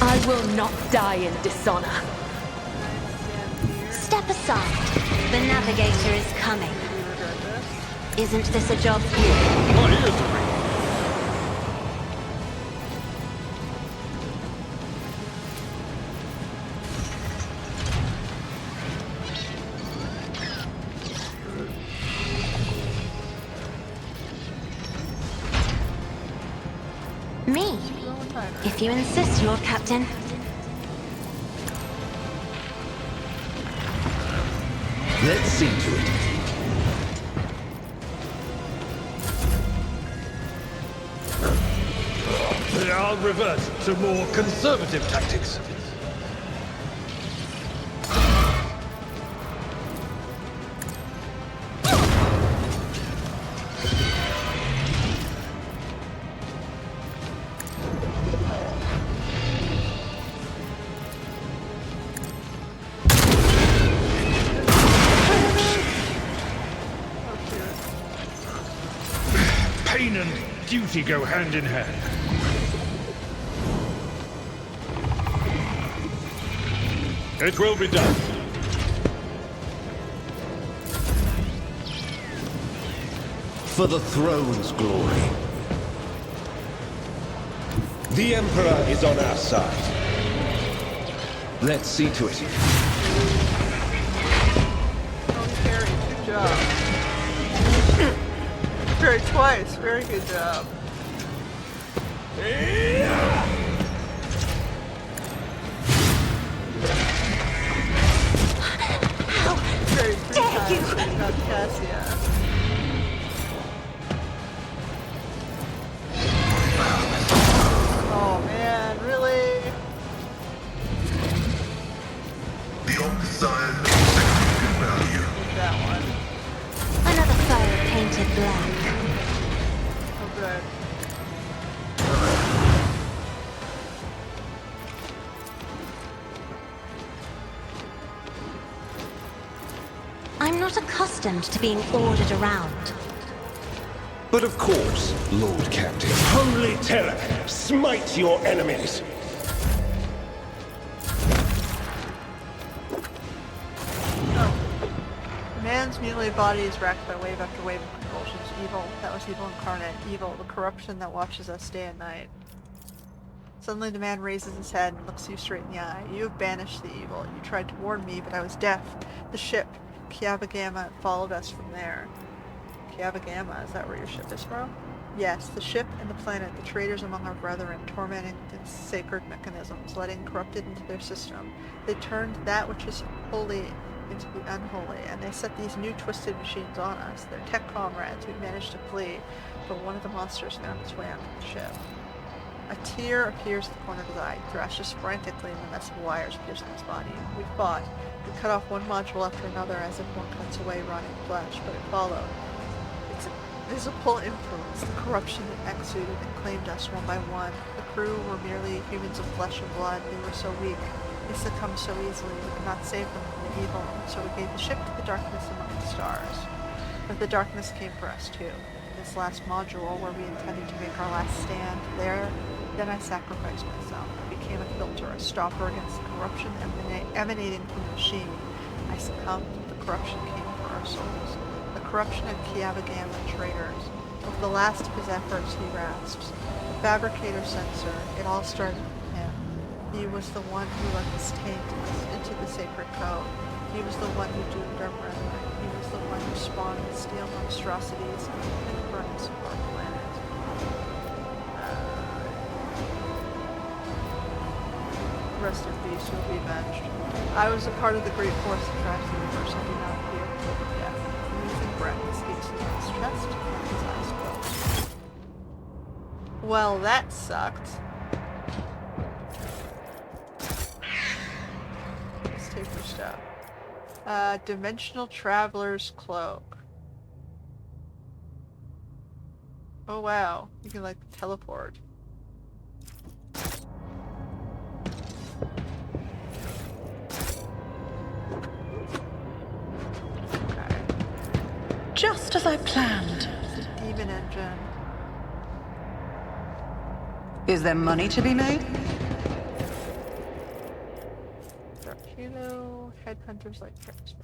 I will not die in dishonor. Step aside. The navigator is coming. Isn't this a job for you? My ears are ringing. Me? If you insist, Lord Captain. Let's see to it. I'll revert to more conservative tactics. Pain and duty go hand in hand. It will be done. For the throne's glory. The Emperor is on our side. Let's see to it. Oh, Carrie, good job. Carrie twice, very good job. Carrie, three times, you got Cassia. Oh man, really? The Omnissiah of significant value. That one. Another foe painted black. Oh good. I'm not accustomed to being ordered around. But of course, Lord Captain. Holy terror! Smite your enemies! The man's mutilated body is racked by wave after wave of convulsions. Evil. That was evil incarnate. Evil. The corruption that watches us day and night. Suddenly the man raises his head and looks you straight in the eye. You have banished the evil. You tried to warn me, but I was deaf. The ship, Kiavagama, followed us from there. Kiavagama, is that where your ship is from? Yes, the ship and the planet, the traitors among our brethren, tormenting the sacred mechanisms, letting corrupted into their system. They turned that which is holy into the unholy, and they set these new twisted machines on us. They're tech comrades. We managed to flee, but one of the monsters found its way onto the ship. A tear appears at the corner of his eye. He thrashes frantically in the mess of wires piercing his body. We fought. We cut off one module after another as if one cuts away rotting flesh, but it followed. Its visible influence, the corruption that exuded and claimed us one by one. The crew were merely humans of flesh and blood. They were so weak. They succumbed so easily. We could not save them from the evil, so we gave the ship to the darkness among the stars. But the darkness came for us too. This last module, where we intended to make our last stand, then I sacrificed myself. I became a filter, a stopper against the corruption emanating from the machine. I succumbed. The corruption came for our souls. The corruption of Kiavagama traitors. With the last of his efforts, he rasps. The fabricator sensor, it all started with him. He was the one who let us taint into the sacred code. He was the one who doomed our brethren. He was the one who spawned the steel monstrosities and the burdens of our planet. Rest in peace, you'll be avenged. I was a part of the great force that drives the universe. I do not fear death. The moving breath escapes his chest and his eyes closed. Well, that sucked. Let's take your stuff. Dimensional Traveler's Cloak. Oh wow, you can like teleport. Just as I planned. The demon engine. Is there money to be made? Kilo, headhunters like trips.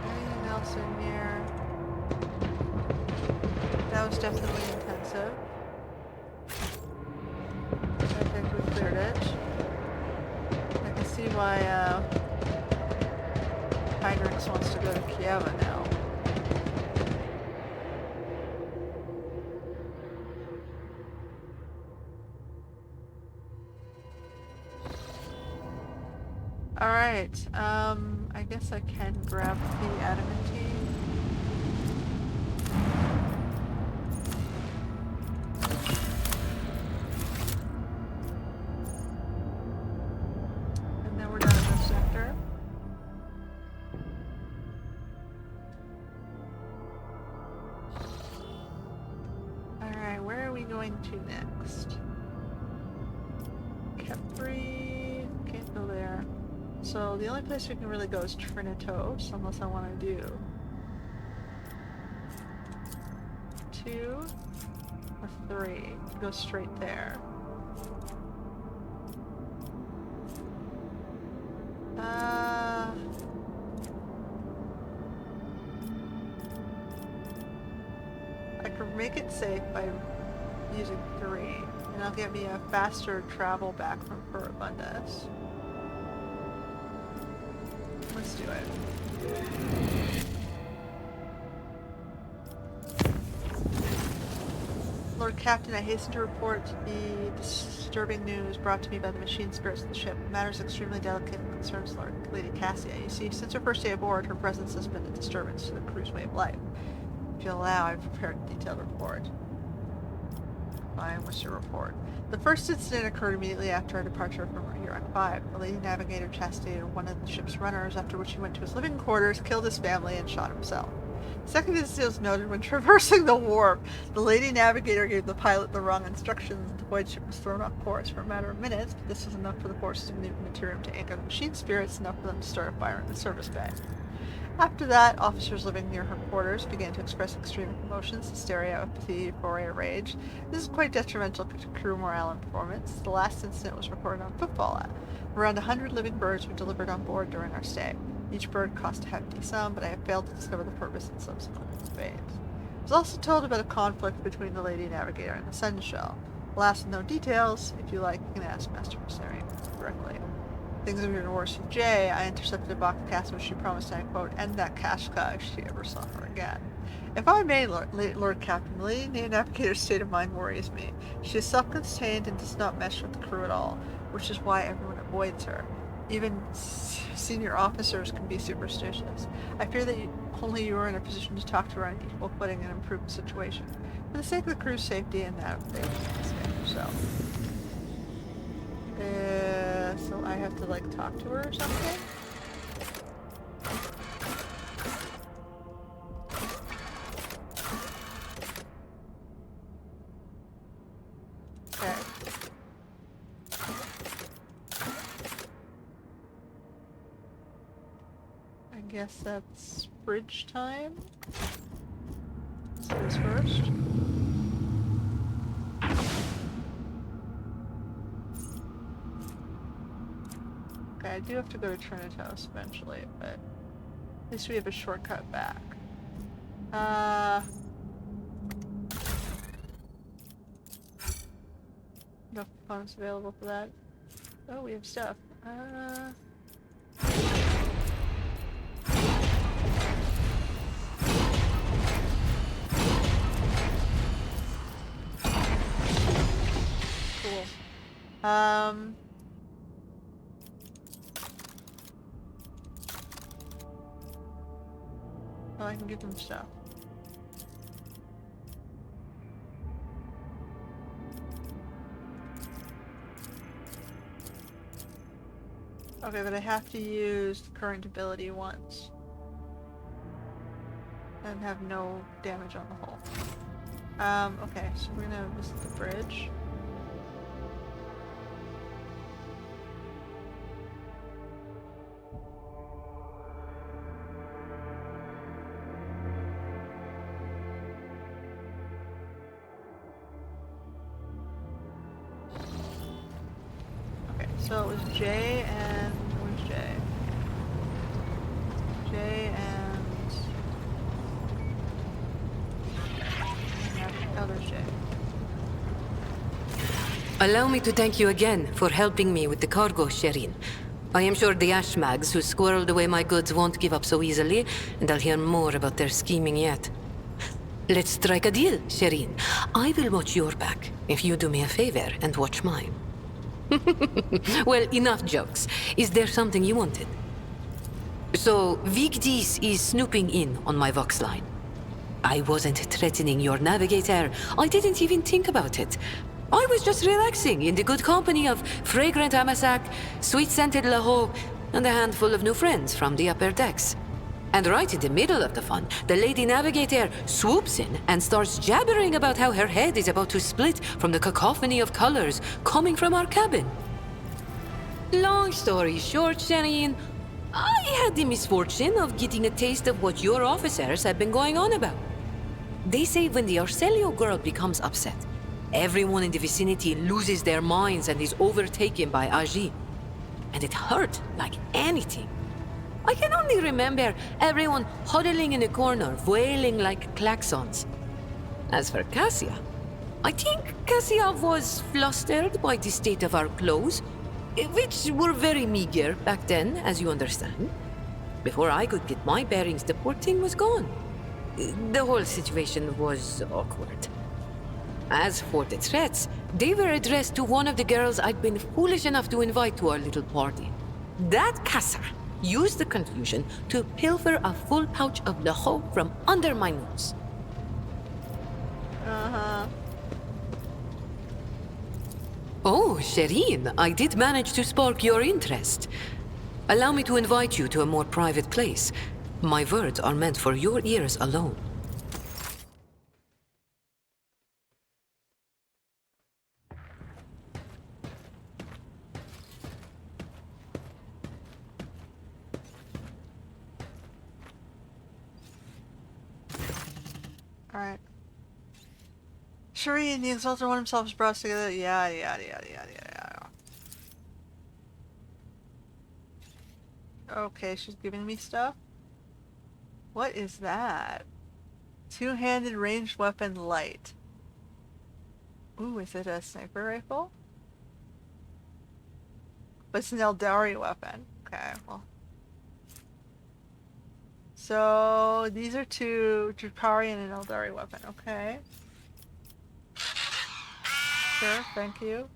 Anything else in here? That was definitely intensive. I think we cleared it. I can see why Heinrichs wants to go to Kieva now. Alright, I guess I can grab the adamantine. where are we going to next? Capri, can't go there. So the only place we can really go is Trinitos, unless I want to do 2 or 3. Go straight there. I could make it safe by using 3, and that'll get me a faster travel back from Furibundus. Let's do it. Lord Captain, I hasten to report the disturbing news brought to me by the machine spirits of the ship. The matter is extremely delicate and concerns Lady Cassia. You see, since her first day aboard, her presence has been a disturbance to the crew's way of life. If you'll allow, I've prepared a detailed report. Fine, what's your report? The first incident occurred immediately after our departure from Huron 5. The Lady Navigator chastised one of the ship's runners, after which he went to his living quarters, killed his family, and shot himself. Second incident was noted when traversing the warp. The Lady Navigator gave the pilot the wrong instructions, and the void ship was thrown off course for a matter of minutes, but this was enough for the forces of Materium to anchor the machine spirits, enough for them to start a fire in the service bay. After that, officers living near her quarters began to express extreme emotions, hysteria, apathy, euphoria, rage. This is quite detrimental to crew morale and performance. The last incident was recorded on Football App. Around 100 living birds were delivered on board during our stay. Each bird cost a hefty sum, but I have failed to discover the purpose in subsequent spades. I was also told about a conflict between the Lady Navigator and the Sunshell. Alas, no details. If you like, you can ask Master Viserion directly. Things have been worse with Jay. I intercepted a box of cash which she promised, and I quote, end that Kashka if she ever saw her again. If I may, Lord Captain, the Lady Navigator's state of mind worries me. She is self-contained and does not mesh with the crew at all, which is why everyone avoids her. Even senior officers can be superstitious. I fear that only you are in a position to talk to her on equal footing and improve the situation. For the sake of the crew's safety and that of yourself. So I have to, like, talk to her or something? Okay. I guess that's bridge time. Let's do this first. Okay, I do have to go to Trinitos eventually, but at least we have a shortcut back. No components available for that. Oh, we have stuff. Cool. Oh, I can give them stuff. Okay, but I have to use the current ability once. And have no damage on the hull. Okay, so we're gonna visit the bridge. So it was Jay and... where's Jay? Jay and... oh, there's Jay. Allow me to thank you again for helping me with the cargo, Sherin. I am sure the Ashmags who squirreled away my goods won't give up so easily, and I'll hear more about their scheming yet. Let's strike a deal, Sherin. I will watch your back, if you do me a favor and watch mine. Well, enough jokes. Is there something you wanted? So, Vigdis is snooping in on my Vox line. I wasn't threatening your navigator. I didn't even think about it. I was just relaxing in the good company of fragrant Amasak, sweet-scented Laho, and a handful of new friends from the upper decks. And right in the middle of the fun, the lady navigator swoops in and starts jabbering about how her head is about to split from the cacophony of colors coming from our cabin. Long story short, Shanian, I had the misfortune of getting a taste of what your officers have been going on about. They say when the Arcelio girl becomes upset, everyone in the vicinity loses their minds and is overtaken by Agi. And it hurt like anything. I can only remember everyone huddling in a corner, wailing like klaxons. As for Cassia, I think Cassia was flustered by the state of our clothes, which were very meager back then, as you understand. Before I could get my bearings, the poor thing was gone. The whole situation was awkward. As for the threats, they were addressed to one of the girls I'd been foolish enough to invite to our little party. That Casa used the confusion to pilfer a full pouch of Laho from under my nose. Oh, Shireen, I did manage to spark your interest. Allow me to invite you to a more private place. My words are meant for your ears alone. Alright. Shireen, the Exalted One himself is brought together. Yada yada yada yada yada. Okay, she's giving me stuff. What is that? Two-handed ranged weapon light. Ooh, is it a sniper rifle? But it's an Eldari weapon. Okay, well. So, these are two Drukari and an Eldari weapon, okay. Sure, thank you.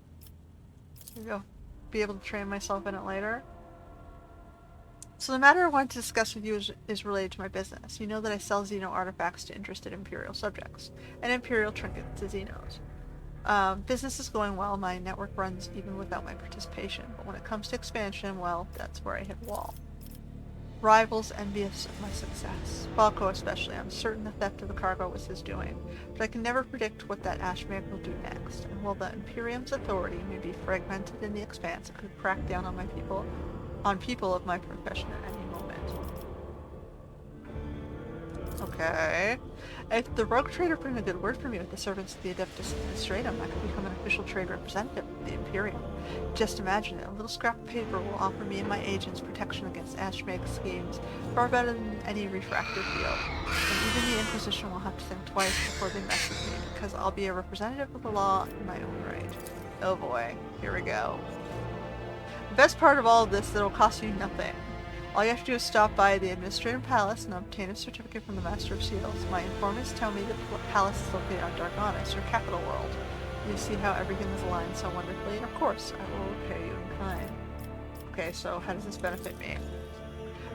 Maybe I'll be able to train myself in it later. So the matter I want to discuss with you is related to my business. You know that I sell xeno artifacts to interested Imperial subjects, and Imperial trinkets to xenos. Business is going well, my network runs even without my participation, but when it comes to expansion, well, that's where I hit a wall. Rivals envious of my success. Balco especially. I'm certain the theft of the cargo was his doing, but I can never predict what that Ashmag will do next, and while the Imperium's authority may be fragmented in the expanse, it could crack down on people of my profession at any moment. Okay. If the Rogue Trader put in a good word for me with the servants of the Adeptus Administratum, I could become an official trade representative of the Imperium. Just imagine it. A little scrap of paper will offer me and my agents protection against Ashmag schemes, far better than any refracted field. And even the Inquisition will have to think twice before they mess with me, because I'll be a representative of the law in my own right. Oh boy. Here we go. The best part of all of this, that it'll cost you nothing. All you have to do is stop by the Administrative Palace and obtain a certificate from the Master of Seals. My informants tell me that the palace is located on Dargonis, your capital world. You see how everything is aligned so wonderfully, and of course, I will repay you in kind. Okay, so how does this benefit me?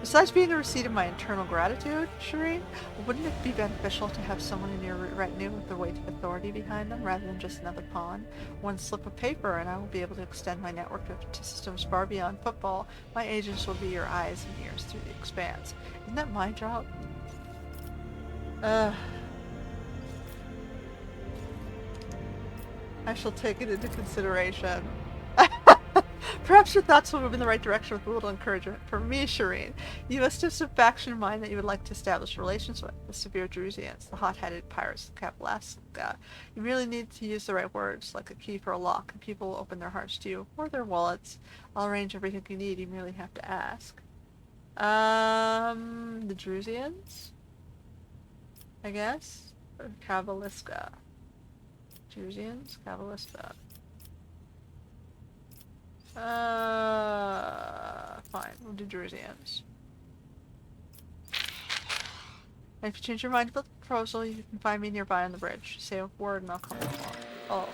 Besides being a receipt of my internal gratitude, Shireen, wouldn't it be beneficial to have someone in your retinue with the weight of authority behind them, rather than just another pawn? One slip of paper, and I will be able to extend my network to systems far beyond football. My agents will be your eyes and ears through the expanse. Isn't that my job? I shall take it into consideration. Perhaps your thoughts will move in the right direction with a little encouragement. For me, Shireen, you must have some faction in mind that you would like to establish relations with. The severe Drusians, the hot-headed pirates of Kapalaska. You really need to use the right words, like a key for a lock, and people will open their hearts to you, or their wallets. I'll arrange everything you need, you merely have to ask. The Drusians? I guess? Or Kabaliska? Drusians? Kabaliska. Fine, we'll do Drusians. And if you change your mind about the proposal, you can find me nearby on the bridge. Say a word and I'll come along. Oh.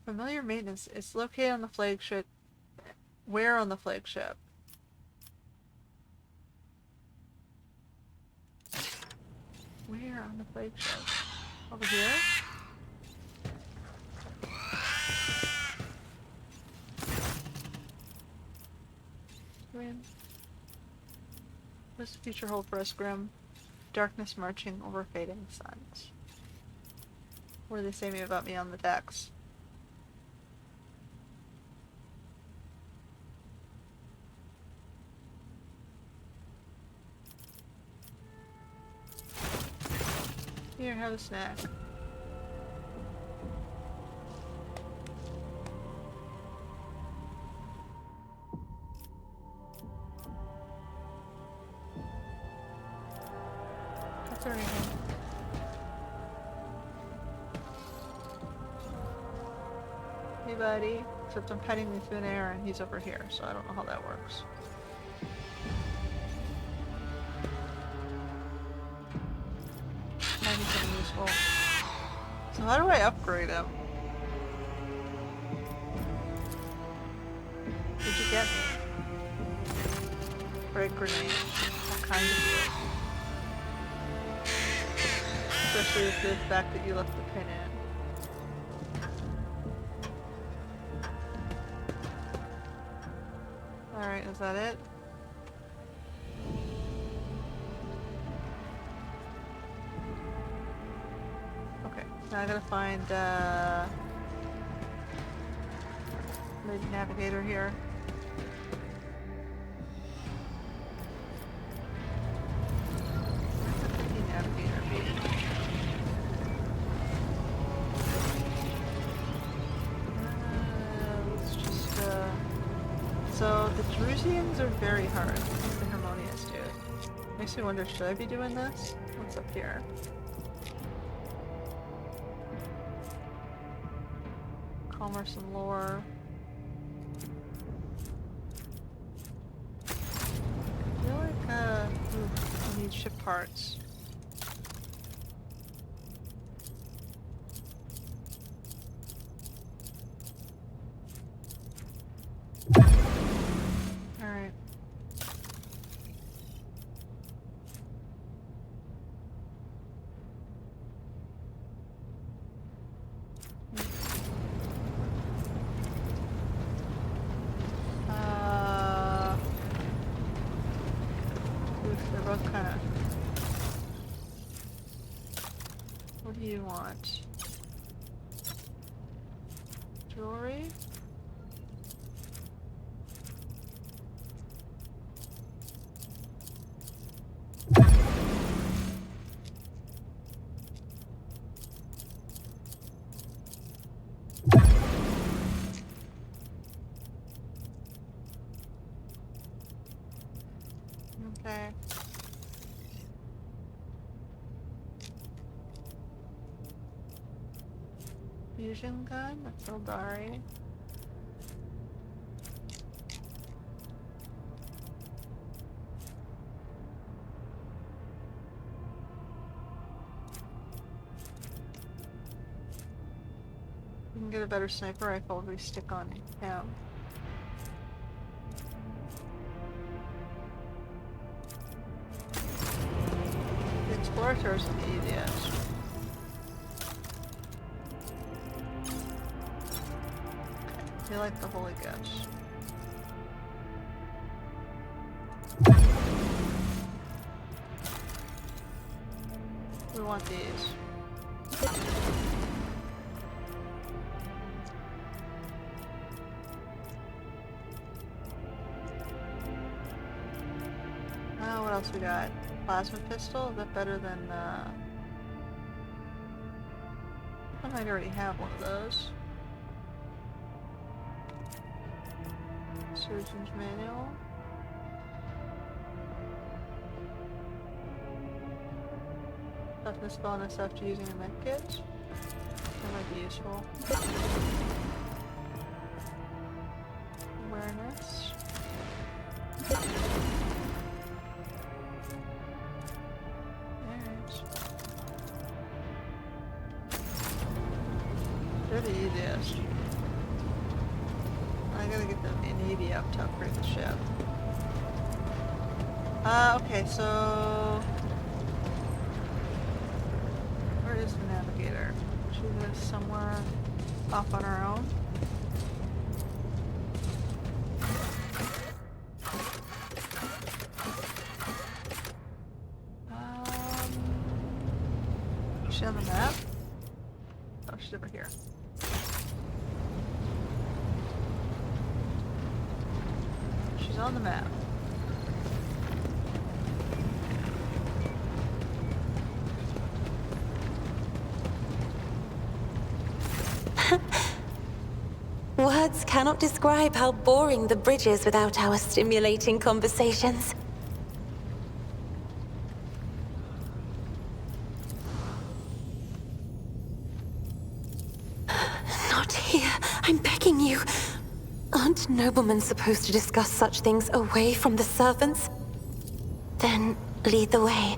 Familiar maintenance. It's located on the flagship. Where on the flagship? Where on the flagship? Over here? does the future hold for us, Grim? Darkness marching over fading suns. What do they say about me on the decks? Here, have a snack. Is there anything? Hey buddy, except I'm petting the thin air and he's over here, so I don't know how that works. Anything useful. So how do I upgrade him? What'd you get me? Break grenade. What kind of you? Especially with the fact that you left the pin in. Alright, is that it? Okay, now I gotta find the navigator here. Where's the navigator be? Let's just so the Drusians are very hard. The Harmonious dude. Makes me wonder, should I be doing this? What's up here? Commerce and lore. I feel like, I need ship parts. Alright. They're both kind of... What do you want? Jewelry? Okay. Fusion gun? That's Eldari. You can get a better sniper rifle if we stick on him. The Explorators are the easiest. Okay, they like the holy gifts. We want these. What else we got? Plasma pistol? Is that better than, I might already have one of those. Surgeon's manual. Toughness bonus after using a medkit. That might be useful. Awareness. They're the easiest. I gotta get the Navy up to upgrade the ship. Okay, so... Where is the navigator? She lives somewhere off on her own. map. Oh, she's over here. She's on the map. Words cannot describe how boring the bridge is without our stimulating conversations. Not here. I'm begging you. Aren't noblemen supposed to discuss such things away from the servants? Then lead the way.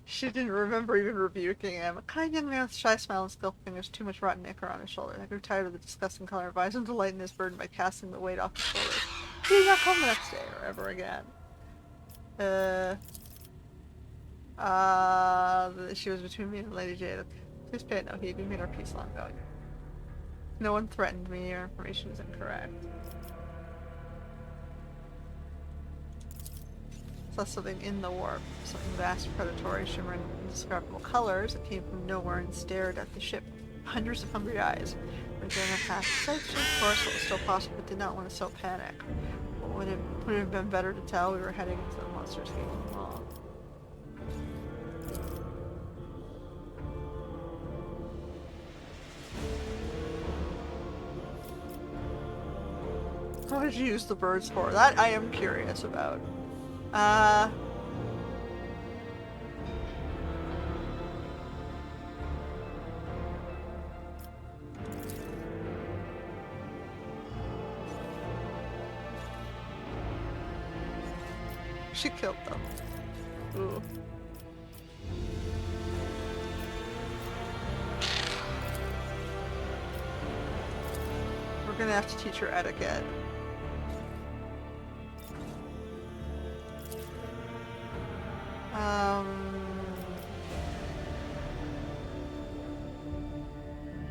She didn't remember even rebuking him. A kind young man with shy smile and skillful fingers, too much rotten ichor on his shoulder. I grew tired of the disgusting color, advised him to lighten his burden by casting the weight off his shoulders. He did not come the next day or ever again. She was between me and Lady Jade. Please pay it no heed. We made our peace long ago. No one threatened me. Your information is incorrect. Saw something in the warp, something vast, predatory, shimmering, indescribable colors that came from nowhere and stared at the ship. Hundreds of hungry eyes. We're going to pass the sight, of course, what was still possible, but did not want to so panic. Would it have been better to tell we were heading into the monster's gaping maw? What did you use the birds for? That I am curious about. She killed them. Ooh. We're gonna have to teach her etiquette.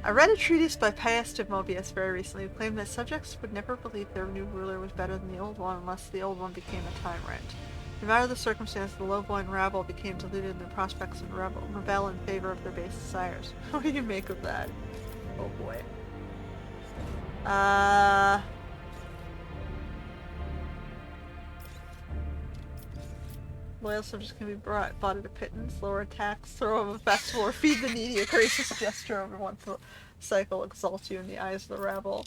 I read a treatise by Pius de Mobius very recently who claimed that subjects would never believe their new ruler was better than the old one unless the old one became a tyrant. No matter the circumstance, the low-born rabble became deluded in their prospects and rebel in favor of their base desires. What do you make of that? Oh boy. Loyal subjects can be bought at a pittance, lower tax, throw of a festival, or feed the needy. A gracious gesture over once a cycle exalts you in the eyes of the rabble.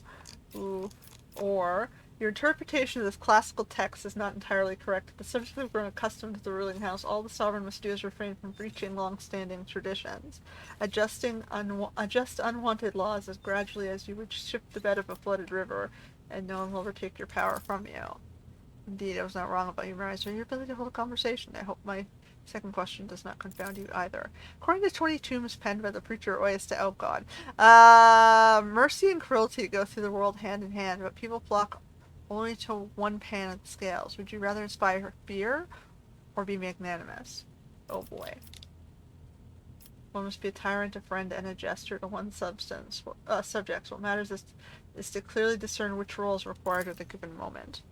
Ooh. Or, your interpretation of this classical text is not entirely correct. The subjects have grown accustomed to the ruling house. All the sovereign must do is refrain from breaching long-standing traditions. Adjust unwanted laws as gradually as you would shift the bed of a flooded river, and no one will overtake your power from you. Indeed, I was not wrong about your memories or your ability to hold a conversation. I hope my second question does not confound you either. According to 20 tombs penned by the preacher Oyas to Oh God, mercy and cruelty go through the world hand in hand, but people flock only to one pan of the scales. Would you rather inspire fear or be magnanimous? Oh boy. One must be a tyrant, a friend, and a jester to one's subjects. What matters is to clearly discern which role is required at a given moment.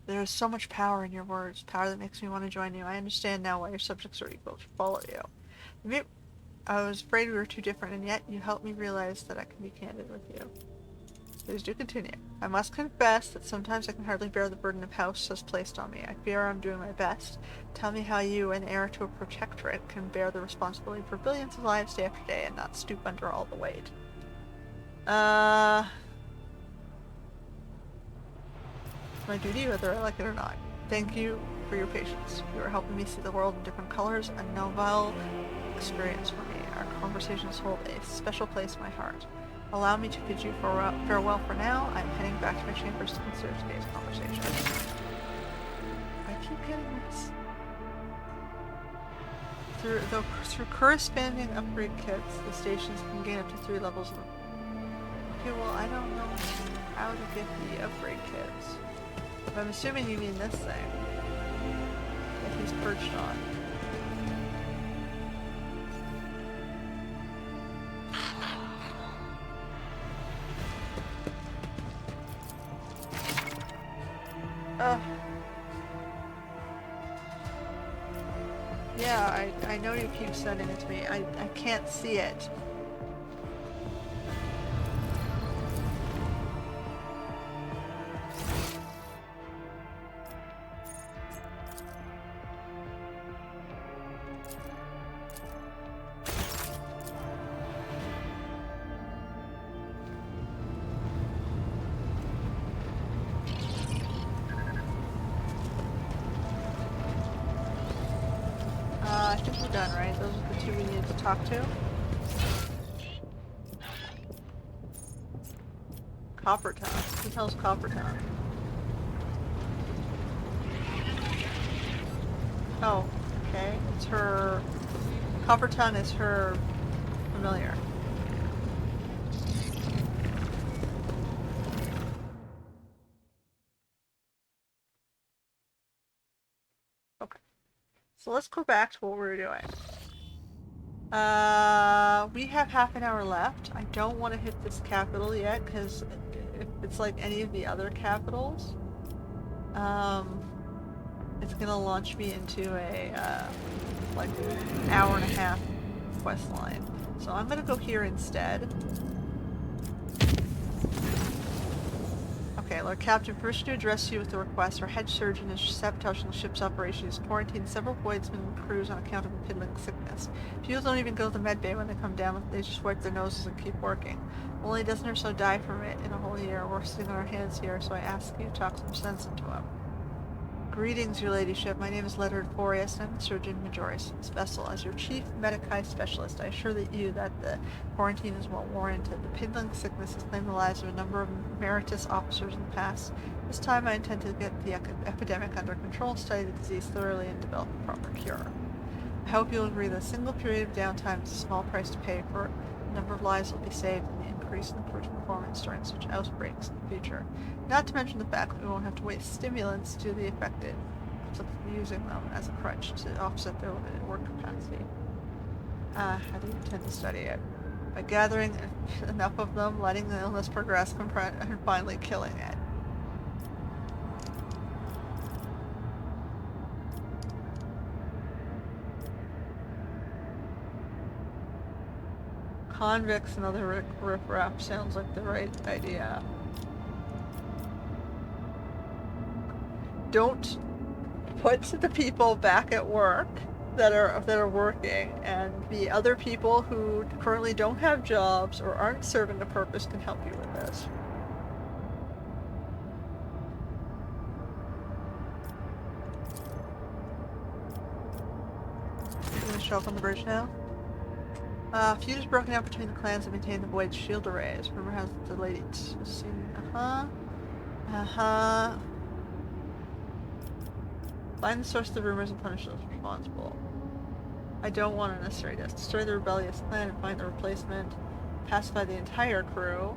There is so much power in your words, power that makes me want to join you. I understand now why your subjects are equal to follow you. I was afraid we were too different, and yet you helped me realize that I can be candid with you. Please do continue. I must confess that sometimes I can hardly bear the burden of house has placed on me. I fear I'm doing my best. Tell me how you, an heir to a protectorate, can bear the responsibility for billions of lives day after day and not stoop under all the weight. My duty, whether I like it or not. Thank you for your patience. You are helping me see the world in different colors, a novel experience for me. Our conversations hold a special place in my heart. Allow me to bid you farewell for now. I'm heading back to my chambers to consider today's conversation. I keep getting this. Through corresponding upgrade kits, the stations can gain up to 3 levels of... Okay, well, I don't know how to get the upgrade kits. But I'm assuming you mean this thing that he's perched on. Yeah, I know you keep sending it to me. I can't see it. I think we're done, right? Those are the two we need to talk to. Copperton. Who the hell's Copperton? Oh, okay. It's her... Copperton is her familiar. Okay. So let's go back to what we were doing. We have half an hour left. I don't want to hit this capital yet, because if it's like any of the other capitals, it's gonna launch me into a, like, an hour and a half quest line. So I'm gonna go here instead. Okay, Lord Captain, permission to address you with a request. Our head surgeon is sabotaging the ship's operations. He's quarantined several voidsmen and crews on account of a piddling sickness. People don't even go to the med bay when they come down. They just wipe their noses and keep working. Only a dozen or so die from it in a whole year. We're sitting on our hands here, so I ask you to talk some sense into them. Greetings, your ladyship. My name is Leonard Boreas, and I'm the Surgeon Majoris of this vessel. As your chief medici specialist, I assure you that the quarantine is well warranted. The piddling sickness has claimed the lives of a number of emeritus officers in the past. This time I intend to get the epidemic under control, study the disease thoroughly, and develop a proper cure. I hope you'll agree that a single period of downtime is a small price to pay for the number of lives will be saved and the increase in the crew's performance during such outbreaks in the future. Not to mention the fact that we won't have to waste stimulants to the affected, simply using them as a crutch to offset their limited work capacity. How do you intend to study it? By gathering enough of them, letting the illness progress, and finally killing it. Convicts and other riffraff sounds like the right idea. Don't put the people back at work that are working, and the other people who currently don't have jobs or aren't serving a purpose can help you with this. You gonna show up on the bridge now? Feud is broken out between the clans that maintain the Void's shield arrays. Rumor has the lady seen. Find the source of the rumors and punish those responsible. I don't want a necessary death. Destroy the rebellious clan and find a replacement. Pacify the entire crew.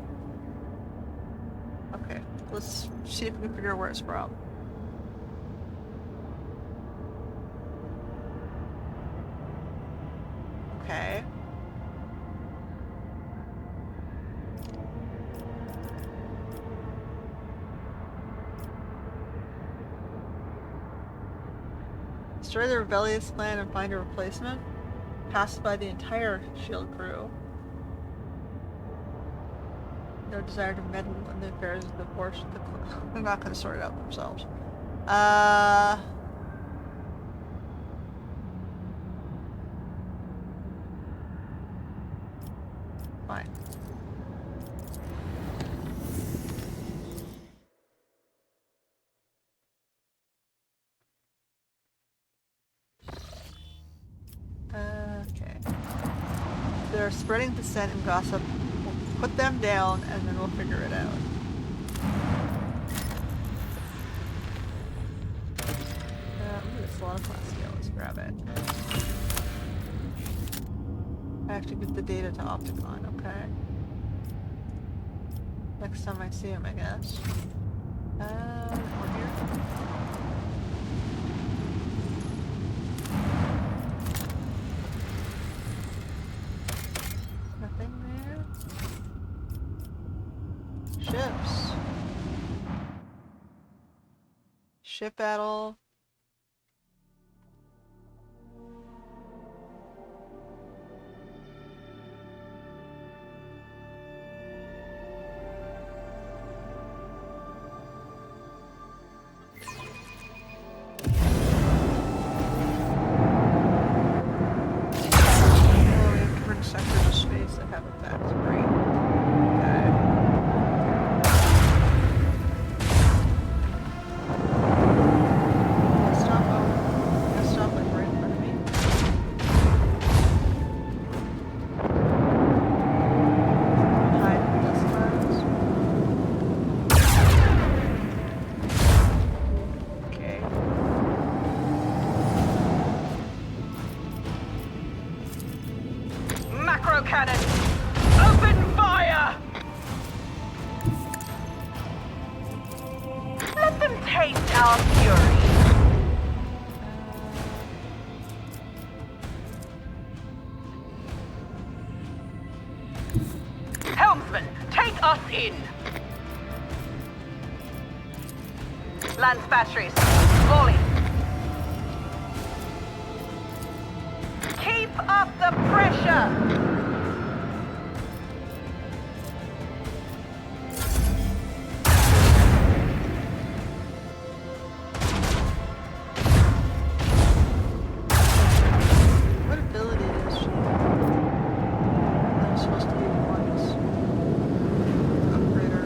Okay, let's see if we can figure out where it's from. Okay. Destroy the rebellious clan and find a replacement. Pacify the entire shield crew. No desire to meddle in the affairs of the force. They're not going to sort it out themselves. Fine. Okay. They're spreading dissent and gossip. We'll put them down and then we'll figure it out. Ooh, there's a lot of plastic. Let's grab it. I have to get the data to Opticon, okay. Next time I see him, I guess. We're here. Nothing there. Ships. Ship battle. Sectors of space that have effects. Great. Okay. Stop like right in front of me. Hide in the dust clouds. Okay. Macro cannon! Open fire! Let them taste our fury. Helmsman, take us in! Lance batteries, volley. Keep up the pressure! What ability is she? That was supposed to be one's upgrader.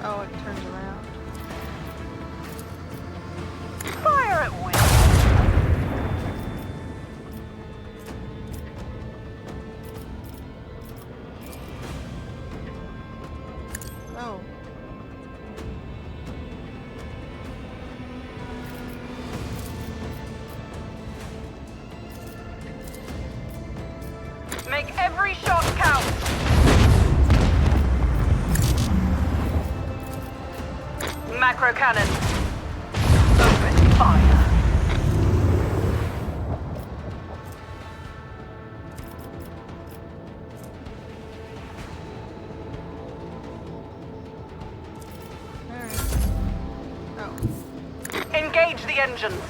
Oh, it turns around. Fire at will! Oh. Make every shot count! Macro cannon. Open fire. Engage the engines.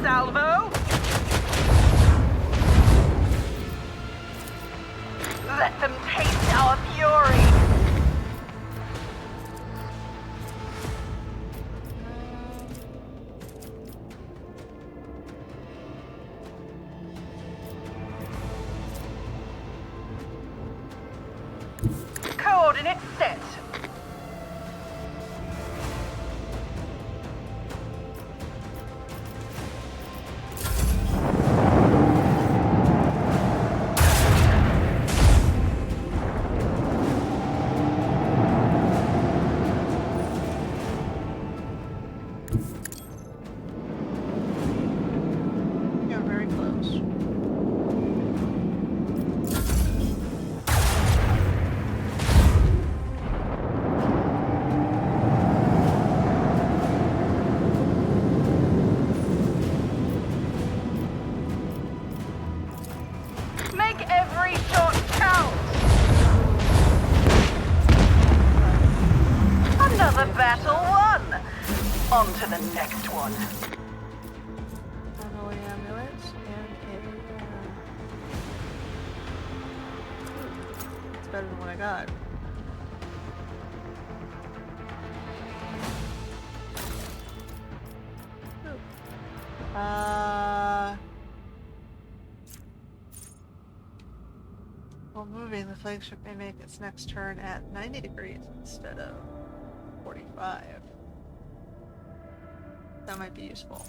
Salvo. Let them taste our fury. Coordinates set. You're very close. Make every shot count. Another battle won. On to the next one. Unholy amulets and it's better than what I got. While moving, the flagship may make its next turn at 90 degrees instead of 45. That might be useful.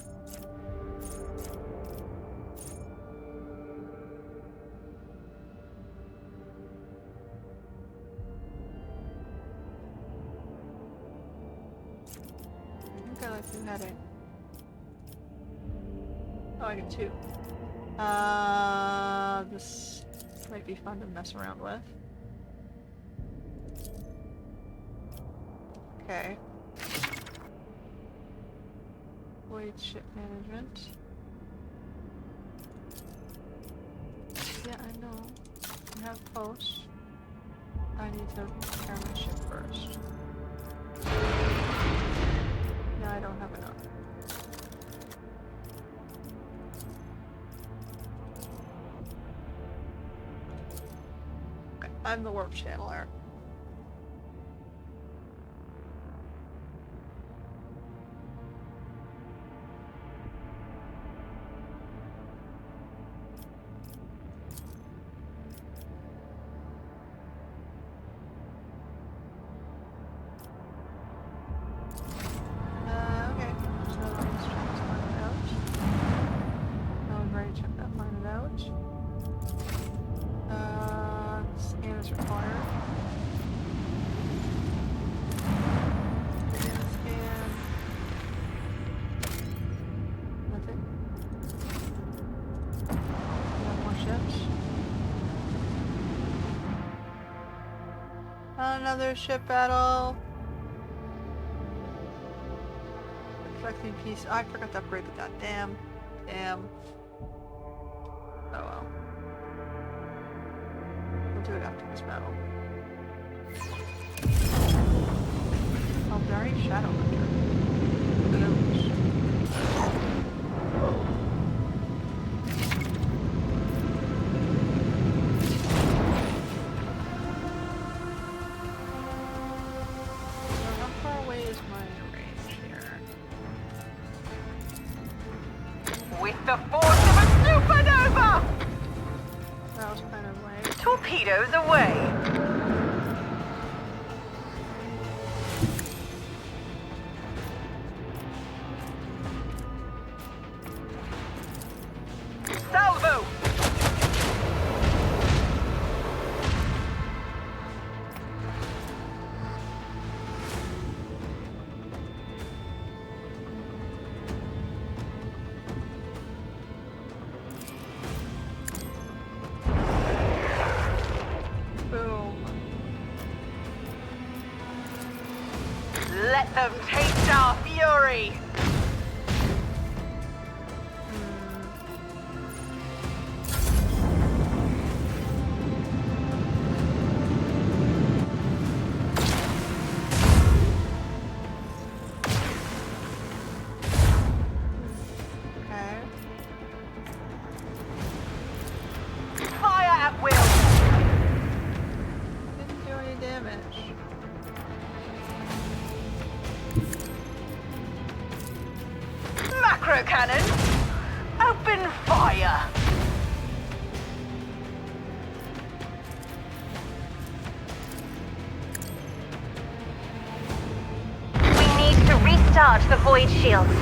I think I like the heading. Oh, I get 2. This might be fun to mess around with. Okay. Void ship management. Yeah, I know. I have posts. I need to prepare my ship first. No, I don't have enough. Okay, I'm the warp channeler. Another ship battle. Collecting piece. I forgot to upgrade with that. Damn. Damn. Oh well. We'll do it after this battle. Oh, very Shadow Hunter. Look at those. The force of a supernova! That was kind of lame. Torpedoes away! Salvo! Let them taste our fury! Okay. Fire at will! Didn't do any damage. Macro cannon! Open fire! We need to restart the void shields.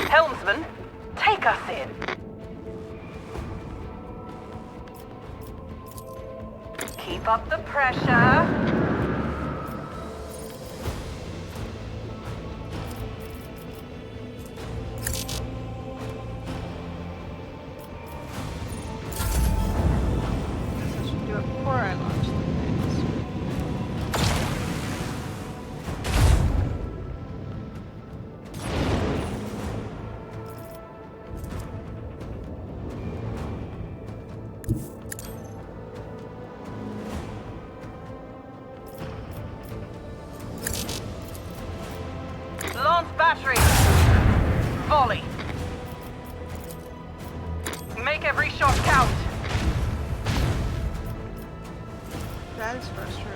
Helmsman, take us in. Keep up the pressure. I should do it before I launch the things. battery! Volley! Make every shot count! That is frustrating.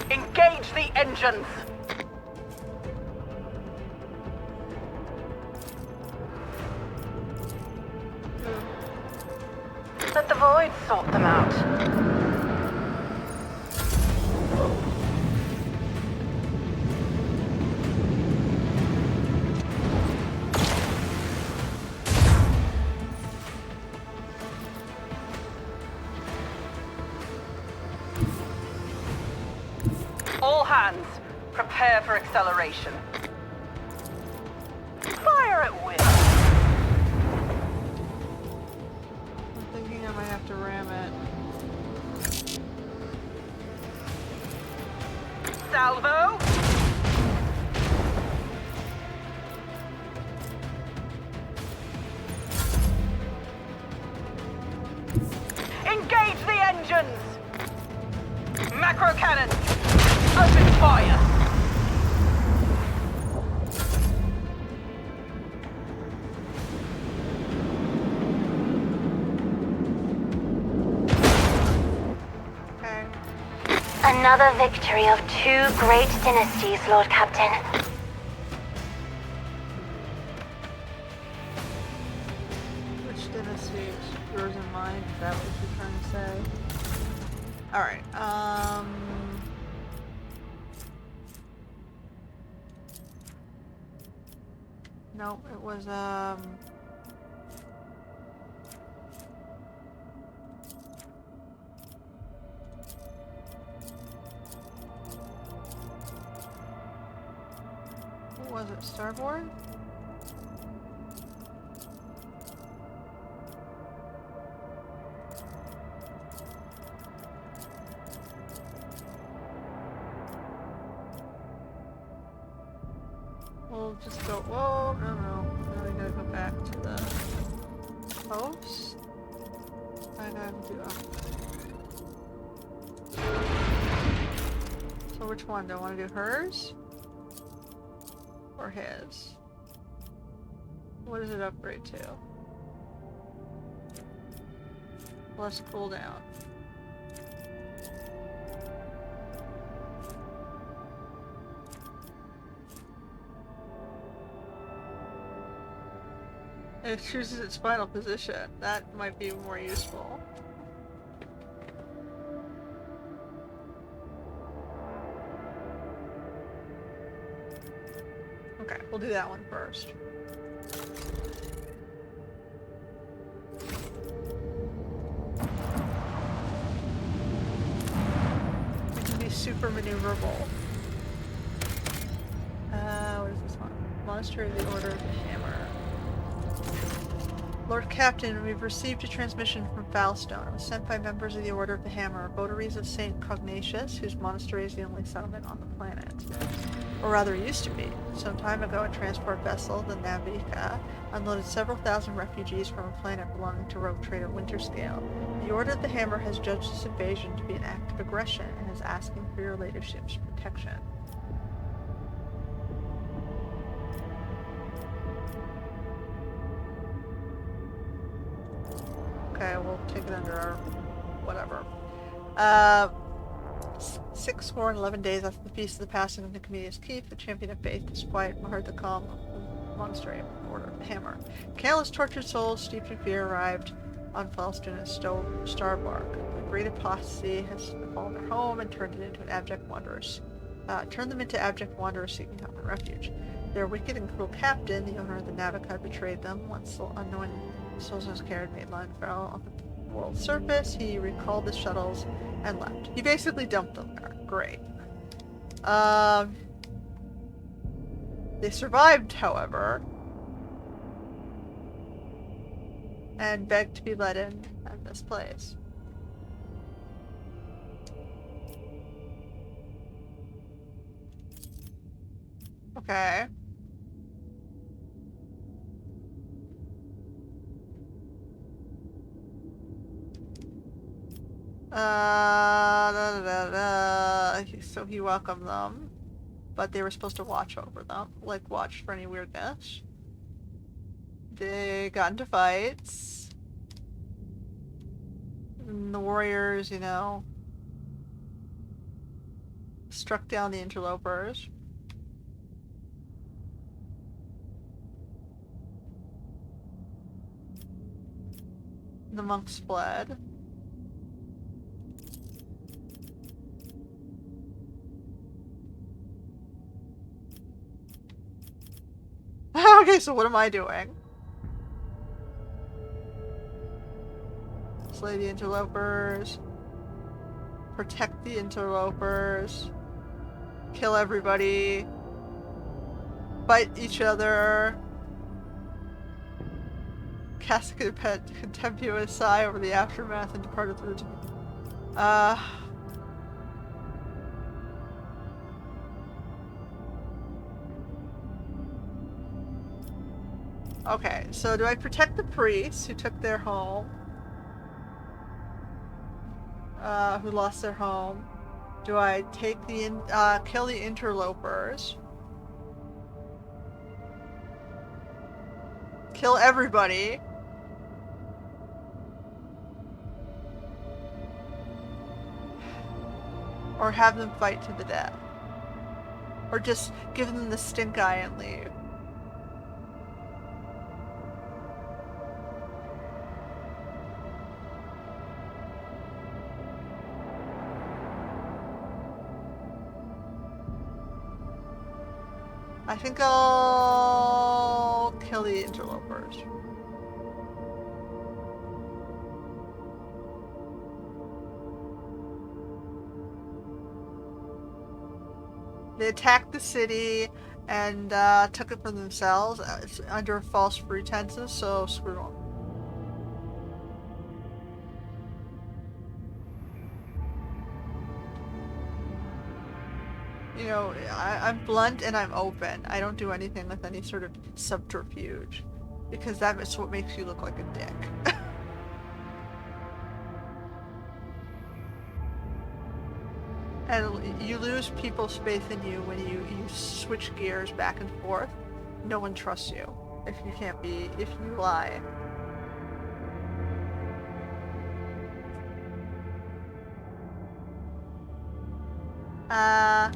Engage the engines! Let the void sort them out. All hands, prepare for acceleration. Fire at will. I'm thinking I might have to ram it. Salvo. Engage the engines. Macro cannon. Open fire! Okay. Another victory of 2 great dynasties, Lord Captain. Which dynasty? Yours and mine? Is that what you're trying to say? Alright, no, it was, what was it, Starboard? We'll just go, whoa, no, now we gotta go back to the post. I gotta do So which one? Do I want to do hers? Or his? What does it upgrade to? Less cooldown. It chooses its final position. That might be more useful. Okay, we'll do that one first. It can be super maneuverable. What is this one? Monastery of the Order of the Hammer. Lord Captain, we've received a transmission from Foulstone. It was sent by members of the Order of the Hammer, votaries of St. Cognatius, whose monastery is the only settlement on the planet. Or rather, it used to be. Some time ago, a transport vessel, the navigator, unloaded several thousand refugees from a planet belonging to Rogue Trader Winterscale. The Order of the Hammer has judged this invasion to be an act of aggression and is asking for your ladyship's protection. Okay, we'll take it under our whatever. 6 score and 11 days after the feast of the passing of Nicomedius Keith, the champion of faith, despite heard the calm of the monastery of the Order of the Hammer. Countless tortured souls, steeped in fear, arrived on Falston and Starbark. The great apostasy has befallen their home and turned them into abject wanderers seeking common refuge. Their wicked and cruel captain, the owner of the Navica, betrayed them. Once the unknowing souls in his care had made landfall on the world's surface, he recalled the shuttles and left. He basically dumped them there. Great. They survived, however, and begged to be let in this place. Okay. So he welcomed them, but they were supposed to watch over them, like watch for any weirdness. They got into fights. And the warriors, you know, struck down the interlopers. The monks fled. Okay, so what am I doing? Slay the interlopers. Protect the interlopers. Kill everybody. Fight each other. Cast a contemptuous sigh over the aftermath and departed through the Okay, so do I protect the priests who took their home? Who lost their home? Do I take the kill the interlopers? Kill everybody? Or have them fight to the death? Or just give them the stink eye and leave? I think I'll kill the interlopers. They attacked the city and took it for themselves under false pretenses, so screw them. You know, I'm blunt and I'm open. I don't do anything with any sort of subterfuge, because that's what makes you look like a dick. And you lose people's faith in you when you switch gears back and forth. No one trusts you if you lie. I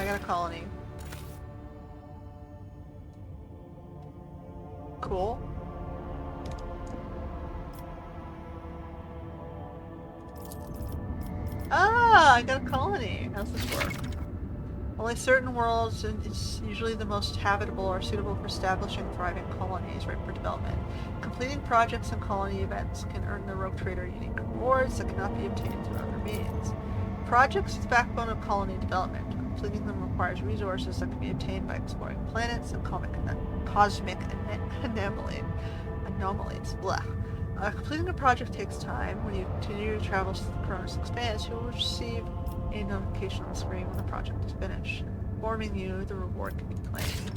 got a colony. Cool. I got a colony. How's this work? Only certain worlds, and it's usually the most habitable, are suitable for establishing thriving colonies ripe for development. Completing projects and colony events can earn the Rogue Trader unique rewards that cannot be obtained through other means. Projects is the backbone of colony development. Completing them requires resources that can be obtained by exploring planets and cosmic anomalies. Blah. Completing a project takes time. When you continue to travel to the Cronus Expanse, you will receive a notification on the screen when the project is finished, informing you the reward can be claimed.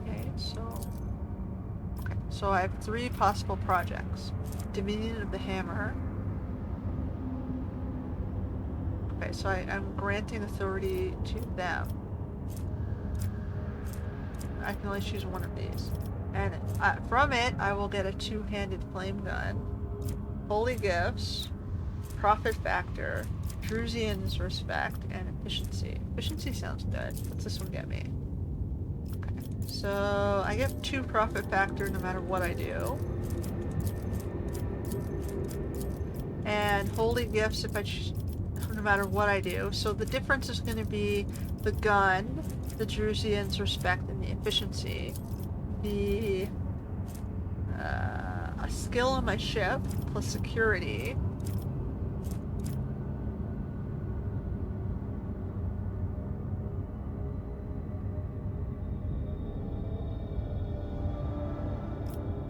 Okay, so I have 3 possible projects. Dominion of the Hammer. Okay, so I'm granting authority to them. I can only choose one of these. And from it, I will get a 2-handed flame gun, holy gifts, profit factor, Drusian's respect, and efficiency. Efficiency sounds good. What's this one get me? Okay, so I get 2 profit factor no matter what I do. And holy gifts if I no matter what I do. So the difference is going to be the gun, the Drusian's respect, and the efficiency. A skill on my ship plus security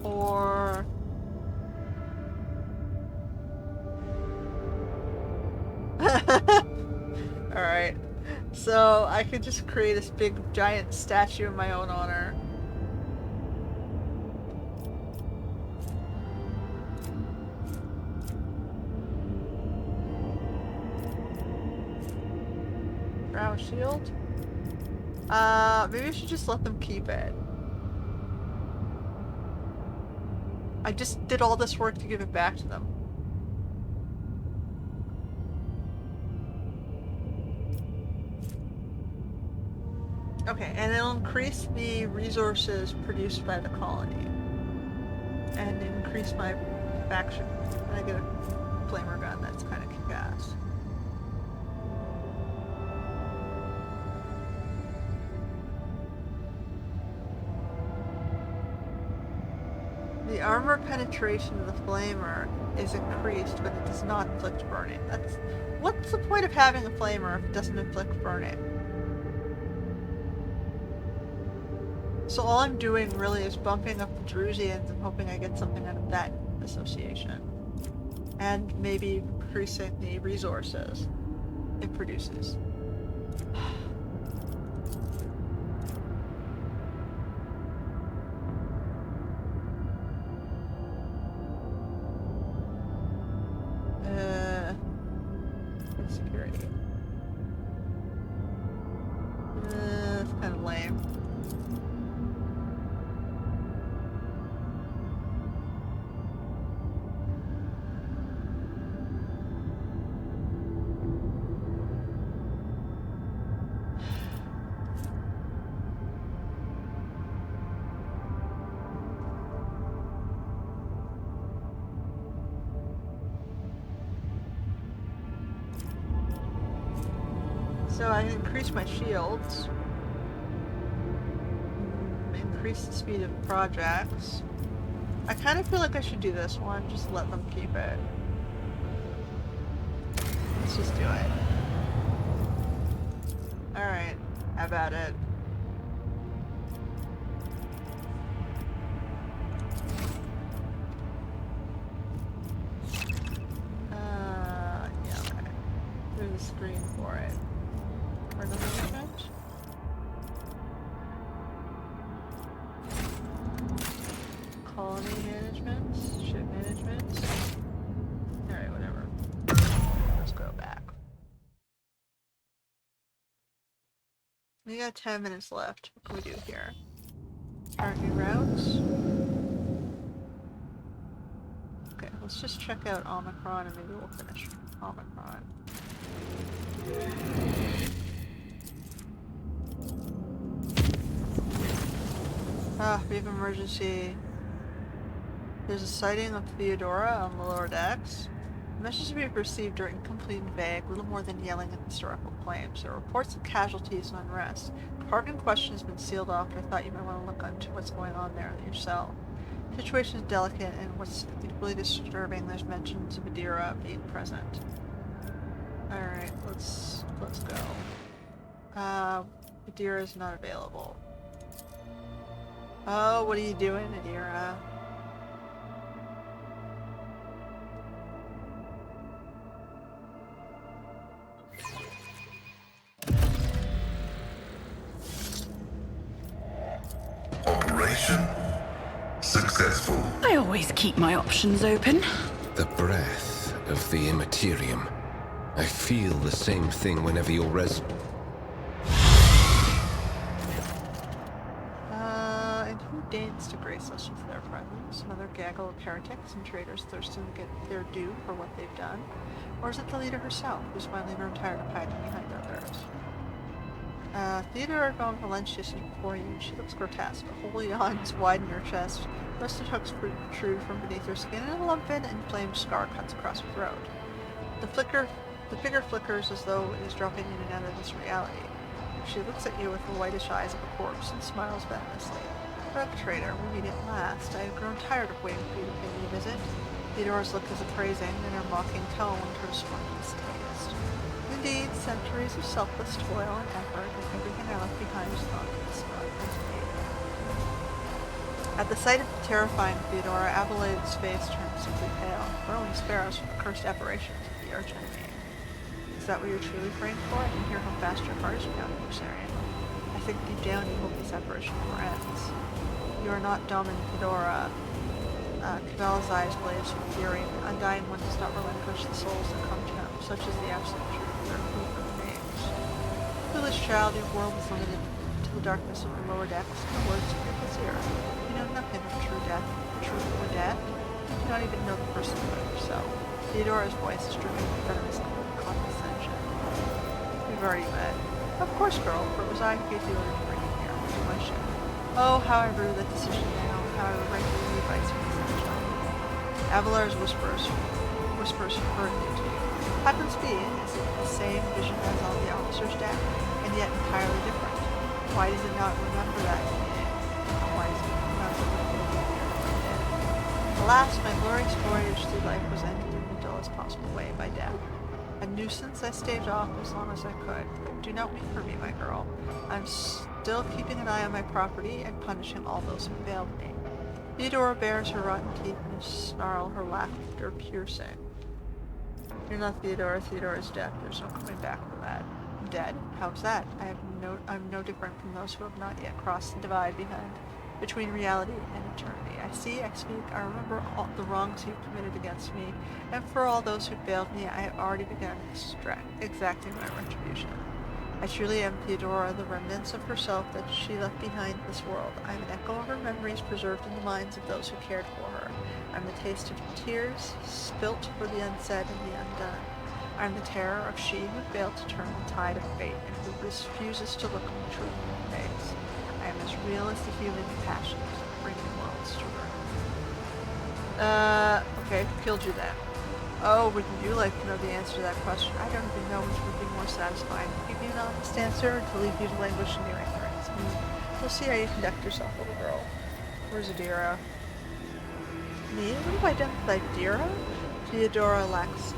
Or... Alright. So I could just create this big giant statue in my own honor. Brow shield? Maybe I should just let them keep it. I just did all this work to give it back to them. Okay, and it'll increase the resources produced by the colony. And increase my faction. And I get a flamer gun that's kind of kick-ass. The armor penetration of the flamer is increased, but it does not inflict burning. What's the point of having a flamer if it doesn't inflict burning? So all I'm doing really is bumping up the Drusians and hoping I get something out of that association. And maybe increasing the resources it produces. Security. It's kind of lame. So I increase my shields, increase the speed of projects. I kind of feel like I should do this one, just let them keep it. Let's just do it. Alright, how about it? Yeah, okay. There's a screen for it. Management. Colony management, ship management. Alright, whatever. Let's go back. We got 10 minutes left. What can we do here? Start new routes. Okay, let's just check out Omicron and maybe we'll finish Omicron. We have emergency. There's a sighting of Theodora on the lower decks. The message to be received are incomplete and vague, little more than yelling at historical claims. There are reports of casualties and unrest. The part in question has been sealed off, but I thought you might want to look into what's going on there yourself. The situation is delicate, and what's equally disturbing, there's mentions of Adira being present. Alright, let's go. Adira is not available. Oh, what are you doing, Adira? Operation successful. I always keep my options open. The breath of the Immaterium. I feel the same thing whenever you're And who deigns to grace us with their presence? Another gaggle of heretics and traitors thirsting to get their due for what they've done? Or is it the leader herself, who's finally grown tired of hiding behind others? Theodora von Valancius is before you. She looks grotesque. A hole yawns wide in her chest. Rusted hooks protrude from beneath her skin, and a lumped and inflamed scar cuts across her throat. The figure flickers as though it is dropping in and out of this reality. She looks at you with the whitish eyes of a corpse and smiles venomously. Rogue Trader, we meet at last. I have grown tired of waiting for you to pay me a visit. Theodora's look is appraising, and her mocking tone turns scornful taste. Indeed, centuries of selfless toil and effort, and everything I left behind is gone to this spot. At the sight of the terrifying Theodora, Abilade's face turned simply pale. We're only sparrows from the cursed aberrations of the archenemy. Is that what you're truly praying for? I can hear how fast your heart is pounding, Versarion. I think deep down you hope this apparition never ends. You are not Domin Theodora. Cabela's eyes blazed with fury. The undying one does not relinquish the souls that come to him, such as the absolute truth of their proof of the names. Foolish child, your world is limited to the darkness of the lower decks. The words of your vizier. You know nothing of true death. The truth of death? You do not even know the person but yourself. Theodora's voice is dripping with venomous condescension. We've already met. Of course, girl, for it was I who gave you order to bring you here, to my ship. Oh, how I rue that decision now, how I regret the advice from the sunshine. Abelard's whispers hurriedly to you. Happens be, is it the same vision as on the officer's deck, and yet entirely different? Why does it not remember that? Why does it remember that? Alas, my glorious voyage through life was ended in the dullest possible way, by death. A nuisance I staved off as long as I could. Do not weep for me, my girl. I'm still keeping an eye on my property and punishing all those who failed me. Theodora bares her rotten teeth and snarl, her laughter piercing. You're not Theodora. Theodora's dead. There's no coming back from that. Dead? How's that? I'm no different from those who have not yet crossed the divide between reality and eternity. I see, I speak, I remember all the wrongs you've committed against me, and for all those who failed me, I have already begun exacting my retribution. I truly am Theodora, the remnants of herself that she left behind this world. I am an echo of her memories preserved in the minds of those who cared for her. I am the taste of tears spilt for the unsaid and the undone. I am the terror of she who failed to turn the tide of fate and who refuses to look on the truth in her face. I am as real as the human passions bringing worlds to ruin. Okay, who killed you then? Oh, would you like to know the answer to that question? I don't even know which would be more satisfying, to give you an honest answer or to leave you to languish in your ignorance. We'll see how you conduct yourself, little girl. Where's Adira? Me? What have I done with Adira? Theodora laughed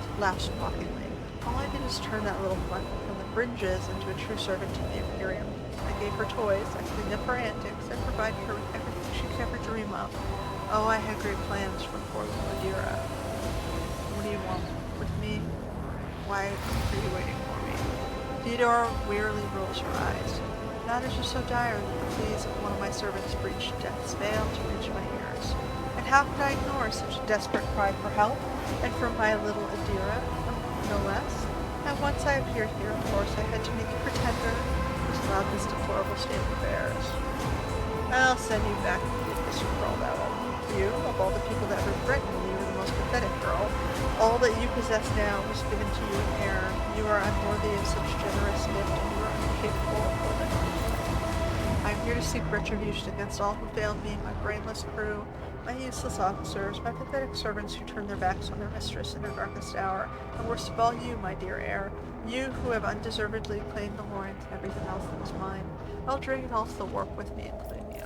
mockingly. All I did is turn that little mutt from the fringes into a true servant to the Imperium. I gave her toys, I cleaned up her antics, and provided her with everything she could ever dream of. Oh, I had great plans for poor little Adira. What do you want with me? Why are you waiting for me? Theodora wearily rolls her eyes. Matters are so dire that the pleas of one of my servants breached death's veil to reach my ears. And how could I ignore such a desperate cry for help? And from my little Adira, no less? And once I appeared here, of course, I had to make a pretender who's allowed this deplorable state of affairs. I'll send you back to the abyss you crawled out of. You, of all the people that ever threatened me, were the most pathetic girl. All that you possess now was given to you in error. You are unworthy of such generous gift, and you are incapable of holding on to it. I am here to seek retribution against all who failed me, my brainless crew, my useless officers, my pathetic servants who turned their backs on their mistress in her darkest hour, and worst of all you, my dear heir, you who have undeservedly claimed the Lorient and everything else that was mine. I'll drag it all to the warp with me, including you.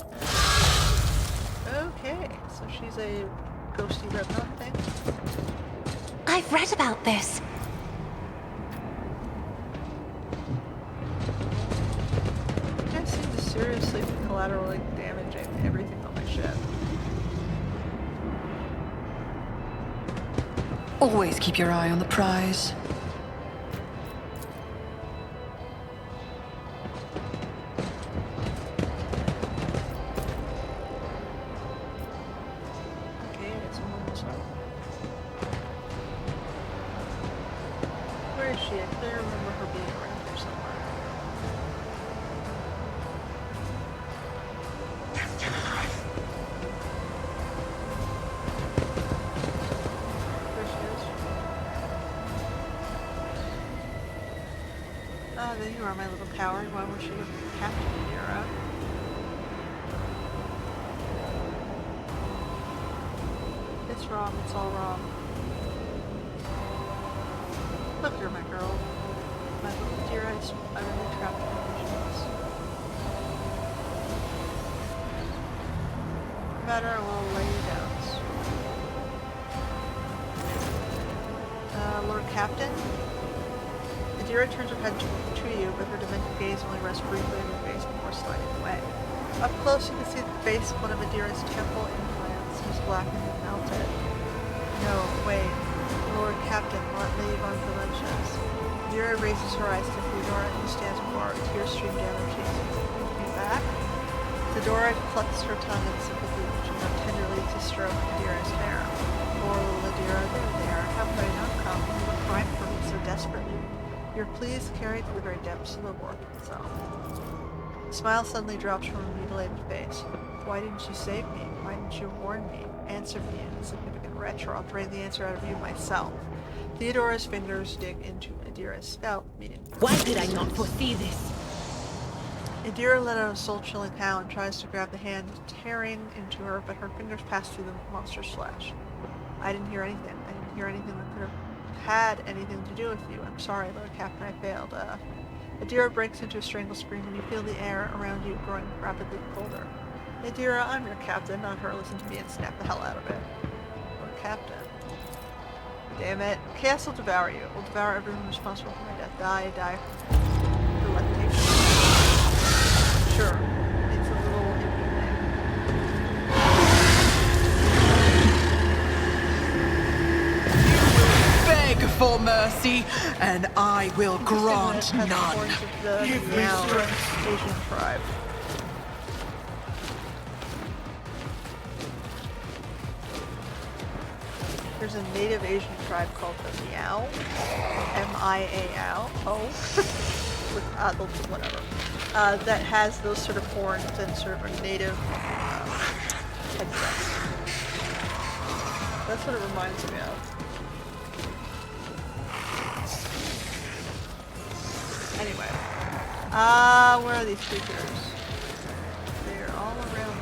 Okay, so she's a ghosty revenant thing. I've read about this. You guys seem to seriously be collaterally damaging everything on my ship. Always keep your eye on the prize. Where is she? I clearly remember her being around here somewhere. There she is. Ah, there you are, my little coward. Why won't you captain Adira? It's wrong. It's all wrong. Look here, my girl. My little dear eyes utterly trapped in visions. No matter, I will lay you down. Lord Captain? Adira turns her head to you, but her demented gaze only rests briefly on your face before sliding away. Up close you can see the base of one of Adira's temple implants. It was blackened and melted. No, wait. Lord Captain, Lady von Valancius. Adira raises her eyes to Theodora, who stands apart. Tears stream down her cheeks. Take me back? Theodora clutches her tongue in sympathy, reaching out tenderly to stroke Adira's hair. Poor little Adira, there. How could I not come? You were crying for me so desperately. Your pleas carried to the very depths of the warp itself. The smile suddenly drops from her mutilated face. Why didn't you save me? Why didn't you warn me? Answer me, insignificant wretch, or I'll drain the answer out of you myself. Theodora's fingers dig into Adira's scalp, meaning... Why did I not foresee this? Adira let out a soul-chilling howl and tries to grab the hand tearing into her, but her fingers pass through the monster's flesh. I didn't hear anything. I didn't hear anything that could have had anything to do with you. I'm sorry, Lord Captain, I failed. Adira breaks into a strangled scream and you feel the air around you growing rapidly colder. Adira, I'm your captain, not her. Listen to me and snap the hell out of it. Lord Captain. Damn it. Chaos will devour you. It will devour everyone responsible for my death. Die. For lactation. Sure. It's a little iffy thing. Beg for mercy, and I will grant none. Give me strength. Asian tribe. There's a native Asian tribe called the Miao. M-I-A-O. With whatever. That has those sort of horns and sort of a native headsets. That's what it reminds me of. Anyway. Where are these creatures? They're all around me.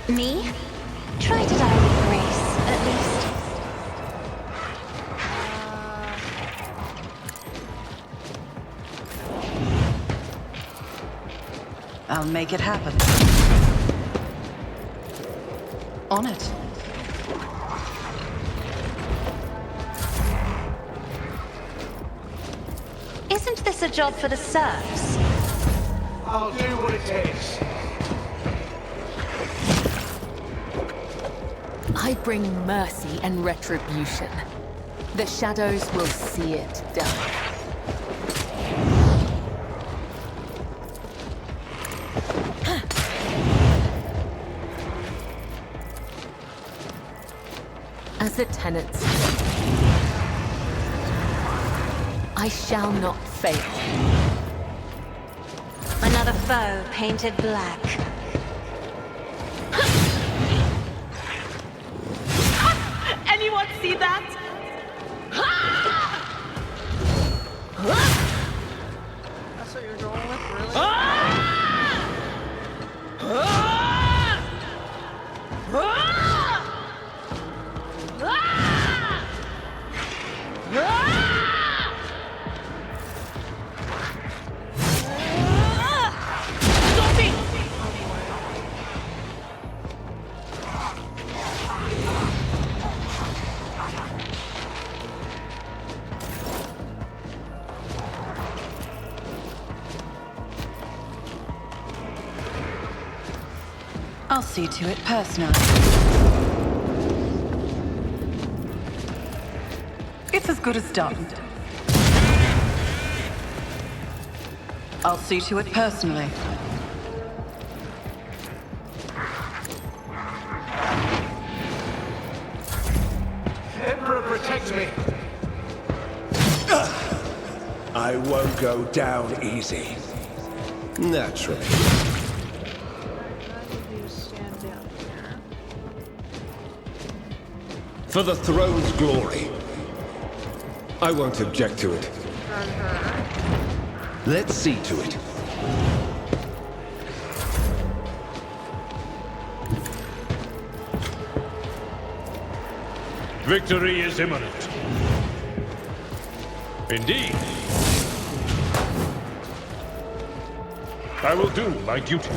Me? Try to die with grace, at least. I'll make it happen. On it. Isn't this a job for the serfs? I'll do what it takes. I bring mercy and retribution. The shadows will see it done. As the tenants, I shall not fail. Another foe painted black. Anyone see that? That's what you're going with, really? I'll see to it personally. It's as good as done. I'll see to it personally. Emperor, protect me! I won't go down easy. Naturally. For the throne's glory. I won't object to it. Let's see to it. Victory is imminent. Indeed. I will do my duty.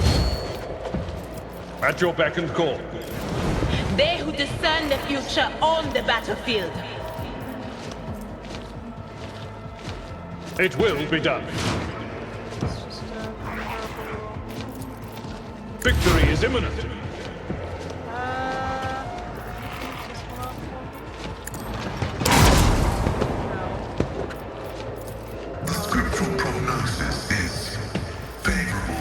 At your beck and call. They who discern the future on the battlefield. It will be done. Victory is imminent. The scriptural prognosis is favorable.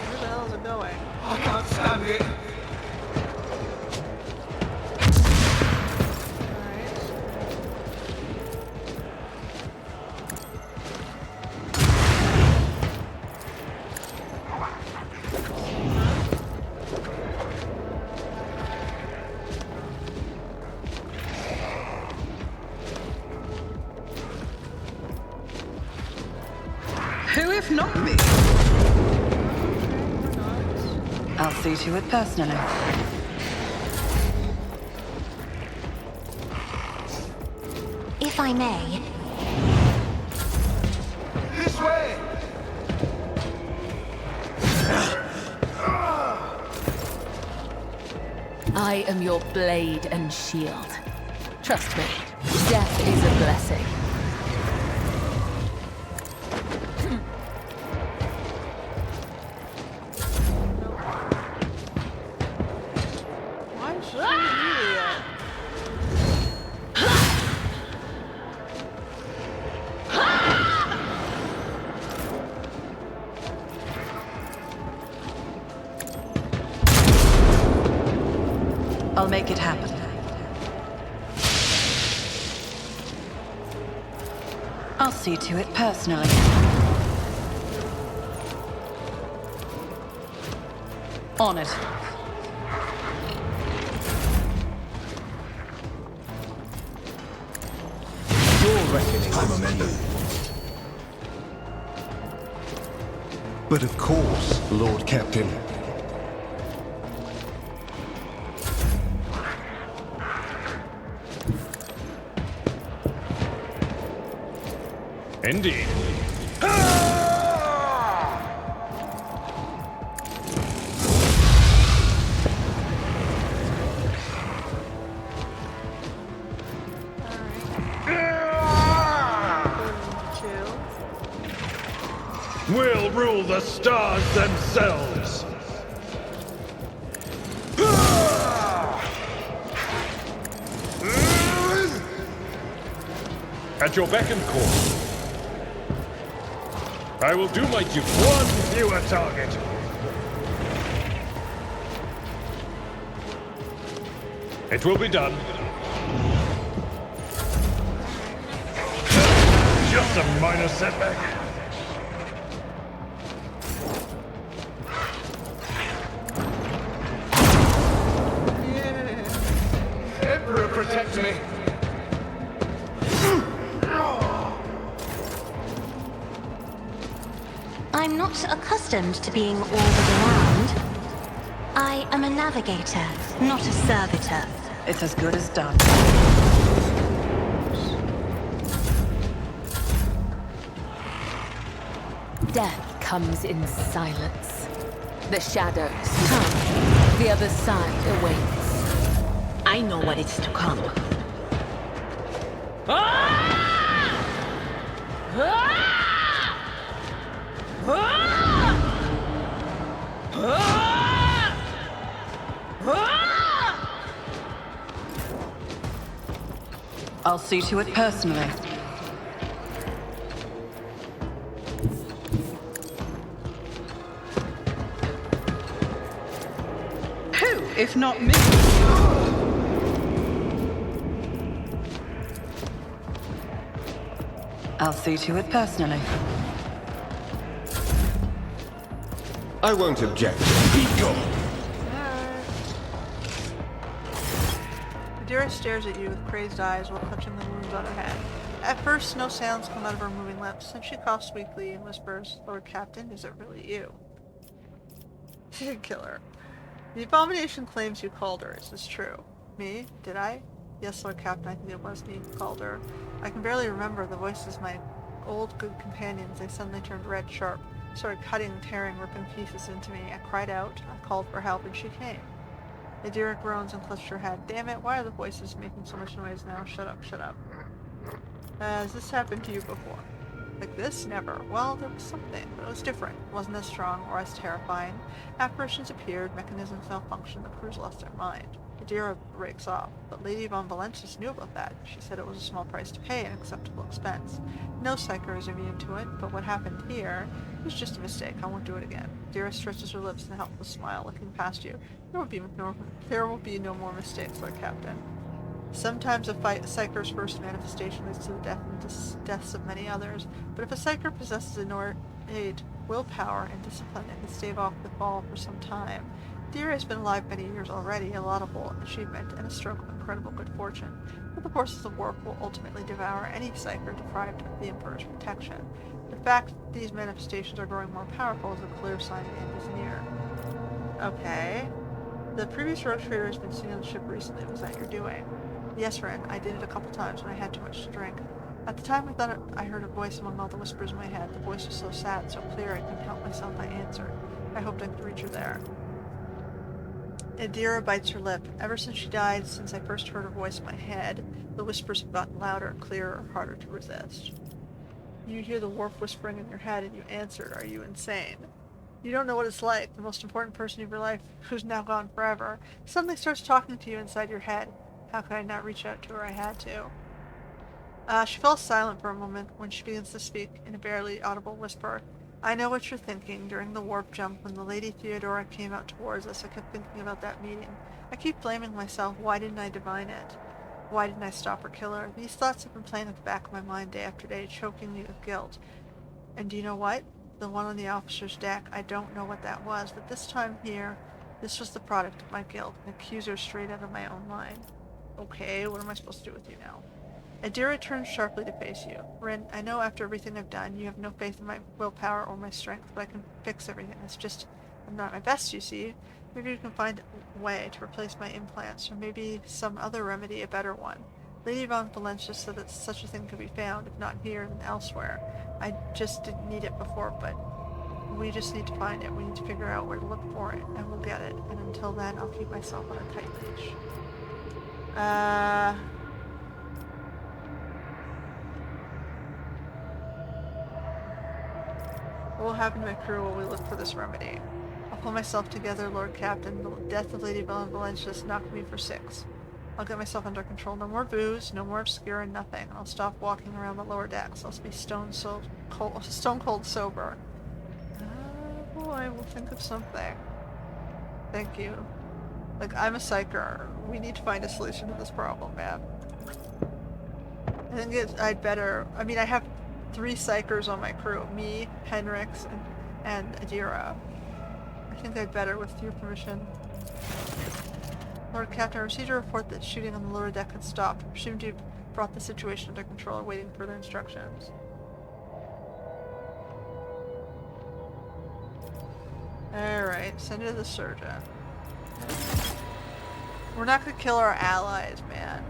Where the hell is it going? I can't stand it. Who if not me? I'll see to it personally. If I may, This way! I am your blade and shield. Trust me, death is a blessing. Why should I I'll make it happen. I'll see to it personally. On it. Your reckoning, I'm a menu. But of course, Lord Captain. Indeed. We'll rule the stars themselves. At your beck and call. I will do my duty. One fewer target. It will be done. Just a minor setback. Emperor, protect me! I'm not accustomed to being ordered around. I am a navigator, not a servitor. It's as good as done. Death comes in silence. The shadows come. The other side awaits. I know what is to come. I'll see to it personally. Who, if not me? I'll see to it personally. I won't object. Be gone. Adira stares at you with crazed eyes while clutching the wounds on her head. At first, no sounds come out of her moving lips, then she coughs weakly and whispers, "Lord Captain, is it really you?" Killer. The abomination claims you called her. Is this true? Me? Did I? Yes, Lord Captain, I think it was me who called her. I can barely remember the voices of my old good companions. They suddenly turned red sharp, started cutting, tearing, ripping pieces into me. I cried out, I called for help, and she came. Adira groans and clutched her head. Damn it, why are the voices making so much noise now? Shut up, shut up. Has this happened to you before? Like this? Never. Well, there was something, but it was different. It wasn't as strong or as terrifying. Apparitions appeared, mechanisms malfunctioned, the crews lost their mind. Adira breaks off, but Lady von Valancius knew about that. She said it was a small price to pay, an acceptable expense. No psyker is immune to it, but what happened here was just a mistake. I won't do it again. Adira stretches her lips in a helpless smile, looking past you. There will be no more mistakes, Lord Captain. Sometimes a psyker's first manifestation leads to the death and deaths of many others, but if a psyker possesses innate willpower and discipline, it can stave off the fall for some time. Adira has been alive many years already, a laudable achievement and a stroke of incredible good fortune, but the forces of warp will ultimately devour any psyker deprived of the Emperor's protection. The fact that these manifestations are growing more powerful is a clear sign the end is near. Okay. The previous Rogue Trader has been seen on the ship recently. Was that your doing? Yes, Ren. I did it a couple times when I had too much to drink. At the time I thought I heard a voice among all the whispers in my head. The voice was so sad, so clear I couldn't help myself. I answered. I hoped I could reach her there. Adira bites her lip. Ever since she died, since I first heard her voice in my head, the whispers have gotten louder, clearer, harder to resist. You hear the warp whispering in your head and you answered. Are you insane? You don't know what it's like. The most important person of your life, who's now gone forever, suddenly starts talking to you inside your head. How could I not reach out to her? I had to. She fell silent for a moment when she begins to speak in a barely audible whisper. I know what you're thinking. During the warp jump, when the Lady Theodora came out towards us, I kept thinking about that meeting. I keep blaming myself. Why didn't I divine it? Why didn't I stop or kill her? These thoughts have been playing at the back of my mind day after day, choking me with guilt. And do you know what? The one on the officer's deck, I don't know what that was, but this time here, this was the product of my guilt, an accuser straight out of my own mind. Okay, what am I supposed to do with you now? Adira turns sharply to face you. Rin, I know after everything I've done, you have no faith in my willpower or my strength, but I can fix everything. It's just, I'm not my best, you see. Maybe you can find a way to replace my implants, or maybe some other remedy, a better one. Lady von Valancius said that such a thing could be found, if not here, then elsewhere. I just didn't need it before, but we just need to find it. We need to figure out where to look for it, and we'll get it. And until then, I'll keep myself on a tight leash. What will happen to my crew while we look for this remedy? I'll pull myself together, Lord Captain. The death of Lady von Valancius knocked me for 6. I'll get myself under control. No more booze, no more obscure and nothing. I'll stop walking around the lower decks. I'll be stone cold sober. Oh, I will think of something. Thank you. Like, I'm a psyker. We need to find a solution to this problem, man. I think I'd better... I mean, I have 3 psychers on my crew. Me, Henrix, and Adira. I think I'd better, with your permission. Lord Captain, I received a report that shooting on the lower deck had stopped. I presumed you brought the situation under control, awaiting further instructions. Alright, send it to the surgeon. We're not gonna kill our allies, man.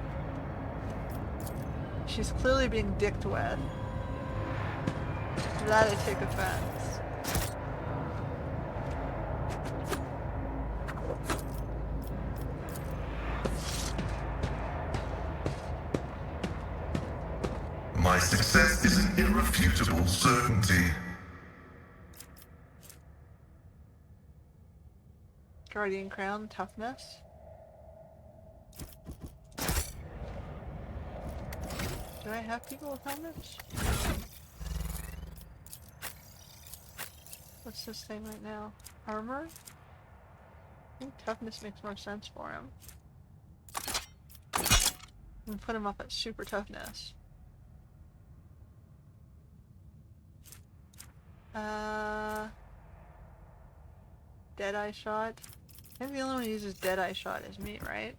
She's clearly being dicked with. To that I take offense. My success is an irrefutable certainty. Guardian Crown, toughness. Do I have people with helmets? What's this thing right now? Armor? I think toughness makes more sense for him. And put him up at super toughness. Deadeye shot. I think the only one who uses Deadeye shot is me, right?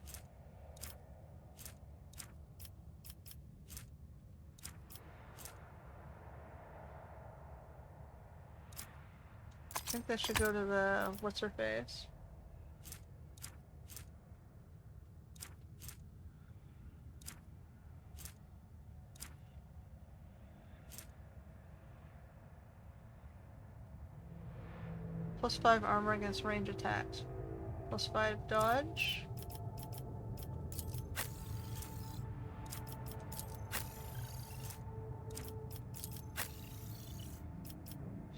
I think that should go to the what's her face. +5 armor against range attacks. +5 dodge.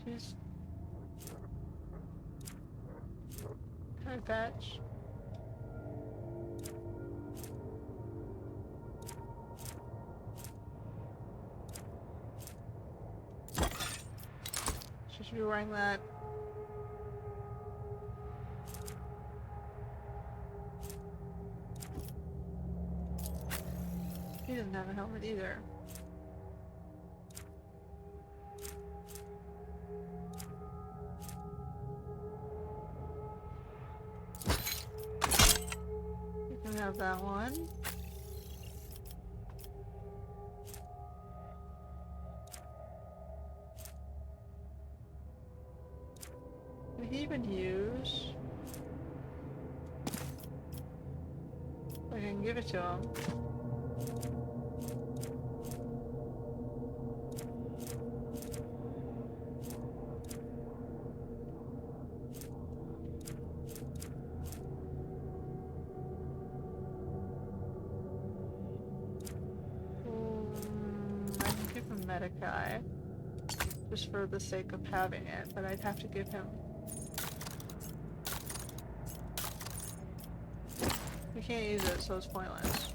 She's... Eye patch. She should be wearing that. He doesn't have a helmet either. You can have that one. Can he even use? I can give it to him. Guy, just for the sake of having it, but I'd have to give him. We can't use it, so it's pointless.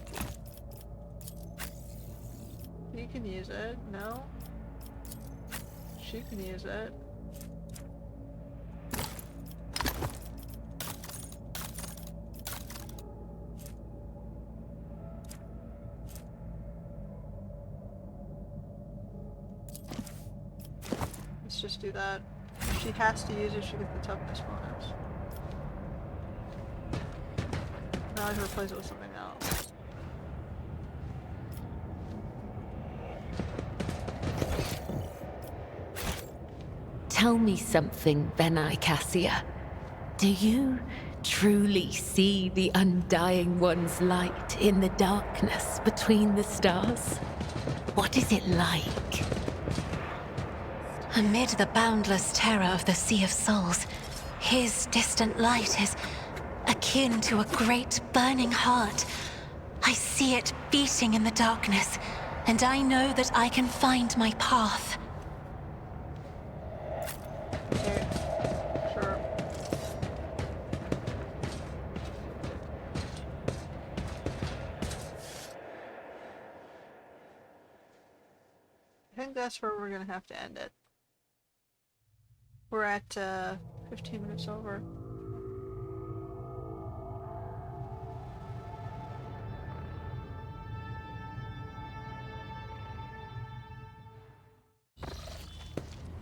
He can use it. No. She can use it. Just do that. If she has to use it, she gets the toughness bonus. Now I can replace it with something else. Tell me something, Benai Cassia. Do you truly see the Undying One's light in the darkness between the stars? What is it like? Amid the boundless terror of the Sea of Souls, his distant light is akin to a great burning heart. I see it beating in the darkness, and I know that I can find my path. Okay, sure. I think that's where we're gonna have to end it. We're at 15 minutes over.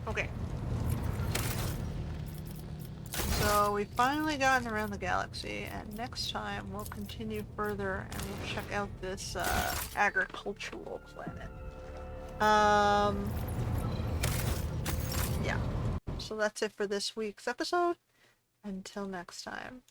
Okay. So we've finally gotten around the galaxy, and next time we'll continue further and we'll check out this agricultural planet. Yeah. So that's it for this week's episode. Until next time.